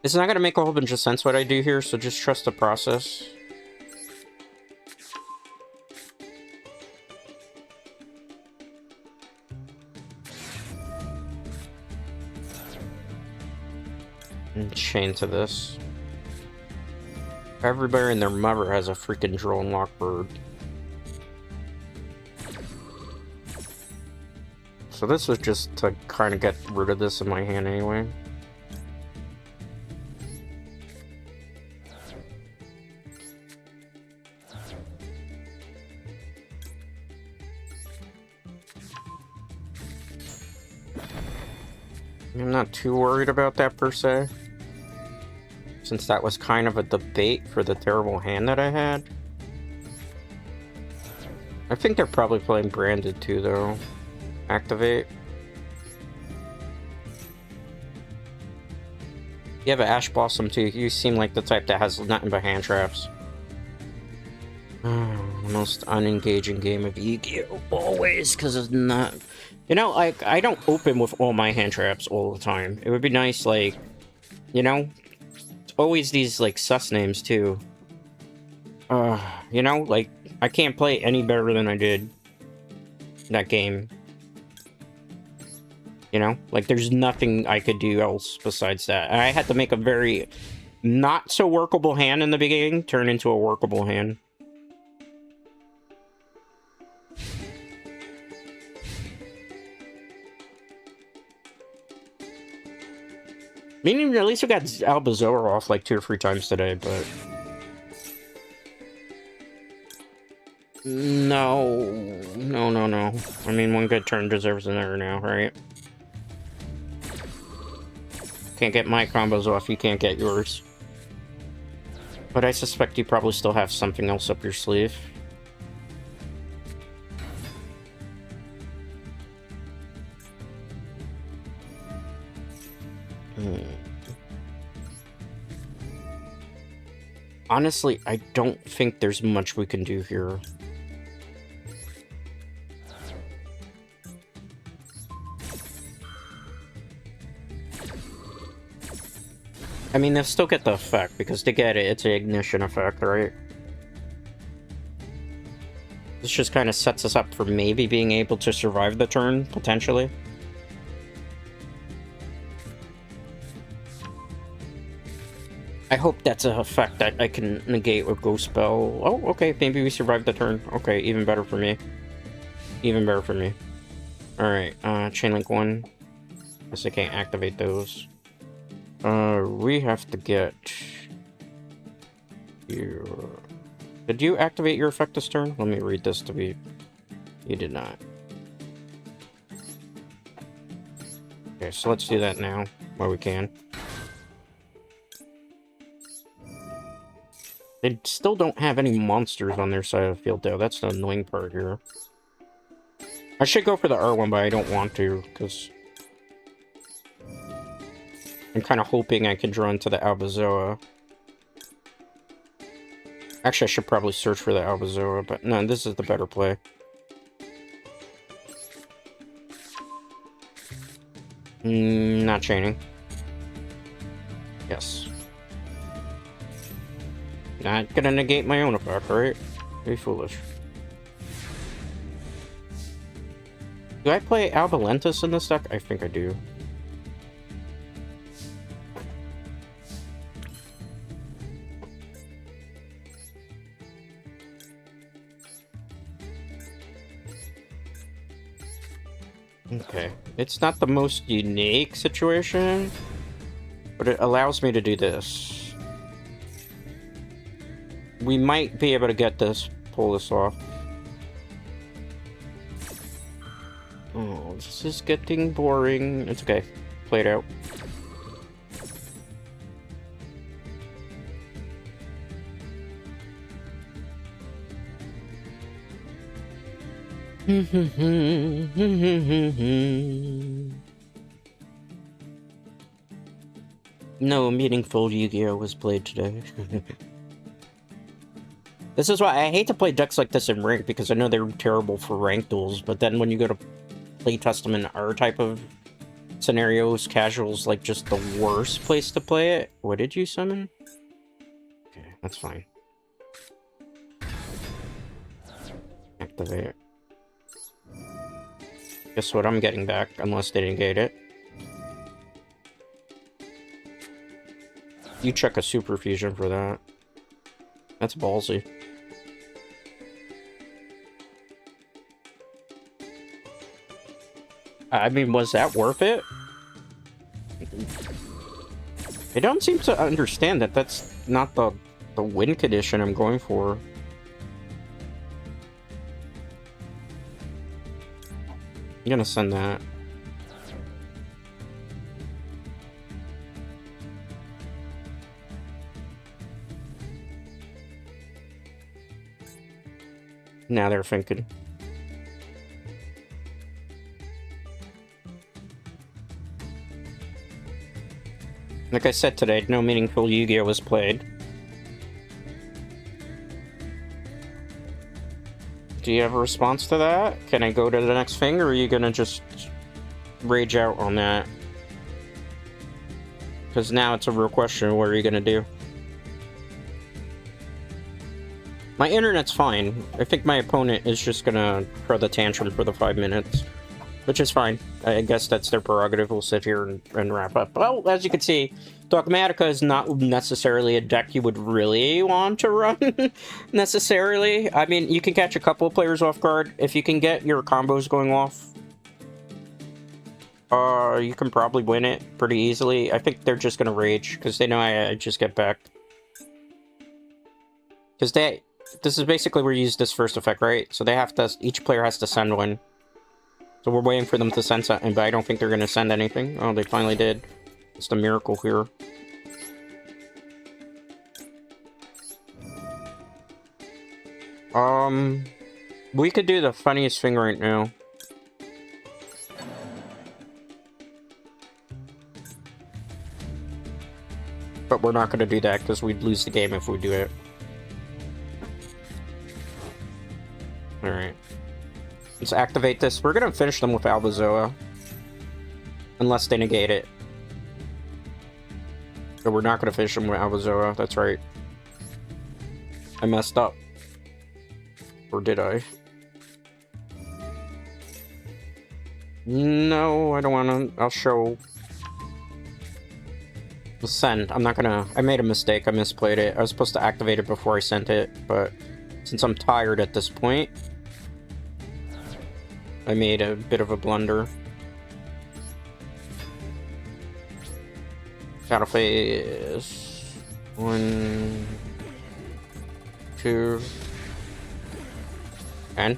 Speaker 1: It's not gonna make a whole bunch of sense what I do here, so just trust the process. And chain to this. Everybody and their mother has a freaking drone lock bird. So this was just to kind of get rid of this in my hand anyway. I'm not too worried about that per se, since that was kind of a debate for the terrible hand that I had. I think they're probably playing branded too, though. Activate. You have an Ash Blossom too. You seem like the type that has nothing but hand traps. Most unengaging game of Yu-Gi-Oh! Always, because it's not... You know, like, I don't open with all my hand traps all the time. It would be nice, like, you know? It's always these, like, sus names, too. You know, like, I can't play any better than I did that game. You know? Like, there's nothing I could do else besides that. I had to make a very not-so-workable hand in the beginning turn into a workable hand. Meaning, at least we got Alba Zoa off like 2 or 3 times today, but... No. No. I mean, one good turn deserves another now, right? Can't get my combos off, you can't get yours. But I suspect you probably still have something else up your sleeve. Honestly, I don't think there's much we can do here. I mean, they'll still get the effect, because they get it, it's an ignition effect, right? This just kind of sets us up for maybe being able to survive the turn, potentially. I hope that's an effect that I can negate with Ghost Spell. Oh, okay, maybe we survived the turn. Okay, even better for me. Even better for me. Alright, Chainlink 1. Guess I can't activate those. We have to get... your... Did you activate your effect this turn? Let me read this to be... You did not. Okay, so let's do that now, while we can. They still don't have any monsters on their side of the field, though. That's the annoying part here. I should go for the R1, but I don't want to, because... I'm kind of hoping I can draw into the Alba Zoa. Actually, I should probably search for the Alba Zoa, but no, this is the better play. Not chaining. Yes. Not gonna negate my own effect, right? Very foolish. Do I play Albalentus in this deck? I think I do. Okay. It's not the most unique situation, but it allows me to do this. We might be able to get this, pull this off. This is getting boring. It's okay. Play it out. No meaningful Yu-Gi-Oh was played today. This is why I hate to play decks like this in rank, because I know they're terrible for rank duels, but then when you go to play test them in our type of scenarios, casual's like just the worst place to play it. What did you summon? Okay, that's fine. Activate. Guess what I'm getting back, unless they negate it. You check a super fusion for that. That's ballsy. I mean, was that worth it? I don't seem to understand that that's not the win condition I'm going for. I'm gonna send that. Now they're thinking. Like I said today, no meaningful Yu-Gi-Oh was played. Do you have a response to that? Can I go to the next thing, or are you gonna just rage out on that? Because now it's a real question, what are you gonna do? My internet's fine. I think my opponent is just gonna throw the tantrum for the 5 minutes. Which is fine. I guess that's their prerogative. We'll sit here and wrap up. Well, as you can see, Dogmatika is not necessarily a deck you would really want to run, necessarily. I mean, you can catch a couple of players off guard. If you can get your combos going off, you can probably win it pretty easily. I think they're just going to rage, because they know I just get back. Because this is basically where you use this first effect, right? So they have to, each player has to send one. So we're waiting for them to send something, but I don't think they're going to send anything. Oh, they finally did. It's the miracle here. We could do the funniest thing right now. But we're not going to do that, because we'd lose the game if we do it. Alright. Let's activate this. We're gonna finish them with Alba Zoa. Unless they negate it. But we're not gonna finish them with Alba Zoa, that's right. I messed up. Or did I? No, I don't wanna. I'll show. We'll send. I'm not gonna. I made a mistake. I misplayed it. I was supposed to activate it before I sent it, but since I'm tired at this point, I made a bit of a blunder. Battle phase 1, 2, and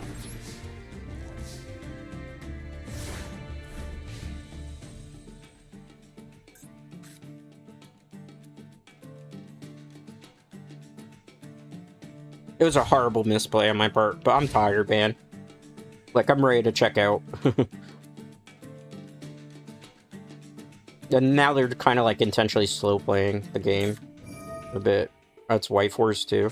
Speaker 1: it was a horrible misplay on my part, but I'm tired, man. Like, I'm ready to check out. And now they're kind of like intentionally slow playing the game a bit. That's White Force too.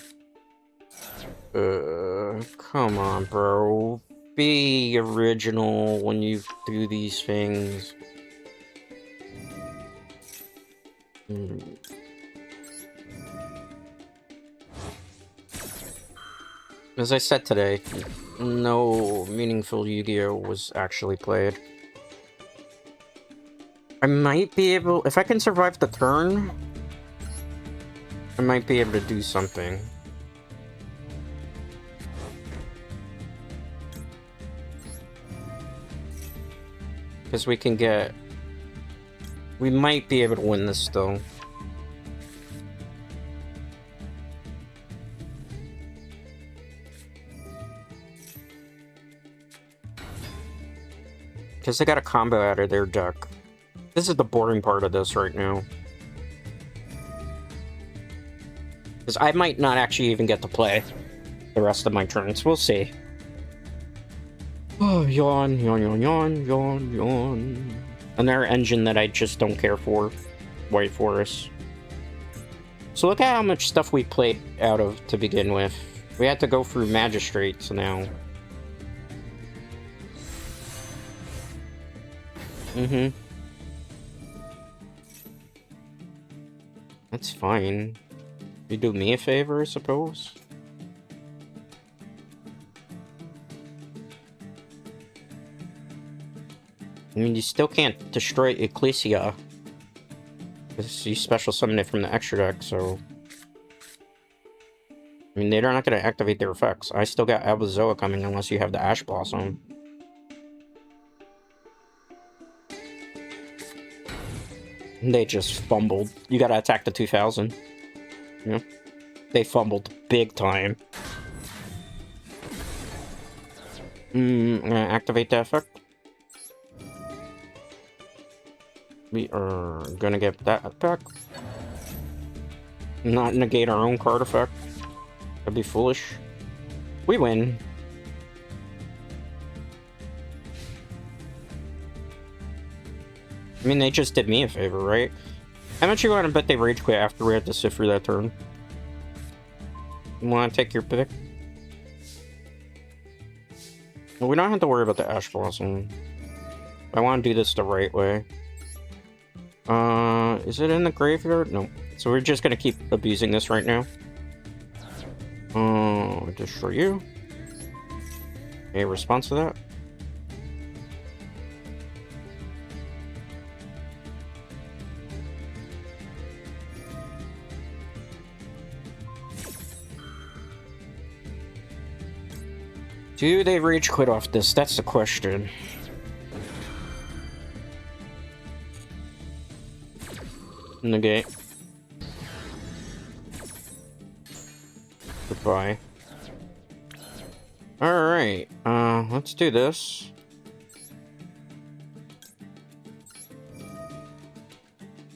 Speaker 1: Come on, bro. Be original when you do these things. As I said today, no meaningful Yu-Gi-Oh was actually played. I might be able... If I can survive the turn, I might be able to do something. Because we can get... We might be able to win this still. because they got a combo out of their deck. This is the boring part of this right now. Because I might not actually even get to play the rest of my turns. We'll see. Oh, yawn, yawn, yawn, yawn, yawn, yawn. Another engine that I just don't care for. White Forest. So look at how much stuff we played out of to begin with. We had to go through Magistrates now. That's fine. You do me a favor, I suppose? I mean, you still can't destroy Ecclesia. Because you special summon it from the extra deck, so... I mean, they're not going to activate their effects. I still got Alba Zoa coming unless you have the Ash Blossom. They just fumbled. You gotta attack the 2000. Yeah. They fumbled big time. I'm gonna activate that effect. We are gonna get that back. Not negate our own card effect. That'd be foolish. We win. I mean, they just did me a favor, right? How much you want to bet they rage quit after we had to sit through that turn? You want to take your pick? Well, we don't have to worry about the Ash Blossom. I want to do this the right way. Is it in the graveyard? No. So we're just going to keep abusing this right now. Destroy you. A response to that? Do they rage quit off this? That's the question. Negate. Goodbye. Alright, let's do this.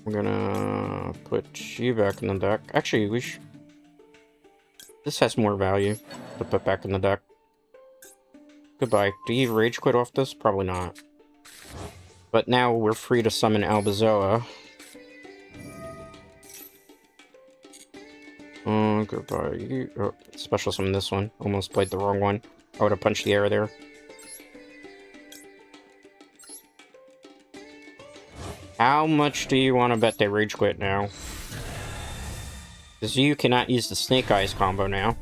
Speaker 1: We're gonna put you back in the deck. Actually, we should... This has more value to put back in the deck. Goodbye. Do you rage quit off this? Probably not. But now we're free to summon Alba Zoa. Goodbye. You special summon this one. Almost played the wrong one. I would have punched the air there. How much do you want to bet they rage quit now? Because you cannot use the Snake Eyes combo now.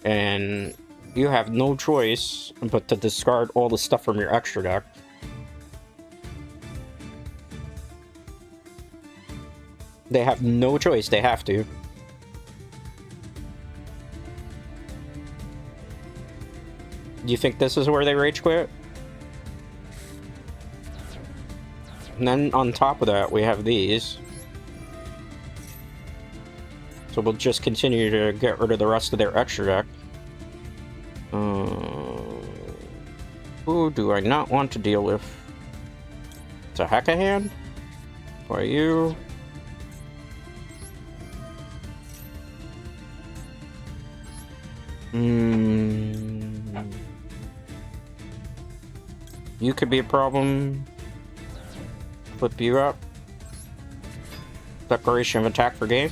Speaker 1: And you have no choice but to discard all the stuff from your extra deck. They have no choice, they have to. Do you think this is where they rage quit? And then on top of that, we have these. So we'll just continue to get rid of the rest of their extra deck. Who do I not want to deal with? It's a Hack-A-Hand? By you. You could be a problem. Flip you up. Declaration of attack for game.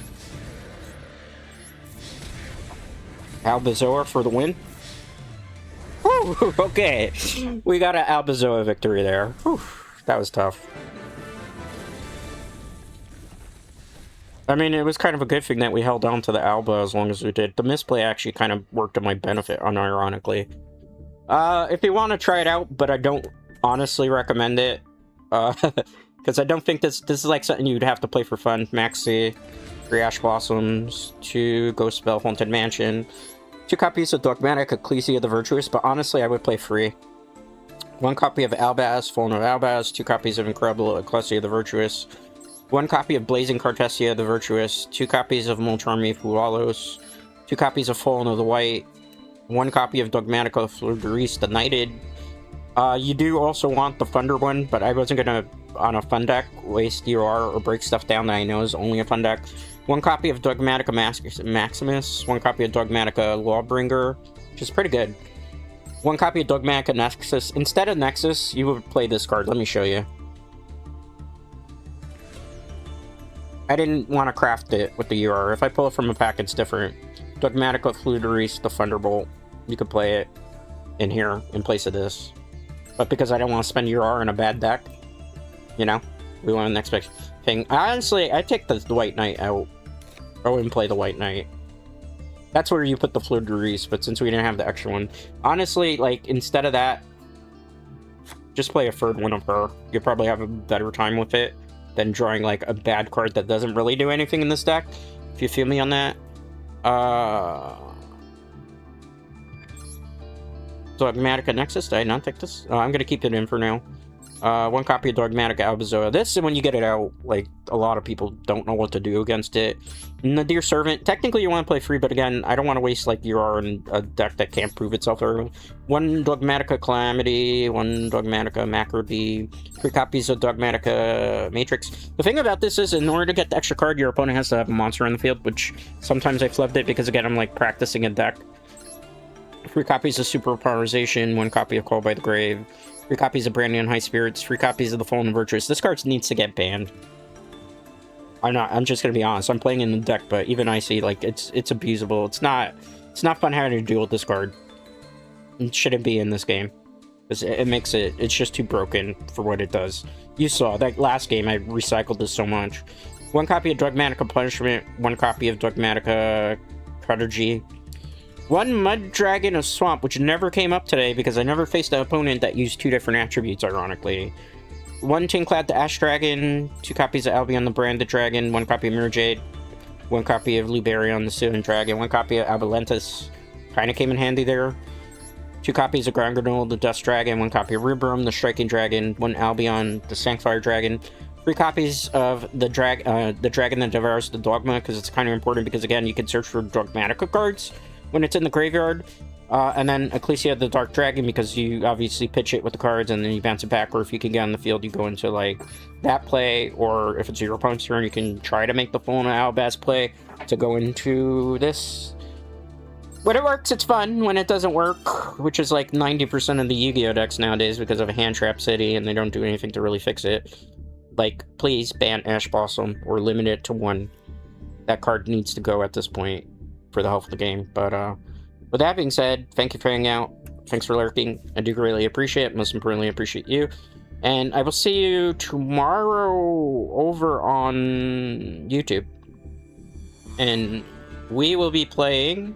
Speaker 1: Alba Zoa for the win. Woo, okay, we got an Alba Zoa victory there. Whew, that was tough. I mean, it was kind of a good thing that we held on to the Alba as long as we did. The misplay actually kind of worked to my benefit, unironically. If you want to try it out, but I don't honestly recommend it. Because I don't think this is like something you'd have to play for fun. Maxi, 3 Ash Blossoms, 2 Ghost Spell Haunted Mansion, 2 copies of Dogmatika Ecclesia the Virtuous, but honestly I would play free. 1 copy of Albaz, Fallen of Albaz, 2 copies of Incredible Ecclesia the Virtuous, 1 copy of Blazing Cartesia the Virtuous, 2 copies of Mulcharmy Fualos, 2 copies of Fallen of the White, 1 copy of Dogmatika Fleuris the Knighted, You do also want the Thunder one, but I wasn't gonna, on a fun deck, waste UR or break stuff down that I know is only a fun deck. 1 copy of Dogmatika Maximus, 1 copy of Dogmatika Lawbringer, which is pretty good. 1 copy of Dogmatika Nexus. Instead of Nexus, you would play this card. Let me show you. I didn't want to craft it with the UR. If I pull it from a pack, it's different. Dogmatika Fluteries, the Thunderbolt. You could play it in here in place of this. But because I don't want to spend UR in a bad deck, you know, we want the next big thing. Honestly, I take the White Knight out. I wouldn't play the White Knight. That's where you put the Fluteries, but since we didn't have the extra one, honestly, like, instead of that, just play a third one of her. You'll probably have a better time with it than drawing, like, a bad card that doesn't really do anything in this deck, if you feel me on that. Dogmatika Nexus, did I not take this? I'm gonna keep it in for now. 1 copy of Dogmatika Alba Zoa. This, when you get it out, like, a lot of people don't know what to do against it. Nadir Servant, technically you want to play free, but again, I don't want to waste, like, UR in a deck that can't prove itself early. 1 Dogmatika Calamity, 1 Dogmatika Macrody, 3 copies of Dogmatika Matrix. The thing about this is, in order to get the extra card, your opponent has to have a monster on the field, which sometimes I flubbed it because, again, I'm, like, practicing a deck. 3 copies of Superpowerization, 1 copy of Call by the Grave, 3 copies of Brandy and High Spirits, 3 copies of the Fallen Virtuous. This card needs to get banned. I'm just gonna be honest. I'm playing in the deck, but even I see, like, it's abusable. It's not fun having to deal with this card. It shouldn't be in this game. It makes it's just too broken for what it does. You saw that last game, I recycled this so much. 1 copy of Dogmatika Punishment, 1 copy of Dogmatika Prodigy, 1 Mud Dragon of Swamp, which never came up today because I never faced an opponent that used 2 different attributes, ironically. 1 Tinclad the Ash Dragon, 2 copies of Albion the Branded Dragon, 1 copy of Mirror Jade, 1 copy of Luberion the Sylvan Dragon, 1 copy of Abalentus, kinda came in handy there. 2 copies of Grangranol the Dust Dragon, 1 copy of Ribram the Striking Dragon, 1 Albion the Sanctfire Dragon, 3 copies of the Dragon that Devours the Dogma, because it's kind of important because, again, you can search for Dogmatika cards when it's in the graveyard, and then Ecclesia the Dark Dragon, because you obviously pitch it with the cards and then you bounce it back, or if you can get on the field, you go into, like, that play, or if it's your opponent's turn, you can try to make the full Albaz play to go into this. When it works, it's fun. When it doesn't work, which is like 90% of the Yu-Gi-Oh decks nowadays because of a Hand Trap City, and they don't do anything to really fix it, like, please ban Ash Blossom or limit it to 1. That card needs to go at this point for the health of the game. But with that being said, thank you for hanging out. Thanks for lurking. I do really appreciate it. Most importantly, appreciate you. And I will see you tomorrow over on YouTube. And we will be playing,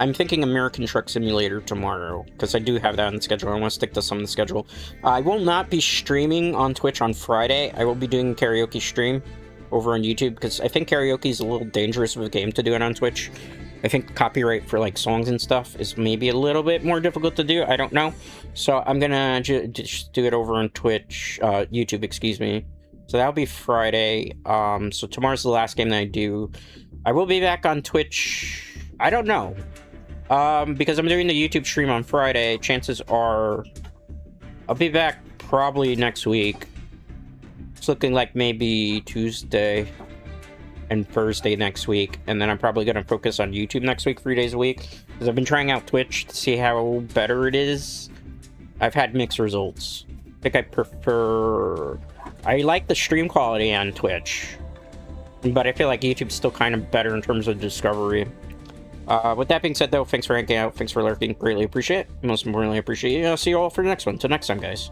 Speaker 1: I'm thinking, American Truck Simulator tomorrow, because I do have that on the schedule. I want to stick to some of the schedule. I will not be streaming on Twitch on Friday. I will be doing a karaoke stream over on YouTube, because I think karaoke is a little dangerous of a game to do it on Twitch. I think copyright for, like, songs and stuff is maybe a little bit more difficult to do. I don't know. So I'm gonna just do it over on Twitch, YouTube, excuse me. So that'll be Friday. So tomorrow's the last game that I do. I will be back on Twitch. I don't know. Because I'm doing the YouTube stream on Friday, chances are I'll be back probably next week. It's looking like maybe Tuesday and Thursday next week, and then I'm probably going to focus on YouTube next week 3 days a week, because I've been trying out Twitch to see how better it is. I've had mixed results. I think I like the stream quality on Twitch, but I feel like YouTube's still kind of better in terms of discovery. With that being said, though, thanks for hanging out, thanks for lurking, greatly appreciate it. Most importantly, appreciate you. I'll see you all for the next one. Till next time, guys.